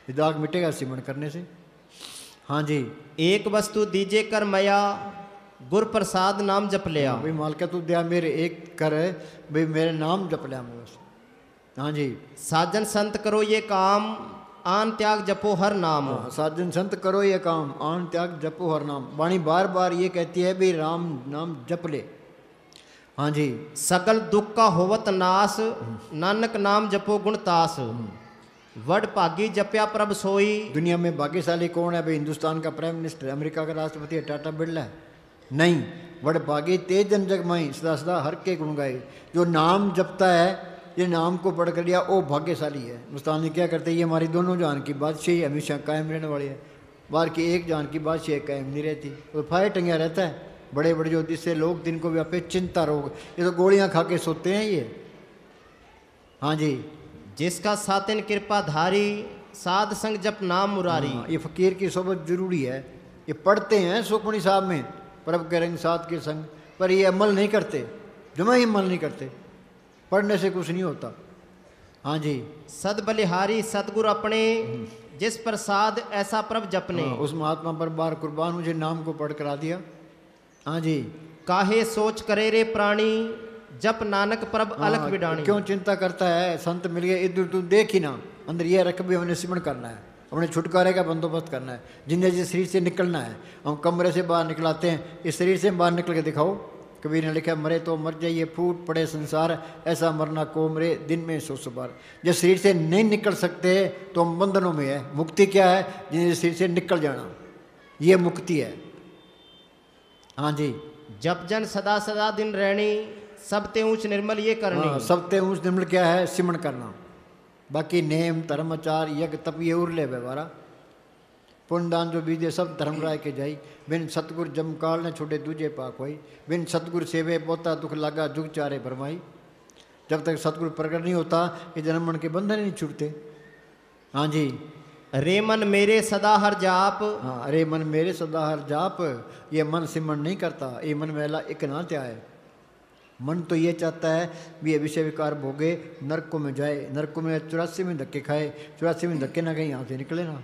ये दाग मिटेगा सिमरन करने से। हाँ जी, एक वस्तु दीजे कर मया, गुर प्रसाद नाम जप लिया। भाई मालिका तू दिया मेरे एक कर, भाई मेरे नाम जप लिया मैं बस। हाँ जी, साजन संत करो ये काम, आन त्याग जपो हर नाम। हाँ, साजन संत करो ये काम, आन त्याग जपो हर नाम। वाणी बार बार ये कहती है भी राम नाम जप ले। हाँ जी, सकल दुख का होवत नाश, नानक नाम जपो गुणतास। वड भागी जप्या प्रभ सोई। दुनिया में भाग्यशाली कौन है भाई, हिंदुस्तान का प्राइम मिनिस्टर, अमेरिका का राष्ट्रपति है टाटा बिरला है? नहीं, वड भागी तेज जन जग माई, सदा सदा हर के गुण गाए। जो नाम जपता है, ये नाम को पढ़ कर लिया, वो भाग्यशाली है। मुस्तानी क्या करते हैं, ये हमारी दोनों जान की बादशाही हमेशा कायम रहने वाली है, बाहर की एक जान की बादशाही कायम नहीं रहती। तो फायर टंगा रहता है, बड़े बड़े जो जिससे लोग दिन को व्यापे चिंता रोग, ये तो गोलियां खा के सोते हैं ये। हाँ जी, जिसका सातिन कृपा धारी, साध संग जप नाम मुरारी। हाँ, ये फकीर की सोबत जरूरी है। ये पढ़ते हैं सुखमणि साहब में, प्रभ के रंग साथ के संग, पर ये अमल नहीं करते, जमा ही अमल नहीं करते। पढ़ने से कुछ नहीं होता। हाँ जी, सद बलिहारी सतगुरु अपने, जिस प्रसाद ऐसा प्रभ जपने। हाँ, उस महात्मा पर बार कुर्बान, मुझे नाम को पढ़ करा दिया। हाँ जी, काहे सोच करे रे प्राणी, जप नानक प्रभ हाँ, अलख विडाणी। क्यों चिंता करता है, संत मिल गए इधर तू देख ही ना, अंदर यह रख भी हमने सिमरन करना है, अपने छुटकारे का बंदोबस्त करना है, जिंदगी जिस शरीर से निकलना है। हम कमरे से बाहर निकलाते हैं, इस शरीर से बाहर निकल के दिखाओ। कबीर ने लिखा, मरे तो मर जाइए फूट पड़े संसार, ऐसा मरना को मरे दिन में 100 बार। जब शरीर से नहीं निकल सकते तो हम बंधनों में है। मुक्ति क्या है, जिन्हें शरीर से निकल जाना, ये मुक्ति है। हाँ जी, जप जन सदा सदा दिन रहनी, सबते ऊंच निर्मल ये करनी। हाँ, सबते ऊंच निर्मल क्या है, सिमरन करना। बाकी नेम धर्म आचार यज्ञ तप ये उरले व्यवहारा, पुण्यदान जो बीजे सब धर्म राय के जाई। बिन सतगुर जमकाल ने छोटे दूजे पाक होई, बिन सतगुर सेवे पोता दुख लागा जुग चारे भरमाई। जब तक सतगुरु प्रकट नहीं होता, ये जन्म मन के बंधन नहीं छूटते। हाँ जी, रे मन मेरे सदा हर जाप। हाँ, अरे मन मेरे सदा हर जाप, ये मन सिमरन नहीं करता, ये मन मेला एक ना त्या है। मन तो ये चाहता है भी ये विषय विकार भोगे, नरकों में जाए, नरकों में 84 में धक्के खाए, 84 में धक्के ना कहीं यहाँ से निकले ना।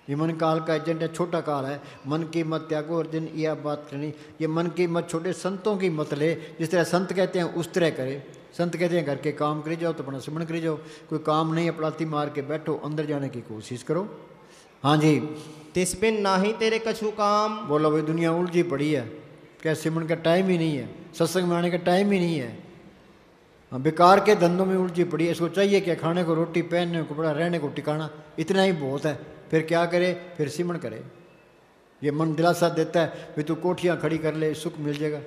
ये मन काल का एजेंट है, छोटा काल है। मन की मत त्यागो अर्जुन, यह बात करनी। ये मन की मत छोटे संतों की मत ले, जिस तरह संत कहते हैं उस तरह करे। संत कहते हैं घर के काम करी जाओ तो अपना सिमरन करी जाओ, कोई काम नहीं अपलाती मार के बैठो, अंदर जाने की कोशिश करो। हाँ जी, तिस बिन नाही तेरे कछु काम। बोलो भाई दुनिया उलझी पड़ी है, क्या सिमरन का टाइम ही नहीं है, सत्संग में आने का टाइम ही नहीं है। हाँ, बेकार के धंधों में उलझी पड़ी है। इसको चाहिए क्या, खाने को रोटी, पहनने को कपड़ा, रहने को ठिकाना, इतना ही बहुत है। फिर क्या करे, फिर सिमरन करे। ये मन दिलासा देता है भी तू कोठियाँ खड़ी कर ले, सुख मिल जाएगा।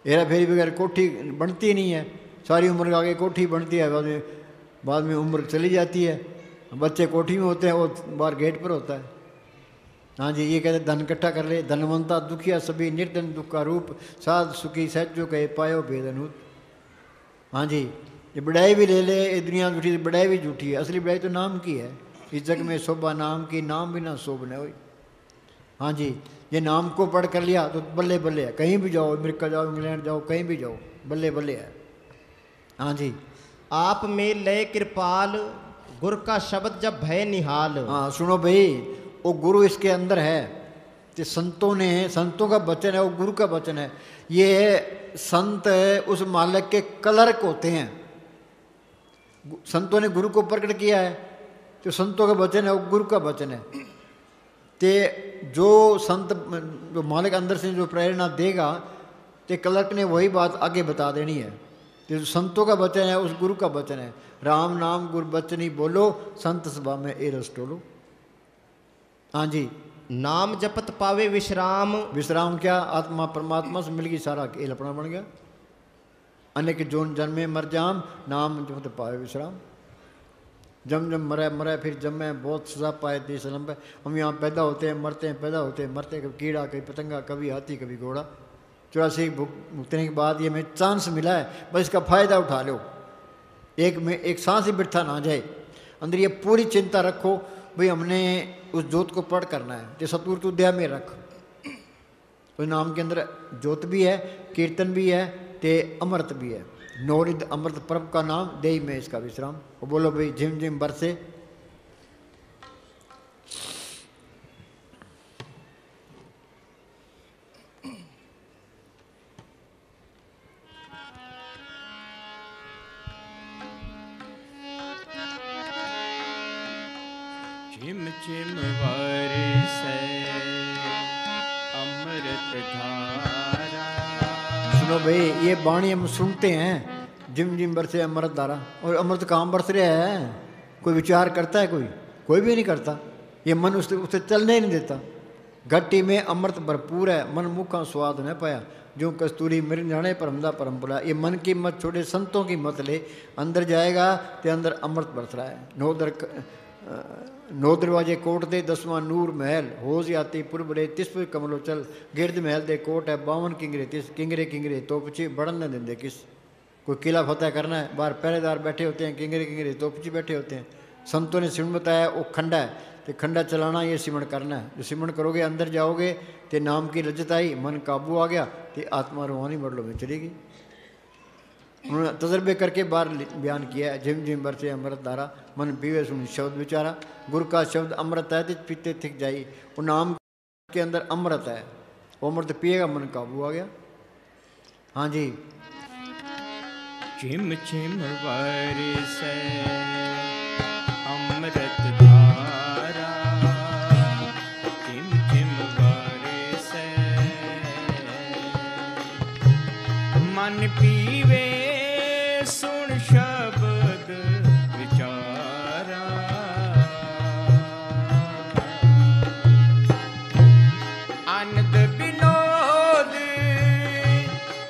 हेरा फेरी बगैर कोठी बनती नहीं है, सारी उम्र आगे कोठी बनती है, बाद में उम्र चली जाती है, बच्चे कोठी में होते हैं, वो बाहर गेट पर होता है। हाँ जी, ये कहते धन इकट्ठा कर ले, धनवंता दुखिया सभी निर्धन दुख का रूप, साध सुखी सहजो कहे पायो भेद अनूत। हाँ जी, ये बढ़ाई भी ले ले, ये दुनिया झूठी, बढ़ाई भी झूठी है, असली बढ़ाई तो नाम की है। इस जग में शोभा नाम की, नाम बिना शोभ न होई। हाँ जी, ये नाम को पढ़ कर लिया तो बल्ले बल्ले है, कहीं भी जाओ, अमेरिका जाओ, इंग्लैंड जाओ, कहीं भी जाओ, बल्ले बल्ले है। हाँ जी, आप में लय कृपाल, गुरु का शब्द जब भय निहाल। हाँ सुनो भाई, वो गुरु इसके अंदर है, तो संतों ने, संतों का वचन है, वो गुरु का वचन है। ये संत उस मालिक के कलर्क होते हैं, संतों ने गुरु को प्रकट किया है, तो संतों का वचन है, वो गुरु का वचन है। ते जो संत, जो मालिक अंदर से जो प्रेरणा देगा, ते क्लर्क ने वही बात आगे बता देनी है। तो संतों का वचन है, उस गुरु का वचन है। राम नाम गुरु बचनी बोलो, संत सभा में ए रस टोलो। हाँ जी, नाम जपत पावे विश्राम। विश्राम क्या? आत्मा परमात्मा से मिल गई, सारा खेल अपना बन गया। अनेक जोन जन्मे मर जाम, नाम जपत पावे विश्राम। जम जम मरे मरे फिर जमे, बहुत सजा पाए देश लंबे। हम यहाँ पैदा होते हैं, मरते हैं, पैदा होते हैं, मरते हैं, कभी कीड़ा, कभी पतंगा, कभी हाथी, कभी घोड़ा। 84 भुगतने के बाद ये हमें चांस मिला है, बस इसका फ़ायदा उठा लो। एक सांस ही बिठा ना जाए, अंदर ये पूरी चिंता रखो भाई हमने उस जोत को पढ़ करना है। तो सतुर तू दया में रख, उस नाम के अंदर जोत भी है, कीर्तन भी है, ते अमृत भी है। नौरिद अमृत पर्व का नाम दे में इसका विश्राम। वो बोलो भाई झिम झिम बरसे। झिम झिम बरसे अमृत धारा। सुनो भाई, ये वाणी हम सुनते हैं, जिम जिम बरसे अमृत धारा, और अमृत कहाँ बरस रहा है? कोई विचार करता है? कोई भी नहीं करता। ये मन उससे चलने ही नहीं देता। घट्टी में अमृत भरपूर है, मन मुखा स्वाद न पाया, जो कस्तूरी मिर्ग जाने परमदा परम पुला। ये मन की मत छोड़े, संतों की मत ले, अंदर जाएगा तो अंदर अमृत बरस रहा है। नौ दरवाजे कोट दे, 10वां नूर महल, होज आती पुरबड़े, तिसपुर कमलो चल, गिरद महल दे कोट है, 52 किंगरे तिस, किंगरे किंगरे तोपची बढ़न न देंदे किस। कोई किला फतेह करना है, बाहर पहरेदार बैठे होते हैं, किंगरे किंगरे तोपची बैठे होते हैं। संतों ने सिमण बताया वो खंडा है, तो खंडा चलाना ये सिमण करना है। जो सिमण करोगे अंदर जाओगे तो नाम की लज्जत आई, मन काबू आ गया, तो आत्मा रूहानी बदलो में चलेगी। उन्होंने तजर्बे करके बाहर बयान किया है। झिम झिम बरसे अमृत धारा, मन पीवे सुन शब्द विचारा। गुरु का शब्द अमृत है, तो पीते थिक जाई। वो नाम के अंदर अमृत है, वो अमृत पिएगा, मन काबू आ गया। हाँ जी, झिम झिम बरसे अमृत धारा। झिम झिम बरसे मन पीवे सुन शब्द विचारा। आनंद विनोद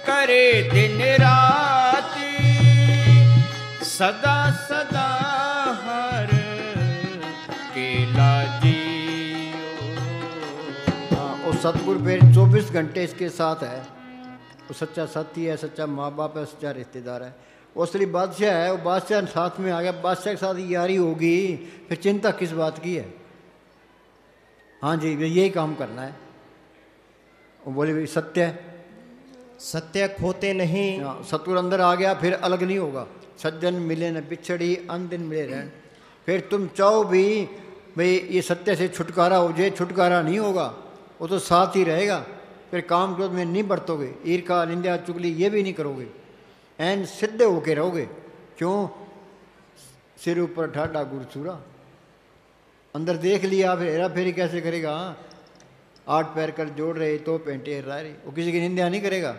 करे दिन राति, सदा सदा हर केला जियो। हाँ, और सतगुरु फिर 24 घंटे इसके साथ है। वो सच्चा साथी है, सच्चा माँ बाप है, सच्चा रिश्तेदार है। वो असली बादशाह है, वो बादशाह साथ में आ गया, बादशाह के साथ यारी होगी, फिर चिंता किस बात की है? हाँ जी, यही काम करना है। वो बोले भाई सत्य है, सत्य खोते नहीं। सतुर अंदर आ गया, फिर अलग नहीं होगा। सज्जन मिले न बिछड़ी, अनदिन मिले रहन। फिर तुम चाहो भी भाई ये सत्य से छुटकारा हो जाए, छुटकारा नहीं होगा, वो तो साथ ही रहेगा। फिर काम क्रोध में नहीं बरतोगे, ईर्खा निंदा चुगली ये भी नहीं करोगे, एन सीधे होके रहोगे। क्यों? सिर ऊपर ठाडा गुरसूरा। अंदर देख लिया, फिर हेरा फेरी कैसे करेगा? 8 पैर कर जोड़ रहे तो पेंटे हरा रहे। वो किसी की निंदा नहीं करेगा,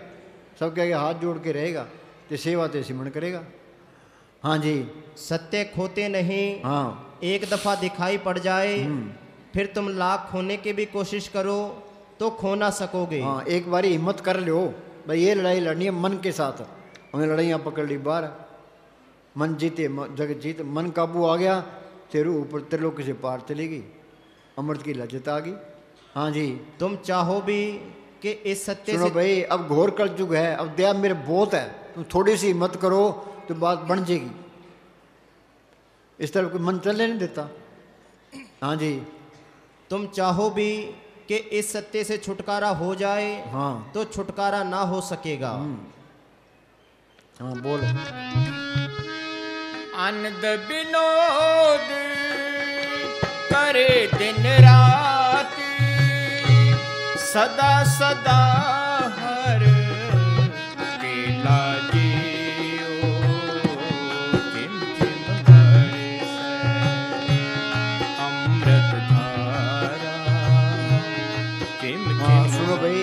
सबके आगे हाथ जोड़ के रहेगा, तो सेवा ते सिमरण करेगा। हाँ जी, सत्य खोते नहीं। हाँ, एक दफा दिखाई पड़ जाए फिर तुम लाख खोने की भी कोशिश करो तो खो ना सकोगे। हाँ, एक बारी हिम्मत कर लो भाई, ये लड़ाई लड़नी है मन के साथ। हमने लड़ाइयाँ पकड़ ली बाहर, मन जीते जगत जीत। मन काबू आ गया, तेरे ऊपर त्रिलोक से पार चलेगी, अमृत की लज्जत आ गई। हाँ जी, तुम चाहो भी कि इस सत्य सुनो से भाई, अब घोर कलयुग है, अब दया मेरे बहुत है, तुम थोड़ी सी हिम्मत करो तो बात बन जाएगी। इस तरफ कोई मन चलने नहीं देता। हाँ जी, तुम चाहो भी कि इस सत्य से छुटकारा हो जाए हाँ तो छुटकारा ना हो सकेगा। हाँ बोलो। आनंद विनोद करे दिन रात, सदा सदा हर केला जियो, चिम चिम बरसै अमृत धारा, चिम हाँ चिम। सुनो भाई,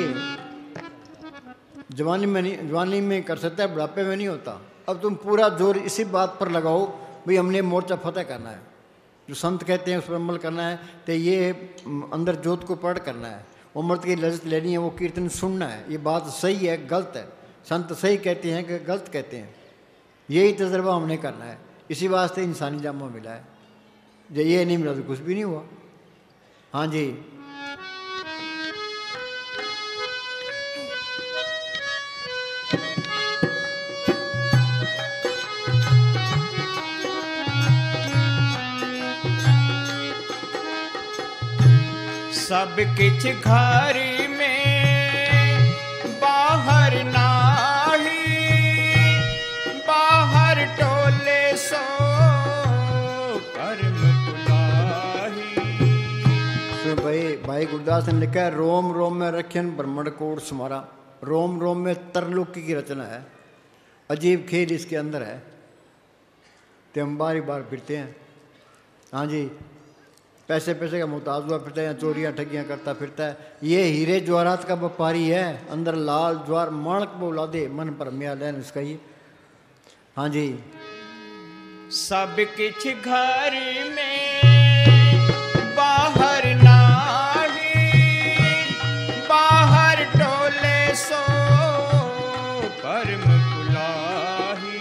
जवानी में नहीं, जवानी में कर सकता है, बुढ़ापे में नहीं होता। अब तुम पूरा जोर इसी बात पर लगाओ भाई, हमने मोर्चा फतेह करना है, जो संत कहते हैं उस पर अमल करना है, तो ये अंदर जोत को प्रकट करना है, उम्रत की लज्जत लेनी है, वो कीर्तन सुनना है। ये बात सही है गलत है, संत सही कहते हैं कि गलत कहते हैं, यही तजर्बा हमने करना है। इसी वास्ते इंसानी जामा मिला है, जो ये नहीं मिला तो कुछ भी नहीं हुआ। हाँ जी, सब किछ घर में बाहर नाही, बाहर टोले सो कर्म कुलाही। तो भाई गुरदास ने लिखा है, रोम रोम में रखन ब्रह्मण कोट समारा। रोम रोम में तरलोकी की रचना है, अजीब खेल इसके अंदर है, तो हम बार बार फिरते हैं। हाँ जी, पैसे पैसे का मुहताज हुआ फिरता है, या चोरियाँ ठगियाँ करता फिरता है। ये हीरे ज्वारात का व्यापारी है, अंदर लाल ज्वार माणक बोला दे, मन पर म्या लैन इसका ही। हाँ जी, सब किछ घर में बाहर नाही, बाहर टोले सो कर्म कुलाही।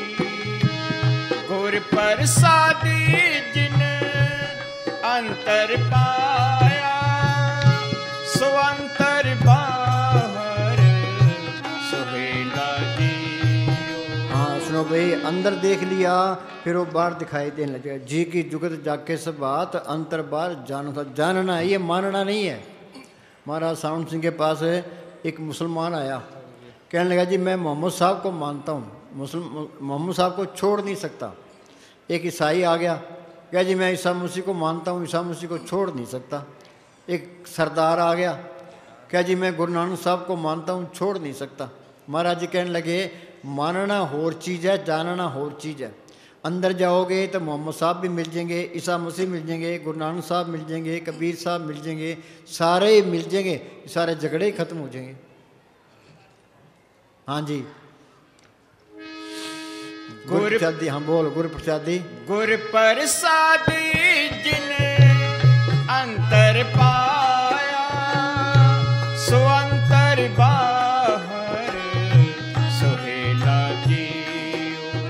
गुर प्रसादी जिन अंतर पाया, सो अंतर बाहर सुहेला जियो। हाँ सुनो भाई, अंदर देख लिया फिर वो बाहर दिखाई देने लगे। जी की जुगत जाके सब बात, अंतर बाहर जानो था। जानना है, ये मानना नहीं है। महाराज सावंत सिंह के पास एक मुसलमान आया, कहने लगा जी मैं मोहम्मद साहब को मानता हूँ, मोहम्मद साहब को छोड़ नहीं सकता। एक ईसाई आ गया, क्या जी मैं ईसा मसीह को मानता हूँ, ईसा मसीह को छोड़ नहीं सकता। एक सरदार आ गया, क्या जी मैं गुरु नानक साहब को मानता हूँ, छोड़ नहीं सकता। महाराज जी कहने लगे, मानना और चीज़ है, जानना और चीज़ है। अंदर जाओगे तो मोहम्मद साहब भी मिल जाएंगे, ईसा मसीह मिल जाएंगे, गुरु नानक साहब मिल जाएंगे, कबीर साहब मिल जाएंगे, सारे मिल जाएंगे, सारे झगड़े ही खत्म हो जाएंगे। हाँ जी, गुरु प्रसादी, हाँ बोल गुरु प्रसादी। गुर प्रसादी जिन अंतर पाया, सो अंतर बाहर सुहेला जियो।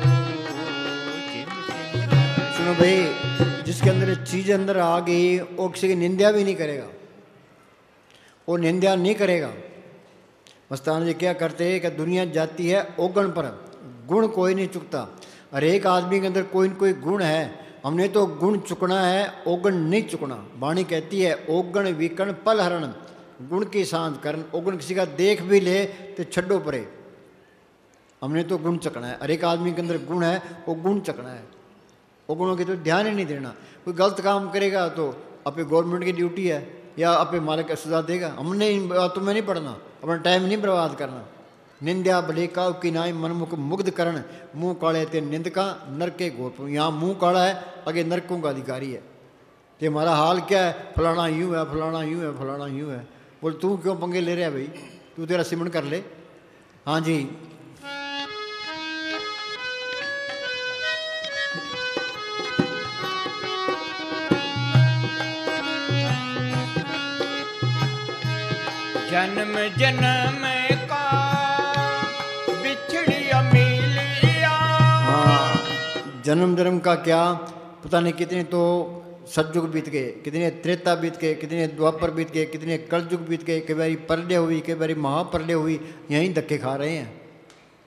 सुनो भाई, जिसके अंदर चीज़ अंदर आ गई वो किसी की निंदा भी नहीं करेगा, वो निंदा नहीं करेगा। मस्तान जी क्या करते हैं कि दुनिया जाती है ओगण पर, गुण कोई नहीं चुकता। हर एक आदमी के अंदर कोई न कोई गुण है, हमने तो गुण चुकना है, ओगण नहीं चुकना। वाणी कहती है ओगण विकण पल हरण, गुण की सांझ करन। ओगण किसी का देख भी ले तो छड्डो परे, हमने तो गुण चकना है। हर एक आदमी के अंदर गुण है, वो गुण चकना है, वो गुणों की तो ध्यान ही नहीं देना। कोई गलत काम करेगा तो अपने गवर्नमेंट की ड्यूटी है या अपने मालिक का सजा देगा, हमने इन बातों में नहीं पढ़ना, अपना टाइम नहीं बर्बाद करना। निंदा भले काव की नाई मनमुख मुग्ध करण, मुंह काले ते निंदका नरके गोप। यहाँ मुंह काला है, आगे नरकों का अधिकारी है। तो हमारा हाल क्या है, फलाना यूँ है, फलाना यूँ है, फलाना यूँ है। बोल तू क्यों पंगे ले रहा है भाई, तू तेरा सिमरन कर ले। हाँ जी, जन्म जन्म का बिछड़िया मिलिया। हाँ, जन्म जन्म का क्या पता नहीं, कितने तो सतयुग बीत गए, कितने त्रेता बीत गए, कितने द्वापर बीत गए, कितने कलयुग बीत गए, कई बारी प्रलय हुई, कई बारी महाप्रलय हुई, यहीं धक्के खा रहे हैं।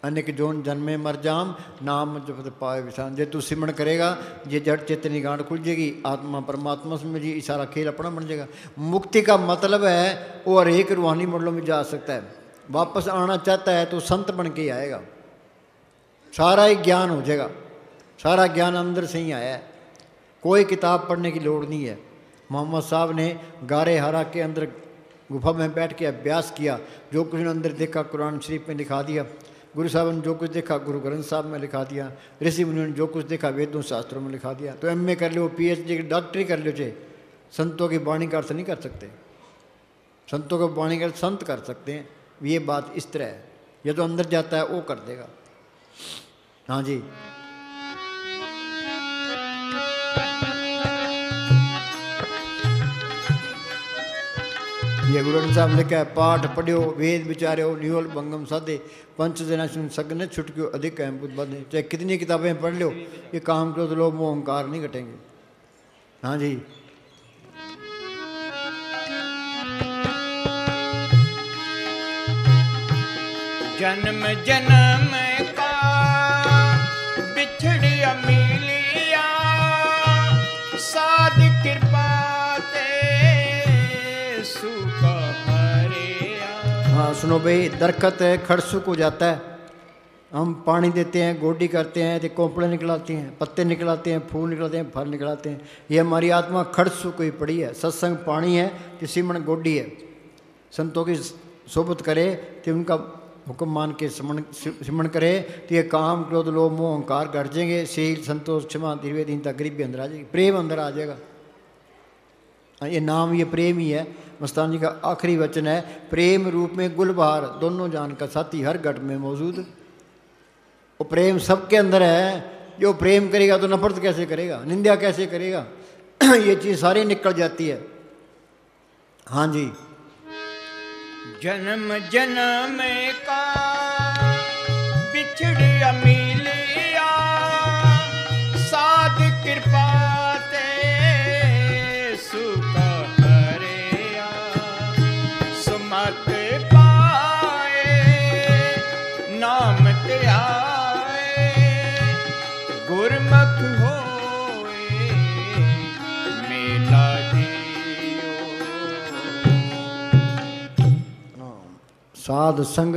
अनेक जोन जन्मे मर जाम, नाम जपत पाए विशान। जे तू सिमरण करेगा, ये जड़ चेतनी गांठ खुल जाएगी, आत्मा परमात्मा से मिल, सारा खेल अपना बन जाएगा। मुक्ति का मतलब है वो हर एक रूहानी मंडलों में जा सकता है। वापस आना चाहता है तो संत बन के ही आएगा, सारा ही ज्ञान हो जाएगा, सारा ज्ञान अंदर से ही आया है, कोई किताब पढ़ने की लोड़ नहीं है। मोहम्मद साहब ने गारे हरा के अंदर गुफा में बैठ के अभ्यास किया, जो कुछ अंदर देखा कुरान शरीफ में लिखा दिया, गुरु साहब ने जो कुछ देखा गुरु ग्रंथ साहब में लिखा दिया, ऋषि मुनि ने जो कुछ देखा वेदों शास्त्रों में लिखा दिया। तो एमए कर लो, पीएचडी की डॉक्टरी कर लो, चाहे संतों की वाणी का अर्थ नहीं कर सकते, संतों को वाणी का संत कर सकते हैं। ये बात इस तरह है, ये तो अंदर जाता है वो कर देगा। हाँ जी, ये गुरु ग्रंथ साहब लिखा है, पाठ पढ़ियो वेद विचार्यो निहोल भंगम साधे पंच जना सुन सगने छुटक्यो अधिक अहम बुद्ध बाधे। चाहे कितनी किताबें पढ़ लो, ये काम क्रोध लोभ मोह अहंकार नहीं घटेंगे। हाँ जी, जन्म जन्म का बिछड़िया मिलिया, साध कृपा ते सुख हरिया। हाँ सुनो भाई, दरखत खड़सूक हो जाता है, हम पानी देते हैं, गोडी करते हैं, तो कोंपड़े निकलाते हैं, पत्ते निकलाते हैं, फूल निकलाते हैं, फल निकलाते हैं। ये हमारी आत्मा खड़सूक हुई पड़ी है। सत्संग पानी है कि सिमरण गोडी है। संतों की सोबत करे तो उनका हुक्म मान के सिमरण करे तो ये काम क्रोध लोभ मोह अहंकार घट जाएंगे। शील संतोष क्षमा धीरे दीनता गरीबी अंदर आ जाएगी, प्रेम अंदर आ जाएगा। ये नाम, ये प्रेम ही है। मस्तानी का आखिरी वचन है, प्रेम रूप में गुलबहार दोनों जान का साथी हर घट में मौजूद। वो प्रेम सबके अंदर है। जो प्रेम करेगा तो नफरत कैसे करेगा, निंदा कैसे करेगा? ये चीज़ सारी निकल जाती है। हाँ जी, जन्म जन्म का बिछड़िया मिलिया, साध कृपा ते सुख हरिया। सुमत पाए नाम ते आए, गुरमुख होए मेला जियो। साध संग,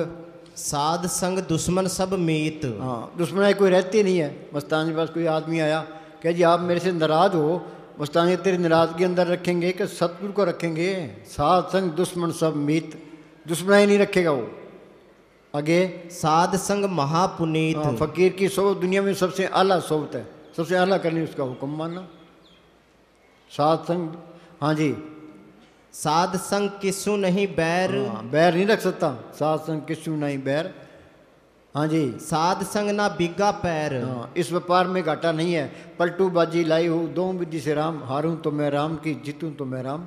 साध संग दुश्मन सब मीत। हाँ दुश्मनाई कोई रहती नहीं है। मस्तानी के पास कोई आदमी आया, कह जी आप मेरे से नाराज हो, मस्तानी तेरी नाराजगी अंदर रखेंगे कि सतगुरु को रखेंगे? साध संग दुश्मन सब मीत, दुश्मनाई नहीं रखेगा वो। आगे, साध संग महापुनीत। फकीर की सोबत दुनिया में सबसे आला सोबत है, सबसे आला करनी उसका हुक्म मानना। साध संग, हाँ जी, साध संग किसु नहीं बैर। बैर नहीं रख सकता, साध संग किसु नहीं बैर। हाँ जी, साध संग ना बिगा पैर। हाँ, इस व्यापार में घाटा नहीं है। पलटू बाजी लाई हूँ दो विधि से राम, हारूं तो मैं राम की, जीतूं तो मैं राम।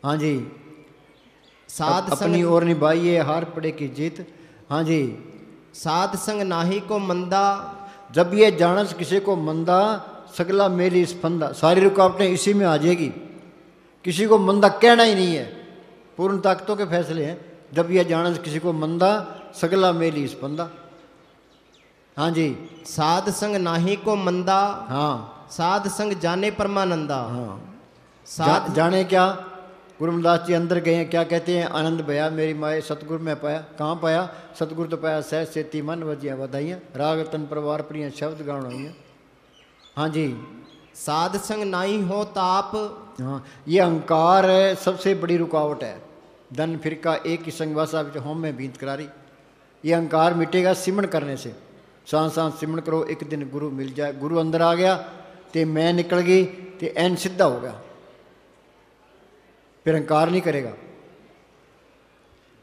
हाँ जी, साध अपनी संग ओर निभाइए हार पड़े की जीत। हाँ जी, साध संग नाही को मंदा। जब ये जानस किसी को मंदा, सगला मेरी स्पंदा। सारी रुकावटें इसी में आ जाएगी। किसी को मंदा कहना ही नहीं है, पूर्ण ताकतों के फैसले हैं। जब यह जानस किसी को मंदा, सगला मेली स्पंदा। हाँ जी, साध संग नाही को मंदा। हाँ साध संग जाने परमानंदा। हाँ, साध जाने क्या? गुरुमदास जी अंदर गए हैं, क्या कहते हैं? आनंद भया मेरी माए सतगुरु में पाया। कहाँ पाया? सतगुरु तो पाया सहज से तीमन वजिया बधाइयाँ, राग तन परिवार प्रिय शब्द गान हुई। हाँ जी, साध संग नाही हो ताप। हाँ, ये अहंकार है, सबसे बड़ी रुकावट है। धन फिरका एक ही संगवासा होम में बीत करारी। ये अहंकार मिटेगा सिमरण करने से। सांस सांस सिमरण करो, एक दिन गुरु मिल जाए। गुरु अंदर आ गया तो मैं निकल गई तो एन सीधा हो गया, फिर अहंकार नहीं करेगा।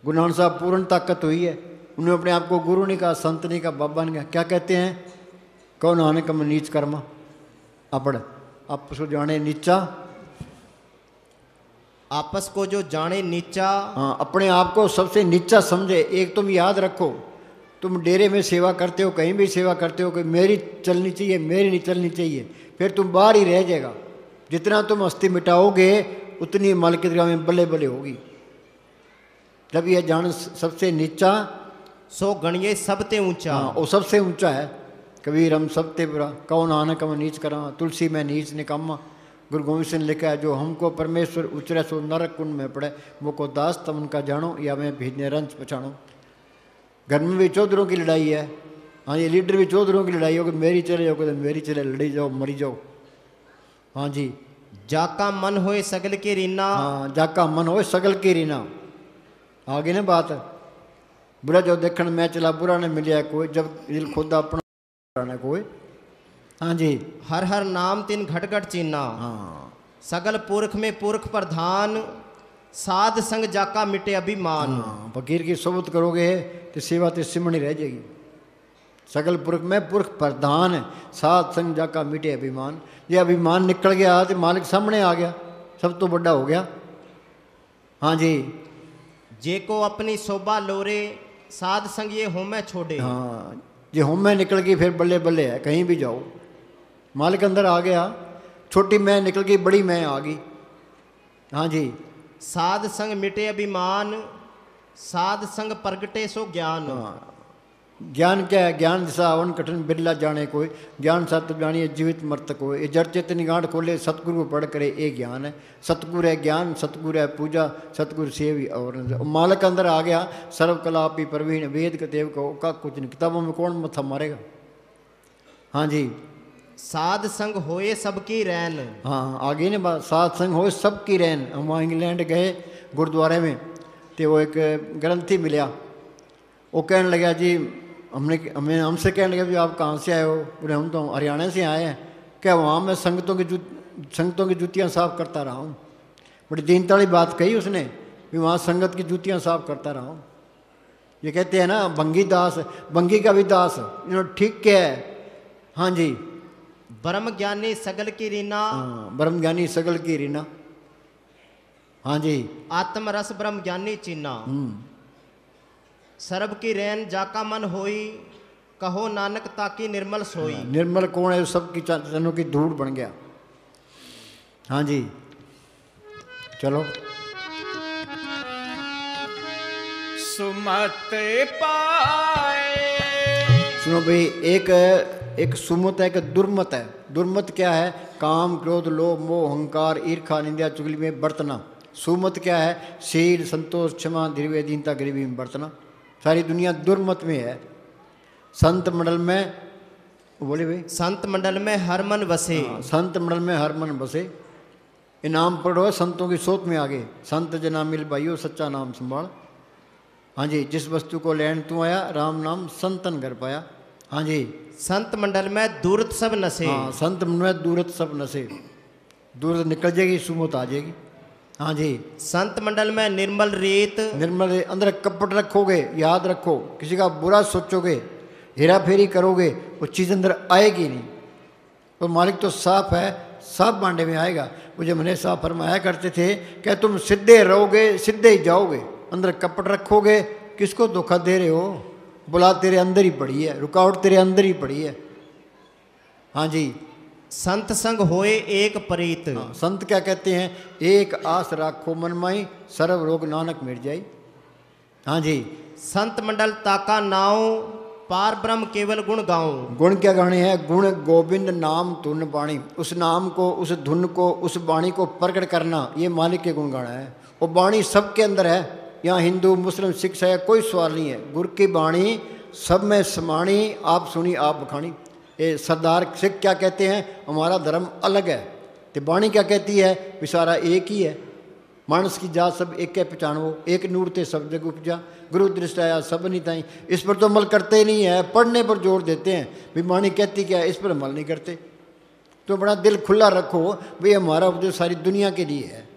गुरु नानक साहब पूर्ण ताकत हुई है, उन्होंने अपने आप को गुरु नहीं कहा, संत नहीं कहा, बाबा नहीं कहा। क्या कहते हैं? कौन आने कम नीच कर्मा अपड़ आप उसको जाने नीचा। आपस को जो जाने नीचा। हाँ, अपने आप को सबसे नीचा समझे। एक तुम याद रखो, तुम डेरे में सेवा करते हो, कहीं भी सेवा करते हो कि मेरी चलनी चाहिए, मेरी नहीं चलनी चाहिए, फिर तुम बाहर ही रह जाएगा। जितना तुम हस्ती मिटाओगे उतनी माल की दरगाह में बल्ले बल्ले होगी। जब यह जान सबसे नीचा सो गणिये सबते ऊंचा। हाँ, वो सबसे ऊंचा है। कबीर हम सबते बुरा, कौन आना कम नीच करा, तुलसी में नीच निकामा। गुरु गोविंद सिंह ने लिखा है, जो हमको परमेश्वर उचरे सो नरक कुंड में पड़े, वो को दास तम उनका जानो, या मैं भेजने रंज पछाणो। घर में भी चौधरों की लड़ाई है। हाँ, ये लीडर भी चौधरों की लड़ाई हो कि मेरी चले जाओ, तो मेरी चले, लड़ी जाओ मरी जाओ। हाँ जी, जाका मन होए सगल के रीना। हाँ, जाका मन होए सगल की रीना। आगे ना बात, बुरा जो देखण मैं चला बुरा ने मिलिया कोई, जब दिल खुद अपना ने कोई। हाँ जी, हर हर नाम तिन घट घट चीना। हाँ, सगल पुरख में पुरख प्रधान, साध संग जाका मिटे अभिमान। हाँ, फकीर की सोबत करोगे तो सेवा तो सिमणी रह जाएगी। सगल पुरख में पुरख प्रधान, साध संग जाका मिटे अभिमान। ये अभिमान निकल गया तो मालिक सामने आ गया, सब तो बड़ा हो गया। हाँ जी, जे को अपनी शोभा लोरे, साध संग ये होमे छोड़े। हाँ, ये होम में निकल गई फिर बल्ले बल्ले है, कहीं भी जाओ मालिक अंदर आ गया। छोटी मैं निकल गई, बड़ी मैं आ गई। हाँ जी, साध संग मिटे अभिमान, साध संग प्रगटे सो ज्ञान। हाँ, ज्ञान क्या है? ज्ञान दिशा अवन कठिन बिरला जाने कोई, ज्ञान सत्य जानिए जीवित मर्त को। ये जड़ चेतनी गांठ खोले, सतगुरु को पढ़ करे, ये ज्ञान है। सतगुरु है ज्ञान, सतगुरु है पूजा, सतगुरु सेवी और मालिक अंदर आ गया। सर्व कला पी प्रवीण, वेद के देव को का कुछ नहीं, किताबों में कौन मत्था मारेगा। हाँ जी, साध संग होए सबकी रैन। हाँ, आगे ने बात, साध संग हो सबकी रैन। हम वहाँ इंग्लैंड गए गुरुद्वारे में, तो वो एक ग्रंथी मिला, वो कहने लगा जी हमसे कहने लगा भी आप कहाँ से आए हो? बोले हम तो हरियाणा से आए हैं। क्या वहाँ मैं संगतों की जूतियाँ साफ करता रहा हूँ। बड़ी दीनता वाली बात कही उसने, भी वहाँ संगत की जूतियाँ साफ करता रहा हूँ। ये कहते हैं ना भंगी दास, भंगी का भी दास, इन्होंने ठीक क्या है। हाँ जी, ब्रह्म ज्ञानी सगल की रीना। हाँ, ब्रह्म ज्ञानी सगल की रीना। हाँ जी, आत्म रस ब्रह्म ज्ञानी चीना। सर्ब की रैन जाका मन होई, कहो नानक ताकी निर्मल सोई। निर्मल कौन है? सबकी चरणों की धूड़ बन गया। हाँ जी, चलो। सुमत पाए। सुनो भाई, एक सुमत है, एक दुर्मत है। दुर्मत क्या है? काम क्रोध लोभ मोह अहंकार ईर्खा निंदा चुगली में बरतना। सुमत क्या है? शील संतोष क्षमा धीरज दीनता गरीबी में बरतना। सारी दुनिया दुर्मत में है। संत मंडल में, बोले भाई, संत मंडल में हर मन बसे। संत मंडल में हर मन बसे। इनाम पढ़ो संतों की सोच में आगे, संत जना मिल भाइयों सच्चा नाम संभाल। हाँ जी, जिस वस्तु को लेन तू आया, राम नाम संतन घर पाया। हाँ जी, संत मंडल में दूरत सब नशे। हाँ, संत मंडल में दूरत सब नशे। दूरत निकल जाएगी, सुमत आ जाएगी। हाँ जी, संत मंडल में निर्मल रेत। निर्मल अंदर कपट रखोगे, याद रखो, किसी का बुरा सोचोगे, हेरा फेरी करोगे, वो चीज़ अंदर आएगी नहीं। तो मालिक तो साफ है, साफ बांडे में आएगा। वो जब मैंने साफ फरमाया करते थे क्या तुम सीधे रहोगे सीधे ही जाओगे। अंदर कपट रखोगे, किसको धोखा दे रहे हो? बुला तेरे अंदर ही पड़ी है, रुकावट तेरे अंदर ही पड़ी है। हाँ जी, संत संग होए एक परीत। हाँ, संत क्या कहते हैं? एक आस राखो मन माई, सर्व रोग नानक मिट जाई। हाँ जी, संत मंडल ताका नाव, पार ब्रह्म केवल गुण गाऊं। गुण क्या गाने हैं? गुण गोविंद नाम धुन बाणी। उस नाम को, उस धुन को, उस बाणी को प्रकट करना, ये मालिक के गुण गाना है। वो बाणी सबके अंदर है। यहाँ हिंदू मुस्लिम सिख है, कोई सवाल नहीं है। गुरु की बाणी सब में समाणी, आप सुनी आप बखानी। ये सरदार सिख क्या कहते हैं? हमारा धर्म अलग है। तो बाणी क्या कहती है? विसारा एक ही है। मानस की जात सब एक है पहचानो, एक नूर ते सब जग उपजा, गुरु दृष्टि आया सब नहीं ताई। इस पर तो अमल करते ही नहीं है, पढ़ने पर जोर देते हैं। भी बाणी कहती क्या है, इस पर अमल नहीं करते। तो बड़ा दिल खुला रखो, भाई हमारा उपदेश सारी दुनिया के लिए है।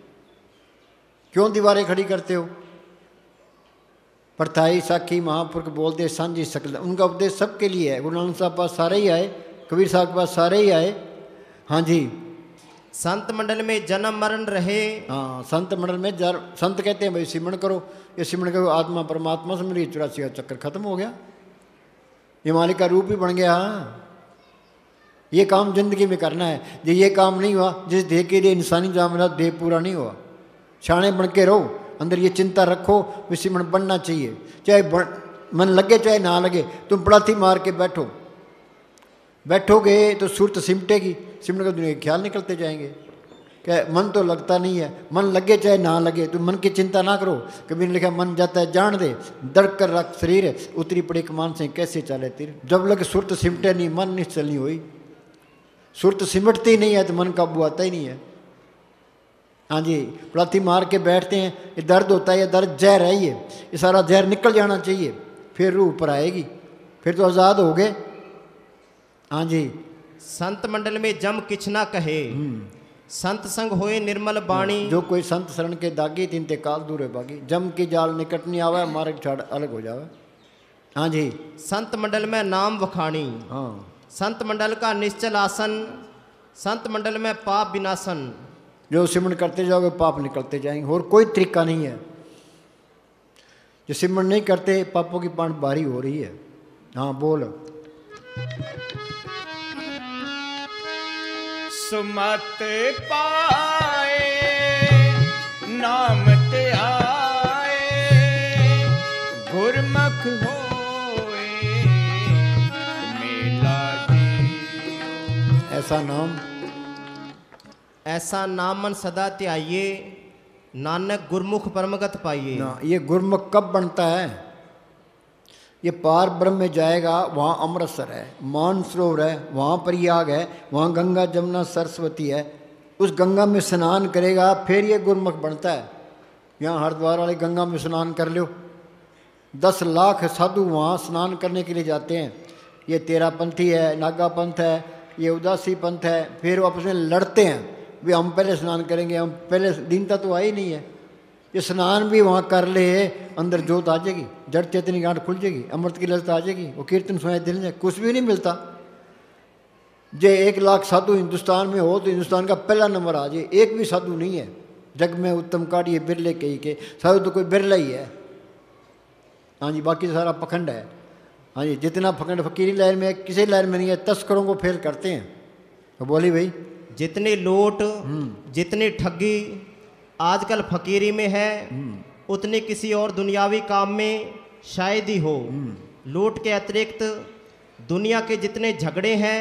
क्यों दीवारें खड़ी करते हो? परथाई साखी महापुरख बोलते सांझी सकल, उनका उपदेश सबके लिए है। गुरु नानक साहब पास सारे ही आए, कबीर साहब के पास सारे ही आए। हाँ जी, संत मंडल में जन्म मरण रहे। हाँ, संत मंडल में संत कहते हैं भाई सिमरन करो, ये सिमरन करो आत्मा परमात्मा से मेरी 84 का चक्कर खत्म हो गया, ये मालिक का रूप ही बन गया। ये काम जिंदगी में करना है। जो ये काम नहीं हुआ, जिस देह के लिए इंसानी जान मिला, देह पूरा नहीं हुआ। शाणे बन के रहो, अंदर ये चिंता रखो कि सिमरन बनना चाहिए, चाहे मन लगे चाहे ना लगे। तुम पड़ाथी मार के बैठोगे तो सूरत सिमटेगी, सिमट कर दुनिया के ख्याल निकलते जाएंगे। क्या मन तो लगता नहीं है, मन लगे चाहे ना लगे, तुम मन की चिंता ना करो। कभी ने लिखा मन जाता है जान दे, दर्द कर रख शरीर, उतरी पड़ी कमान से कैसे चले तीर। जब लगे सूरत सिमटे नहीं, मन नहीं चलनी हुई। सूरत सिमटती नहीं है तो मन काबू आता ही नहीं है। हाँ जी, पड़ाथी मार के बैठते हैं, ये दर्द होता है, ये दर्द जहर है, ये सारा जहर निकल जाना चाहिए, फिर रूह ऊपर आएगी, फिर तो आज़ाद हो गए। हाँ जी, संत मंडल में जम किछ ना कहे, संत संग होए निर्मल बाणी। जो कोई संत शरण के दागी, तीन ते काल दूर है बागी। जम की जाल निकट नहीं आवे, मार्ग छाड़ अलग हो जावे। हाँ जी, संत मंडल में नाम वखाणी। हाँ, संत मंडल का निश्चल आसन, संत मंडल में पाप विनाशन। जो सिमरन करते जाओगे पाप निकलते जाएंगे, और कोई तरीका नहीं है। जो सिमरन नहीं करते पापों की पांड भारी हो रही है। हाँ बोल। सुमत पाए नाम ते आए, गुरमुख होए मेला जियो। ऐसा नाम मन सदा त्याइए, नानक गुरमुख परमगत पाइए। ना, ये गुरमुख कब बनता है? ये पार ब्रह्म में जाएगा, वहाँ अमृतसर है, मानसरोवर है, वहाँ प्रयाग है, वहाँ गंगा जमुना सरस्वती है। उस गंगा में स्नान करेगा, फिर ये गुरमुख बनता है। यहाँ हरिद्वार वाले गंगा में स्नान कर लो, 10 लाख साधु वहाँ स्नान करने के लिए जाते हैं। ये तेरापंथी है, नागा पंथ है, ये उदासी पंथ है, फिर वो आपस में लड़ते हैं, वे हम पहले स्नान करेंगे, हम पहले। दीनता तो आई नहीं है। ये स्नान भी वहाँ कर ले, अंदर जोत आ जाएगी, जड़ चेतनी गांठ खुल जाएगी, अमृत की ललता आ जाएगी, वो कीर्तन सुनाई दिल में कुछ भी नहीं मिलता। जे 1 लाख साधु हिंदुस्तान में हो तो हिंदुस्तान का पहला नंबर आ जाए। एक भी साधु नहीं है जग में उत्तम काढ़िए बिरले कई के, साधु तो कोई बिरला ही है। हाँ जी, बाकी सारा पखंड है। हाँ जी, जितना पखंड फकीरी लाइन में, किसी लाइन में नहीं है, तस्करों को फेल करते हैं। तो बोली भाई, जितनी लूट, जितनी ठगी आजकल फकीरी में है, उतनी किसी और दुनियावी काम में शायद ही हो। लूट के अतिरिक्त दुनिया के जितने झगड़े हैं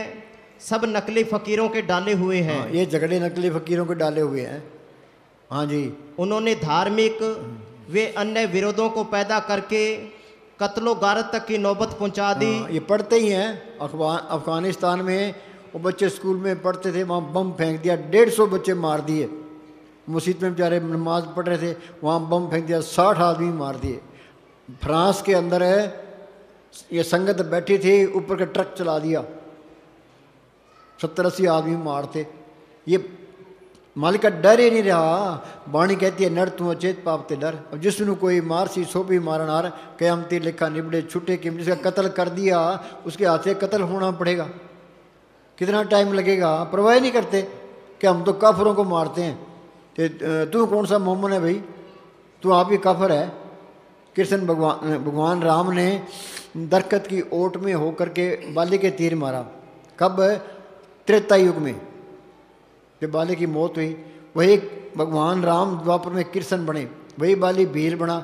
सब नकली फकीरों के डाले हुए हैं। हाँ, ये झगड़े नकली फकीरों के डाले हुए हैं। हाँ जी, उन्होंने धार्मिक वे अन्य विरोधों को पैदा करके कत्लो गारत तक की नौबत पहुंचा दी। ये पढ़ते ही हैं। अफगानिस्तान में वो बच्चे स्कूल में पढ़ते थे, वहाँ बम फेंक दिया, 150 बच्चे मार दिए। मस्जिद में बेचारे नमाज पढ़ रहे थे, वहाँ बम फेंक दिया, 60 आदमी मार दिए। फ्रांस के अंदर है, ये संगत बैठी थी, ऊपर का ट्रक चला दिया, 70-80 आदमी मारते। ये मालिक का डर ही नहीं रहा। वाणी कहती है नर तू अचेत पापते डर। अब जिसनु कोई मार सी सो भी मारनार, कयामती लिखा निबड़े छुटे कि जिसका कत्ल कर दिया उसके हाथ से कत्ल होना पड़ेगा। कितना टाइम लगेगा, परवाह नहीं करते कि हम तो काफरों को मारते हैं। तू कौन सा मोहम्मद है भाई, तू आप ही काफर है। कृष्ण भगवान राम ने दरख्त की ओट में होकर के बाली के तीर मारा। कब? त्रेता युग में जब बाली की मौत हुई, वही भगवान राम द्वापर में कृष्ण बने, वही बाली भील बना।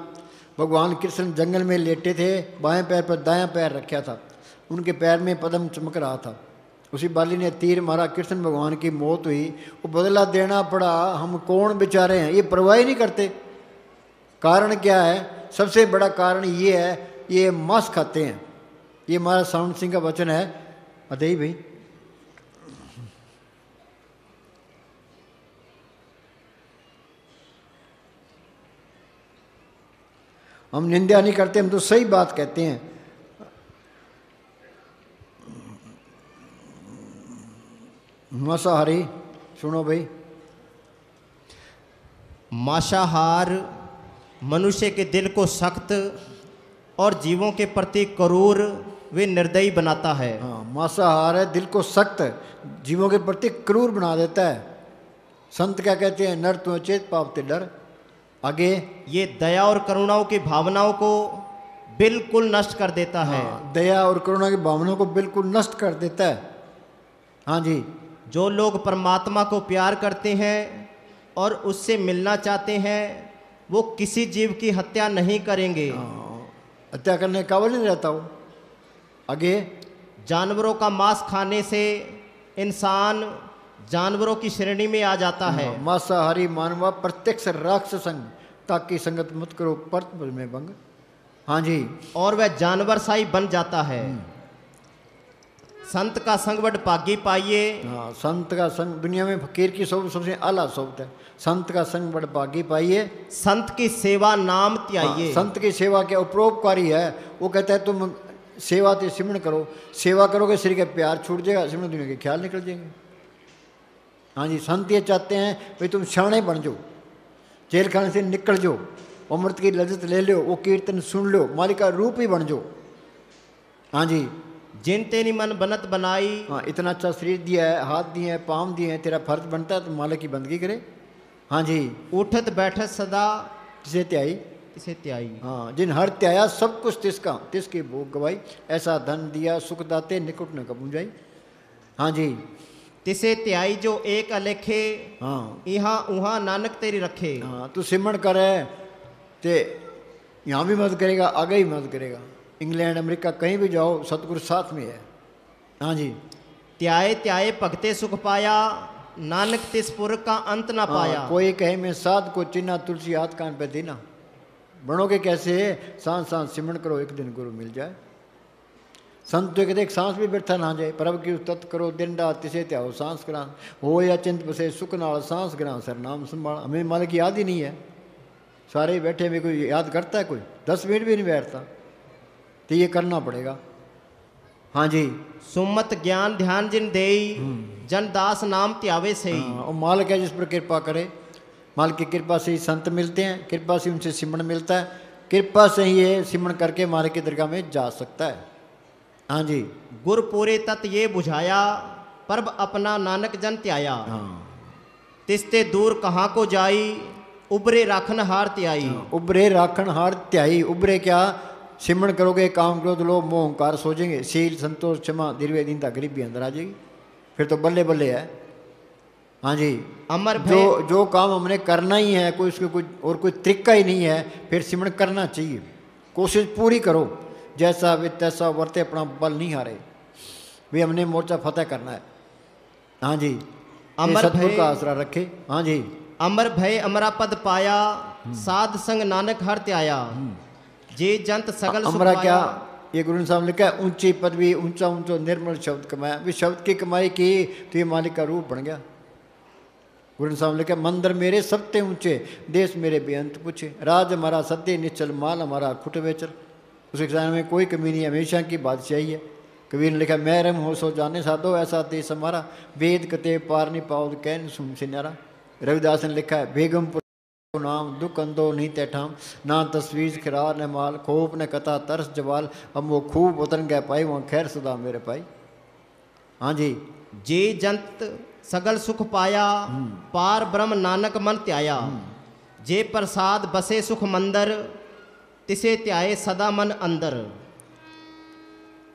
भगवान कृष्ण जंगल में लेटे थे, बाएं पैर पर दायां पैर रखा था, उनके पैर में पद्म चमक रहा था। उसी बाली ने तीर मारा, कृष्ण भगवान की मौत हुई, वो बदला देना पड़ा। हम कौन बेचारे हैं, ये परवाह ही नहीं करते। कारण क्या है? सबसे बड़ा कारण ये है, ये मांस खाते हैं। ये हमारा साउंड सिंह का वचन है। अदई भाई, हम निंदा नहीं करते, हम तो सही बात कहते हैं। मांसाहारी सुनो भाई। मांसाहार मनुष्य के दिल को सख्त और जीवों के प्रति क्रूर वे निर्दयी बनाता है। हाँ, मांसाहार है, दिल को सख्त, जीवों के प्रति क्रूर बना देता है। संत क्या कहते हैं? नर तू अचेत पाप ते डर। आगे ये दया और करुणाओं की भावनाओं को बिल्कुल नष्ट कर देता है। दया और करुणा की भावनाओं को बिल्कुल नष्ट कर देता है। हाँ जी। जो लोग परमात्मा को प्यार करते हैं और उससे मिलना चाहते हैं वो किसी जीव की हत्या नहीं करेंगे। हत्या करने का काबिल नहीं रहता वो। आगे जानवरों का मांस खाने से इंसान जानवरों की श्रेणी में आ जाता है। मांसाहारी मानवा प्रत्यक्ष राक्षस संग, ताकि संगत मत करो परत बल में भंग। हाँ जी। और वह जानवर सा ही बन जाता है। संत का संग बड़ भागी पाइए। हाँ, संत का संग दुनिया में फकीर की सोबत सबसे आला सोबत है। संत का संग बड़ भागी पाइए। संत की सेवा नाम त्याइए। संत की सेवा क्या उपरोपकारी है। वो कहता है तुम सेवा ते सिमरण करो, सेवा करोगे शरीर का प्यार छूट जाएगा, सिमरण दुनिया के ख्याल निकल जाएंगे। हाँ जी। संत ये चाहते हैं भाई तुम शाणे बन जाओ, जेल खाने से निकल जाओ, अमृत की लज्जत ले लो, वो कीर्तन सुन लो, मालिक का रूप ही बन जाओ। हाँ जी। जिन तेरी मन बनत बनाई। हाँ, इतना अच्छा शरीर दिया है, हाथ दिए हैं, पाँव दिए हैं, तेरा फर्ज बनता है तो मालिक की बंदगी करे। हाँ जी। उठत बैठत सदा किसे त्याई। किसे त्याई। हाँ, जिन हर त्याया सब कुछ तिसका, तिसकी भोग गवाई, ऐसा धन दिया सुख दाते निकुट न कबूं जाई। हाँ जी। तिसे त्याई जो एक अलेखे। हाँ। यहाँ उहाँ नानक तेरी रखे। हाँ, तू सिमरण करे ते यहाँ भी मदद करेगा, आगे ही मदद करेगा। इंग्लैंड अमेरिका कहीं भी जाओ सतगुरु साथ में है। हाँ जी। त्याए त्याए भगते सुख पाया, नानक तिस पुर का अंत ना पाया। कोई कहे मैं साध को चिन्हा, तुलसी हाथ कान पे देना। बनोगे कैसे? सांस सांस सिमरण करो, एक दिन गुरु मिल जाए। संत तो कहते एक सांस भी बैठा ना जाए, प्रभ की तत् करो दिन रात तिसे त्याओ सांस ग्रां, हो या चिंत बसे सुख नाल सांस ग्रां, सर नाम संभाल। हमें मालिक याद ही नहीं है, सारे ही बैठे में कोई याद करता है? कोई 10 मिनट भी नहीं बैठता, तो ये करना पड़ेगा। हाँ जी। सुमत ज्ञान ध्यान जिन देई, जन दास नाम त्यावे सही। और मालिक है जिस पर कृपा करे, मालिक की कृपा से ही संत मिलते हैं, कृपा से उनसे सिमरण मिलता है, कृपा से ही ये सिमरण करके मालिक की दरगाह में जा सकता है। हाँ जी। गुर पूरे तत् ये बुझाया, परब अपना नानक जन त्याया। हाँ। तिस्ते दूर कहाँ को जाई, उबरे राखन हार त्याई। उबरे राखन हार त्याई। उबरे क्या? सिमरण करोगे, काम क्रोध लोभ मोह अहंकार सो जाएंगे, शील संतोष क्षमा दीर्घ दीनता गरीबी अंदर आ जाएगी, फिर तो बल्ले बल्ले है। हाँ जी। अमर जो काम हमने करना ही है, कोई उसके कुछ और कोई तरीका ही नहीं है, फिर सिमरण करना चाहिए। कोशिश पूरी करो, जैसा भी तैसा वर्ते, अपना बल नहीं हारे भी, हमने मोर्चा फतेह करना है। हाँ जी। अमर सतगुरु भय का आसरा रखे। हाँ जी। अमर भय अमरा पद पाया, साध संग नानक हर त्याया। जे जंत सगल सुख अमरा क्या? पाया। ये गुरु साहब ने लिखा है, ऊंची पदवी ऊंचा ऊंचा निर्मल शब्द कमाया। भी शब्द की कमाई की तो ये मालिक का रूप बन गया। गुरु साहब ने लिखा, मंदिर मेरे सबते ऊंचे, देश मेरे बेअंत पूछे, राज हमारा सत्य निश्चल, माल हमारा खुट वेचल। उस खजाने में कोई कमी नहीं, हमेशा की बादशाही है। कबीर ने लिखा, महरम हो सो जाने साधो, ऐसा देश हमारा, वेद कते पार नहीं पाओ कैन सुन से न्यारा। रविदास ने लिखा है, बेगमपुर नाम दुख अंदो नहीं तैठाम, ना तस्वीर खिरार न माल, खोप न कथा तरस जवाल, अब वो खूब उतन गए पाई, वहाँ खैर सदा मेरे पाई। हाँ जी। जे जंत सगल सुख पाया, पार ब्रह्म नानक मन त्याया। जे प्रसाद बसे सुख मंदर, तिसे त्याए सदा मन अंदर।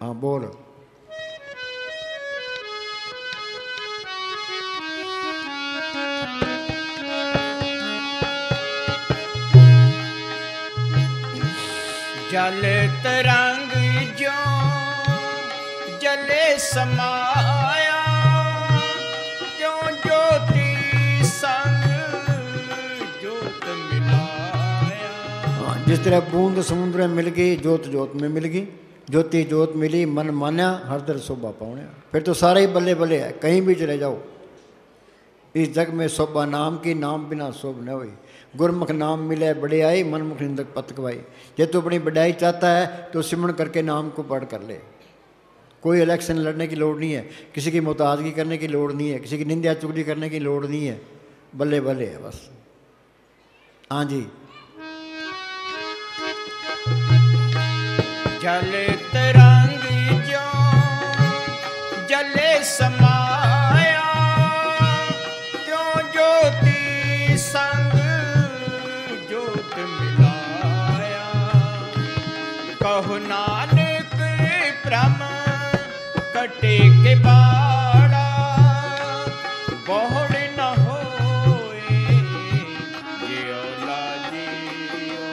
हाँ बोल। जल तरंग जो जले समाया, जो ज्योति संग ज्योत मिलाया। जिस तरह बूंद समुद्र में मिल गई, ज्योत ज्योत में मिल गई, ज्योति ज्योत मिली, मन मान्या हर दर शोभा पाउण्या। फिर तो सारे ही बल्ले बल्ले है, कहीं भी चले जाओ। इस जग में शोभा नाम की, नाम बिना शोभ न हुई। गुरमुख नाम मिले बड़े आई, मनमुख निंदक पत गवाई। ये तो अपनी बढ़ाई चाहता है तो सिमरण करके नाम को पढ़ कर ले। कोई इलेक्शन लड़ने की लोड़ नहीं है, किसी की मुताजगी करने की लोड़ नहीं है, किसी की निंदा चुगली करने की लोड़ नहीं है, बल्ले बल्ले है बस। हाँ जी। जल तरंग जो जले समाया, त्यों ज्योति कहो नानक भ्रम कटे के बाड़ा बहुड़ न होए जियो लाजियो।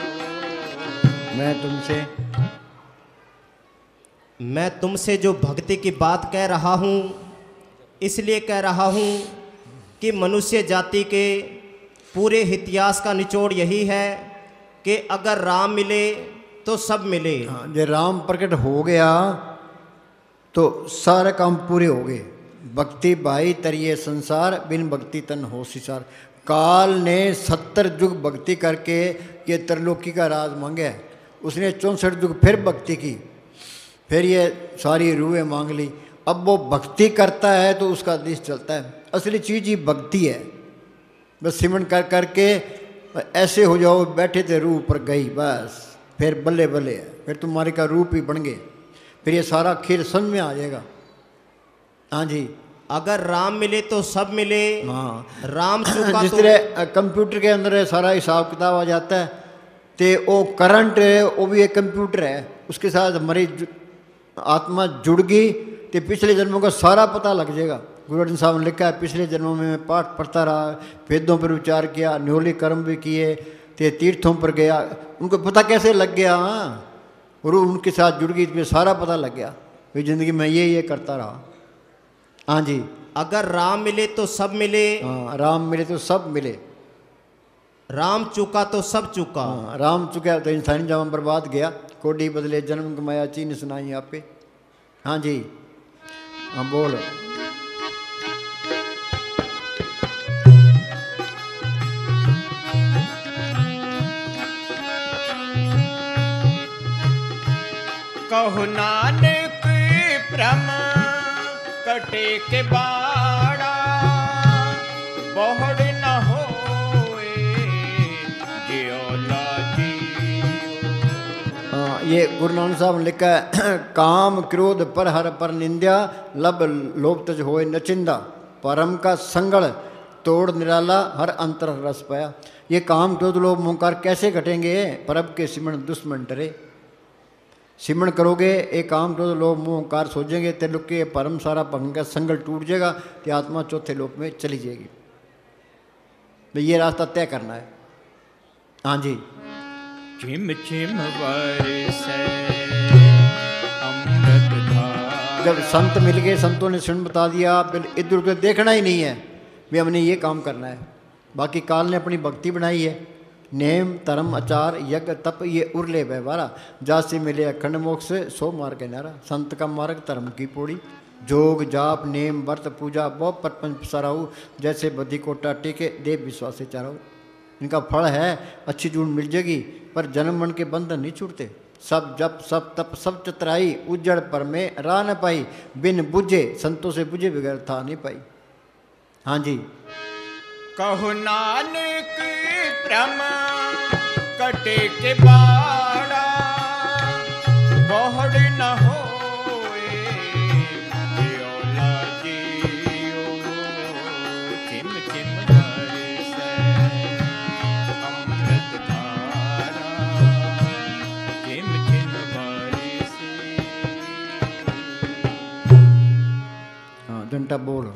मैं तुमसे जो भक्ति की बात कह रहा हूँ इसलिए कह रहा हूँ कि मनुष्य जाति के पूरे इतिहास का निचोड़ यही है कि अगर राम मिले तो सब मिले। जो राम प्रकट हो गया तो सारे काम पूरे हो गए। भक्ति भाई तरिए संसार बिन भक्ति तन हो सिसार। काल ने 70 युग भक्ति करके ये त्रिलोकी का राज मांगा है। उसने 64 युग फिर भक्ति की, फिर ये सारी रूहें मांग ली। अब वो भक्ति करता है तो उसका देश चलता है। असली चीज़ ही भक्ति है। बस सिमरन कर करके ऐसे हो जाओ, बैठे थे रूह पर गई, बस फिर बल्ले बल्ले है, फिर तुम्हारे का रूप ही बन गए, फिर ये सारा खेल समझ में आ जाएगा। हाँ जी, अगर राम मिले तो सब मिले। हाँ, राम चुका जिस तो तरह कंप्यूटर के अंदर सारा हिसाब किताब आ जाता है, तो वो करंट है, वो भी एक कंप्यूटर है। उसके साथ हमारी आत्मा जुड़ गई तो पिछले जन्मों का सारा पता लग जाएगा। गुरु अर्जन साहब ने लिखा है, पिछले जन्मों में मैं पाठ पढ़ता रहा, वेदों पर विचार किया, न्योली कर्म भी किए, ते तीर्थों पर गया, उनको पता कैसे लग गया। हाँ, और उनके साथ जुड़ गई, इसमें सारा पता लग गया भाई ज़िंदगी में ये करता रहा। हाँ जी, अगर राम मिले तो सब मिले। हाँ, राम मिले तो सब मिले। राम चुका तो सब चुका। हाँ, राम चुका तो इंसानी जमा बर्बाद गया, कोडी बदले जन्म कमाया चीन सुनाई आपे। हाँ जी, हाँ बोल। कहो नानक भ्रम कटे के बाड़ा बहुड़ न होए जियो लाजियो। हाँ, ये गुरु नानक साहब ने लिखा है, काम क्रोध पर हर पर निंदा लब लोभ तज होए नचिंदा परम का संगड़ तोड़ निराला हर अंतर रस पाया। ये काम क्रोध लोभ मोहकार कैसे घटेंगे? परब के सिमरन दुश्मन डरे। सिमरन करोगे, एक काम क्रोध लोभ मोहकार सोचेंगे, त्रिलोक के परम सारा भंग का संगल टूट जाएगा, तो आत्मा चौथे लोक में चली जाएगी। तो ये रास्ता तय करना है। हाँ जी, चिम चिम बरसे अमृत धारा। जब संत मिल गए, संतों ने सुन बता दिया, फिर इधर उधर देखना ही नहीं है भी हमने ये काम करना है। बाकी काल ने अपनी भक्ति बनाई है, नेम धर्म आचार यज्ञ तप ये उरले व्यवहारा, जासे मिले अखंड मोक्ष सो मार्ग के नारा। संत का मार्ग धर्म की पौड़ी, जोग जाप नेम व्रत पूजा बहुत प्रपंच सराऊ, जैसे बद्धि कोटा टेके देव विश्वास से चाराऊ। इनका फल है अच्छी जून मिल जाएगी, पर जन्म मन के बंधन नहीं छूटते। सब जप सब तप सब चतराई, उज्जड़ पर में राह न पाई, बिन बुझे संतों से बुझे बगैर था नहीं पाई। हाँ जी, कहो नानक भ्रम कटे के बाड़ा बहुड़ न होए जियो लाजियो। चिम चिम बरसे अमृत धारा चिम चिम बरसे। हाँ घंटा बोल।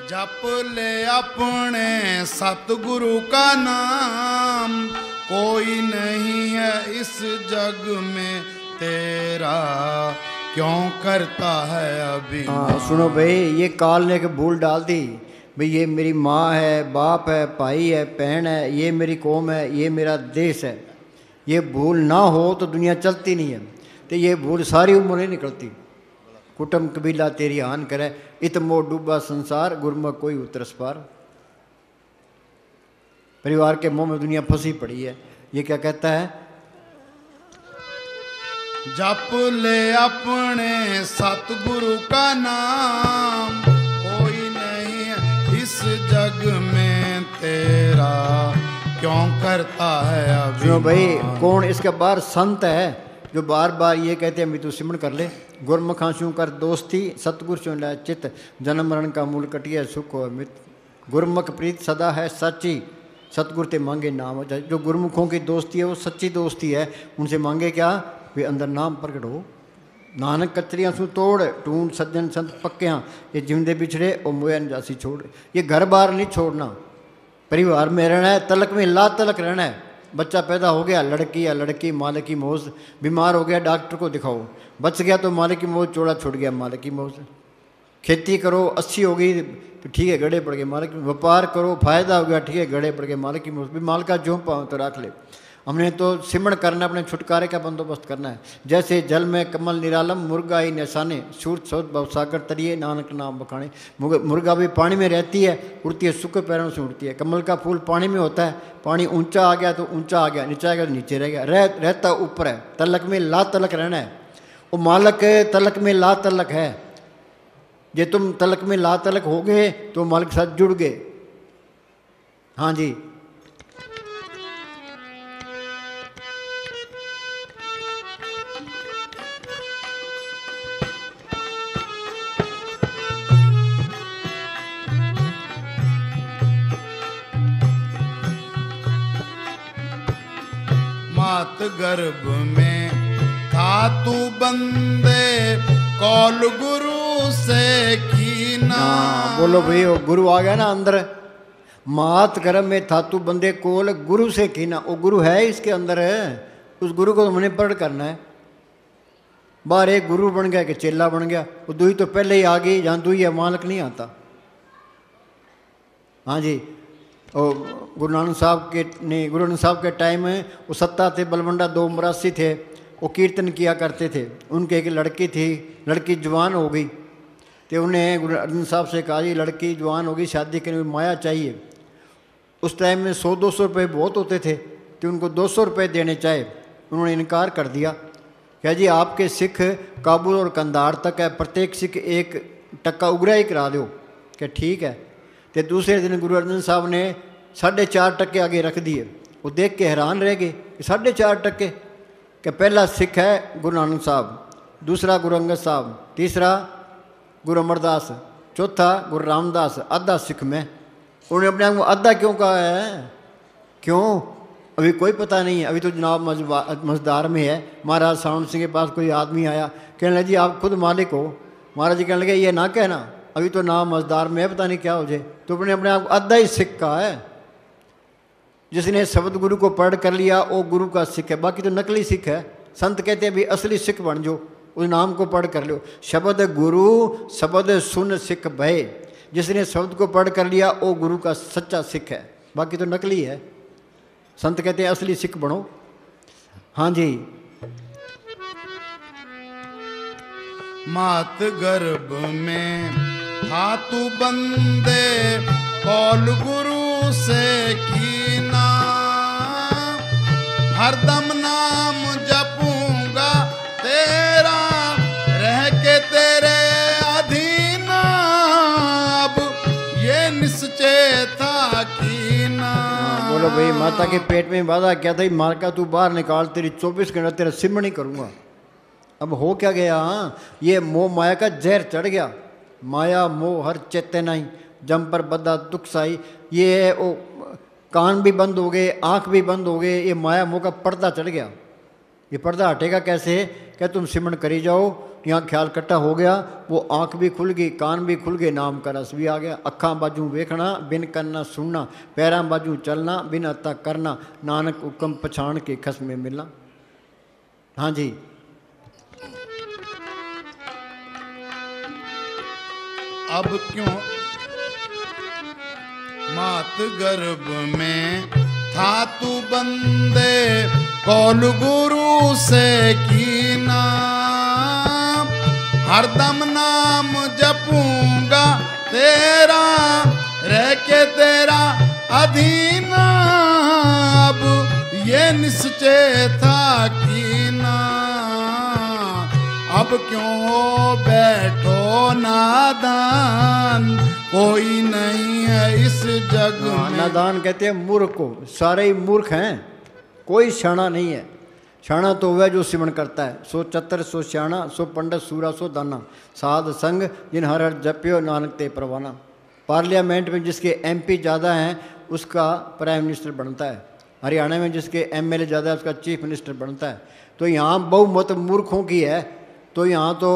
जप ले अपने सतगुरु का नाम, कोई नहीं है इस जग में तेरा, क्यों करता है अभी। हाँ सुनो भाई, ये काल ने एक भूल डाल दी भाई, ये मेरी माँ है, बाप है, भाई है, बहन है, ये मेरी कौम है, ये मेरा देश है। ये भूल ना हो तो दुनिया चलती नहीं है। तो ये भूल सारी उम्र नहीं निकलती। कुटुंब कबीला तेरी हान करे, इत मोह डूबा संसार, गुरमुख कोई उतरस पार। परिवार के मोह में दुनिया फंसी पड़ी है। ये क्या कहता है? जप ले अपने सतगुरु का नाम, कोई नहीं है इस जग में तेरा, क्यों करता है सुनो भाई, अभिमान। कौन इसके बाहर संत है जो बार बार ये कहते हैं मैं तू सिमरण कर ले। गुरमुखां शू कर दोस्ती, सतगुर शू लै चित, जन्म मरण का मूल कटिया सुख हो मित। गुरमुख प्रीत सदा है सच्ची, सतगुर ते मांगे नाम। जो गुरमुखों की दोस्ती है वो सच्ची दोस्ती है, उनसे मांगे क्या? वे अंदर नाम प्रकट हो। नानक कचरियाँ सू तोड़, टूंड सज्जन संत पक्कियाँ, ये जिंदे बिछड़े और मोया जासी छोड़। ये घर बार नहीं छोड़ना, परिवार में रहना है, तलक में ला तलक रहना है। बच्चा पैदा हो गया, लड़की या लड़की, मालिक की मौज। बीमार हो गया, डॉक्टर को दिखाओ। बच गया तो मालिक की मौज, चोड़ा छूट गया, मालिक की मौज। खेती करो, 80 हो गई तो ठीक है, गड़े पड़ गए, मालिक। व्यापार करो, फायदा हो गया, ठीक है, गड़े पड़ गए, मालिक की मौज। भी माल का जो पाओ तो रख ले। हमने तो सिमरण करना, अपने छुटकारे का बंदोबस्त करना है। जैसे जल में कमल निरालम, मुर्गा ही निशाने, सूट सौद भवसागर तरिए, नानक नाम बखाने। मुर्गा भी पानी में रहती है, उड़ती है, सूखे पैरों से उड़ती है। कमल का फूल पानी में होता है, पानी ऊंचा आ गया तो ऊंचा आ गया, नीचा आ गया तो नीचे रह गया, रहता ऊपर है। तलक में ला तलक रहना है। वो मालक तलक में ला तलक है। जे तुम तलक में ला तलक हो गए तो मालिक के साथ जुड़ गए। हाँ जी, मात गर्भ में था तू बंदे, कौल गुरु से कीना। हाँ बोलो भाई, वो गुरु आ गया ना अंदर। मात गर्भ में था तू बंदे, कोल गुरु से कीना। वो गुरु है इसके अंदर है, उस गुरु को तुमने पढ़ करना है। बाहर एक गुरु बन गया कि चेला बन गया, वो दुई तो पहले ही आ गई, जहाँ दुई है मालक नहीं आता। हाँ जी, और गुरु नानक साहब के टाइम में वो सत्ता थे, बलवंडा 2 मरासी थे, वो कीर्तन किया करते थे। उनके एक लड़की थी, लड़की जवान हो गई तो उन्हें गुरु अर्जन साहब से कहा जी लड़की जवान हो गई, शादी करने में माया चाहिए। उस टाइम में 100-200 रुपये बहुत होते थे, तो उनको 200 रुपये देने चाहे। उन्होंने इनकार कर दिया। क्या जी आपके सिख काबुल और कंधार तक है, प्रत्येक सिख 1 टक्का उगरा ही करा दो। क्या ठीक है। तो दूसरे दिन गुरु अर्जन साहब ने 4.5 टक्के आगे रख दिए। वो देख के हैरान रह गए, 4.5 टक्के। कि पहला सिख है गुरु नानक साहब, दूसरा गुरु अंगद साहब, तीसरा गुरु अमरदास, चौथा गुरु रामदास, आधा सिख में। उन्होंने अपने आप को आधा क्यों कहा है? क्यों? अभी कोई पता नहीं है। अभी तो जनाब मजदार में है। महाराज सावण सिंह के पास कोई आदमी आया, कहने लगे जी आप खुद मालिक हो। महाराज जी कहने लगे ये ना कहना, अभी तो नाम मजदार में है, पता नहीं क्या हो जाए। तो अपने आप को आधा ही सिख का है। जिसने शब्द गुरु को पढ़ कर लिया वो गुरु का सिख है, बाकी तो नकली सिख है। संत कहते हैं भी असली सिख बन जो, उस नाम को पढ़ कर लो। शब्द गुरु शब्द सुन सिख भय, जिसने शब्द को पढ़ कर लिया वो गुरु का सच्चा सिख है, बाकी तो नकली है। संत कहते हैं असली सिख बनो। हाँ जी, मात गर्भ में था तू बंदे, कौल गुरु से कीना। हरदम नाम जपूंगा तेरा, रह के तेरे अधीन। अब ये निश्चय था कीना। बोलो भाई, माता के पेट में वादा क्या था? मार का तू बाहर निकाल, तेरी 24 घंटा तेरा सिमरण ही करूँगा। अब हो क्या गया? ये मोह माया का जहर चढ़ गया। माया मोह हर चेतनाई, जम पर बद्दा दुख साई। ये ओ, कान भी बंद हो गए, आँख भी बंद हो गए, ये माया मोह का पर्दा चढ़ गया। ये पर्दा हटेगा कैसे? क्या तुम सिमरण करी जाओ, यहाँ ख्याल कट्टा हो गया, वो आँख भी खुल गई, कान भी खुल गए, नाम का रस भी आ गया। अखा बाजू वेखना, बिन करना सुनना, पैरां बाजू चलना, बिन अता करना, नानक हुक्म पछाण के खस में मिलना। हाँ जी, अब क्यों मात गर्भ में था तू बंदे, कौल गुरु से कीना। हरदम नाम जपूंगा तेरा, रह के तेरा अधीन। अब ये निश्चय था कीना। अब क्यों बैठो नादान, कोई नहीं है इस जग में। नादान कहते हैं मूर्ख को, सारे ही मूर्ख हैं, कोई शाना नहीं है। शाना तो वह जो सिमरण करता है, सो चतर सो श्याणा, सो पंडित सूरा सो दाना, साध संग जिन हर हर जप्यो नानक ते परवाना। पार्लियामेंट में जिसके एमपी ज़्यादा हैं उसका प्राइम मिनिस्टर बनता है, हरियाणा में जिसके एमएलए ज़्यादा है उसका चीफ मिनिस्टर बनता है। तो यहाँ बहुमत मूर्खों की है, तो यहाँ तो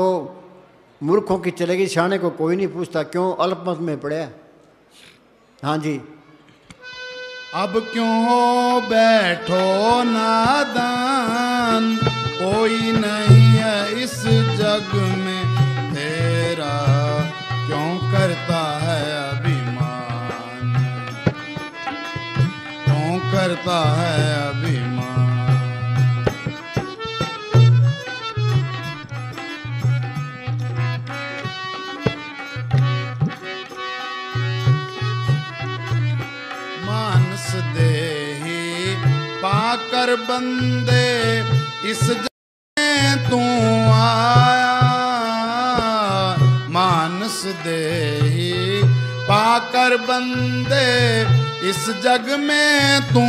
मूर्खों की चलेगी, शाने को कोई नहीं पूछता, क्यों अल्पमत में पड़े है। हाँ जी। अब क्यों बैठो नादान, कोई नहीं है इस जग में तेरा, क्यों करता है अभिमान, क्यों करता है अभिमान। मानस देही पाकर बंदे इस जग में तू आया, मानस देही पाकर बंदे इस जग में तू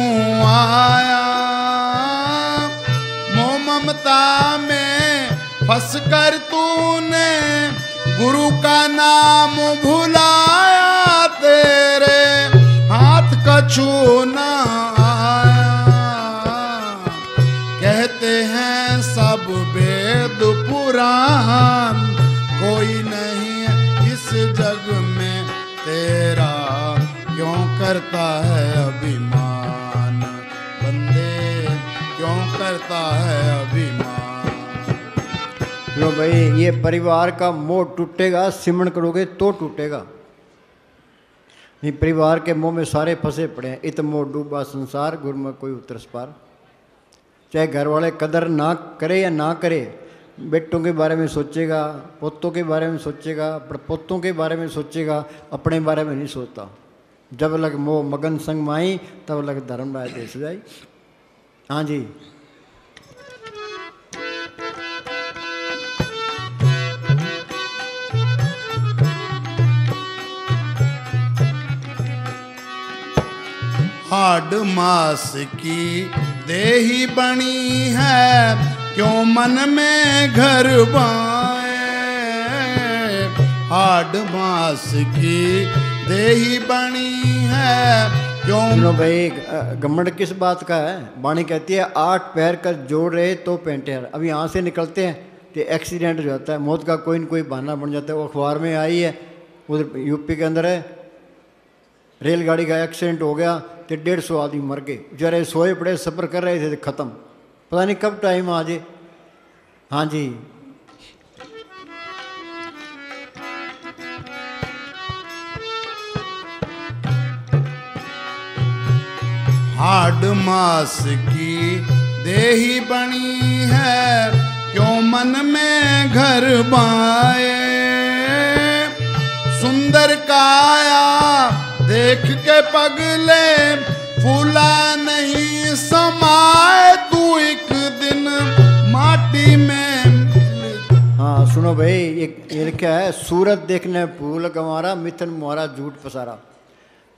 आया। मोह ममता में फंस कर तूने गुरु का नाम भुलाया, तेरे हाथ कछु ना आया। कहते हैं सब वेद पुराण, कोई नहीं है इस जग में तेरा, क्यों करता है अभिमान बंदे, क्यों करता है अभिमान। लो भाई, ये परिवार का मोह टूटेगा, सिमरण करोगे तो टूटेगा। नहीं, परिवार के मोह में सारे फंसे पड़े हैं। इत मोह डूबा संसार, गुरु में कोई उतरस पार। चाहे घर वाले कदर ना करे या ना करे, बेटों के बारे में सोचेगा, पोतों के बारे में सोचेगा, पोतों के बारे में सोचेगा, अपने बारे में नहीं सोचता। जब लग मोह मगन संग माई, तब लग धर्म राय देश जाई। हाँ जी। हाड मास की देही बनी है, क्यों मन में घर बाए। हाड मास की देही बनी है, क्यों। सुनो भाई, घमंड किस बात का है। वाणी कहती है 8 पैर का जोड़ रहे तो पेंटेर। अब यहाँ से निकलते हैं तो एक्सीडेंट हो जाता है, मौत का कोई न कोई बहाना बन जाता है। वो अखबार में आई है, उधर यूपी के अंदर है, रेलगाड़ी का एक्सीडेंट हो गया तो 150 आदमी मर गए। बेचारे सोए पड़े, सफ़र कर रहे थे, ख़त्म। पता नहीं कब टाइम आ जाए। हाँ जी। हाड मास की देही बनी है, क्यों मन में घर बाए। सुंदर काया देख के पगले, फूला नहीं समाए, तू एक दिन माटी में। हाँ सुनो भाई, ये क्या है, सूरत देखने फूल गंवारा, मिथन मुहारा झूठ पसारा।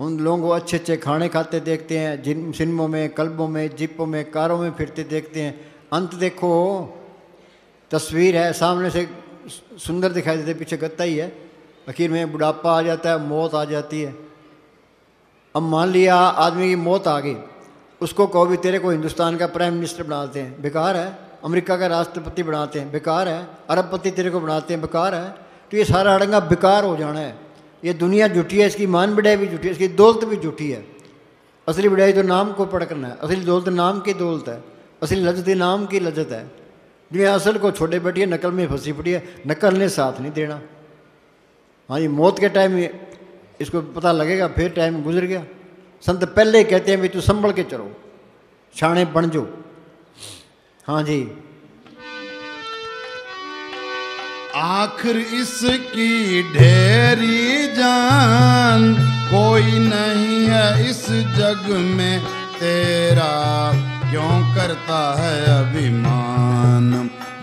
उन लोगों को अच्छे अच्छे खाने खाते देखते हैं, जिन सिनेमों में, क्लबों में, जीपों में, कारों में फिरते देखते हैं। अंत देखो, तस्वीर है सामने से सुंदर दिखाई देते, पीछे गत्ता ही है। आखिर में बुढ़ापा आ जाता है, मौत आ जाती है। अब मान लिया आदमी की मौत आ गई, उसको कहो भी तेरे को हिंदुस्तान का प्राइम मिनिस्टर बनाते हैं, बेकार है। अमेरिका का राष्ट्रपति बनाते हैं, बेकार है। अरबपति तेरे को बनाते हैं, बेकार है। तो ये सारा अड़ंगा बेकार हो जाना है। ये दुनिया झूठी है, इसकी मान बढ़ाई भी झूठी है, इसकी दौलत भी झूठी है। असली बढ़ाई तो नाम को पड़कना है, असली दौलत नाम की दौलत है, असली लज्जत नाम की लज्जत है। दुनिया असल को छोड़े बैठी है, नकल में फंसी पड़ी है, नकल ने साथ नहीं देना। हाँ ये मौत के टाइम इसको पता लगेगा, फिर टाइम गुजर गया। संत पहले ही कहते हैं भी तू संभल के चलो, शाणे बन जो। हाँ जी। आखिर इसकी ढेरी जान, कोई नहीं है इस जग में तेरा, क्यों करता है अभिमान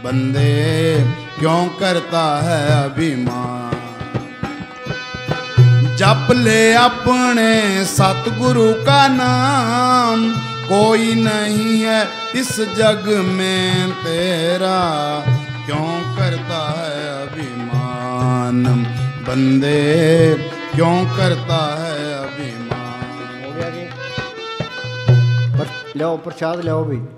बंदे, क्यों करता है अभिमान। जप ले अपने सतगुरु का नाम, कोई नहीं है इस जग में तेरा, क्यों करता है अभिमान बंदे, क्यों करता है अभिमान। हो गया जी। पर लो प्रसाद लो भी।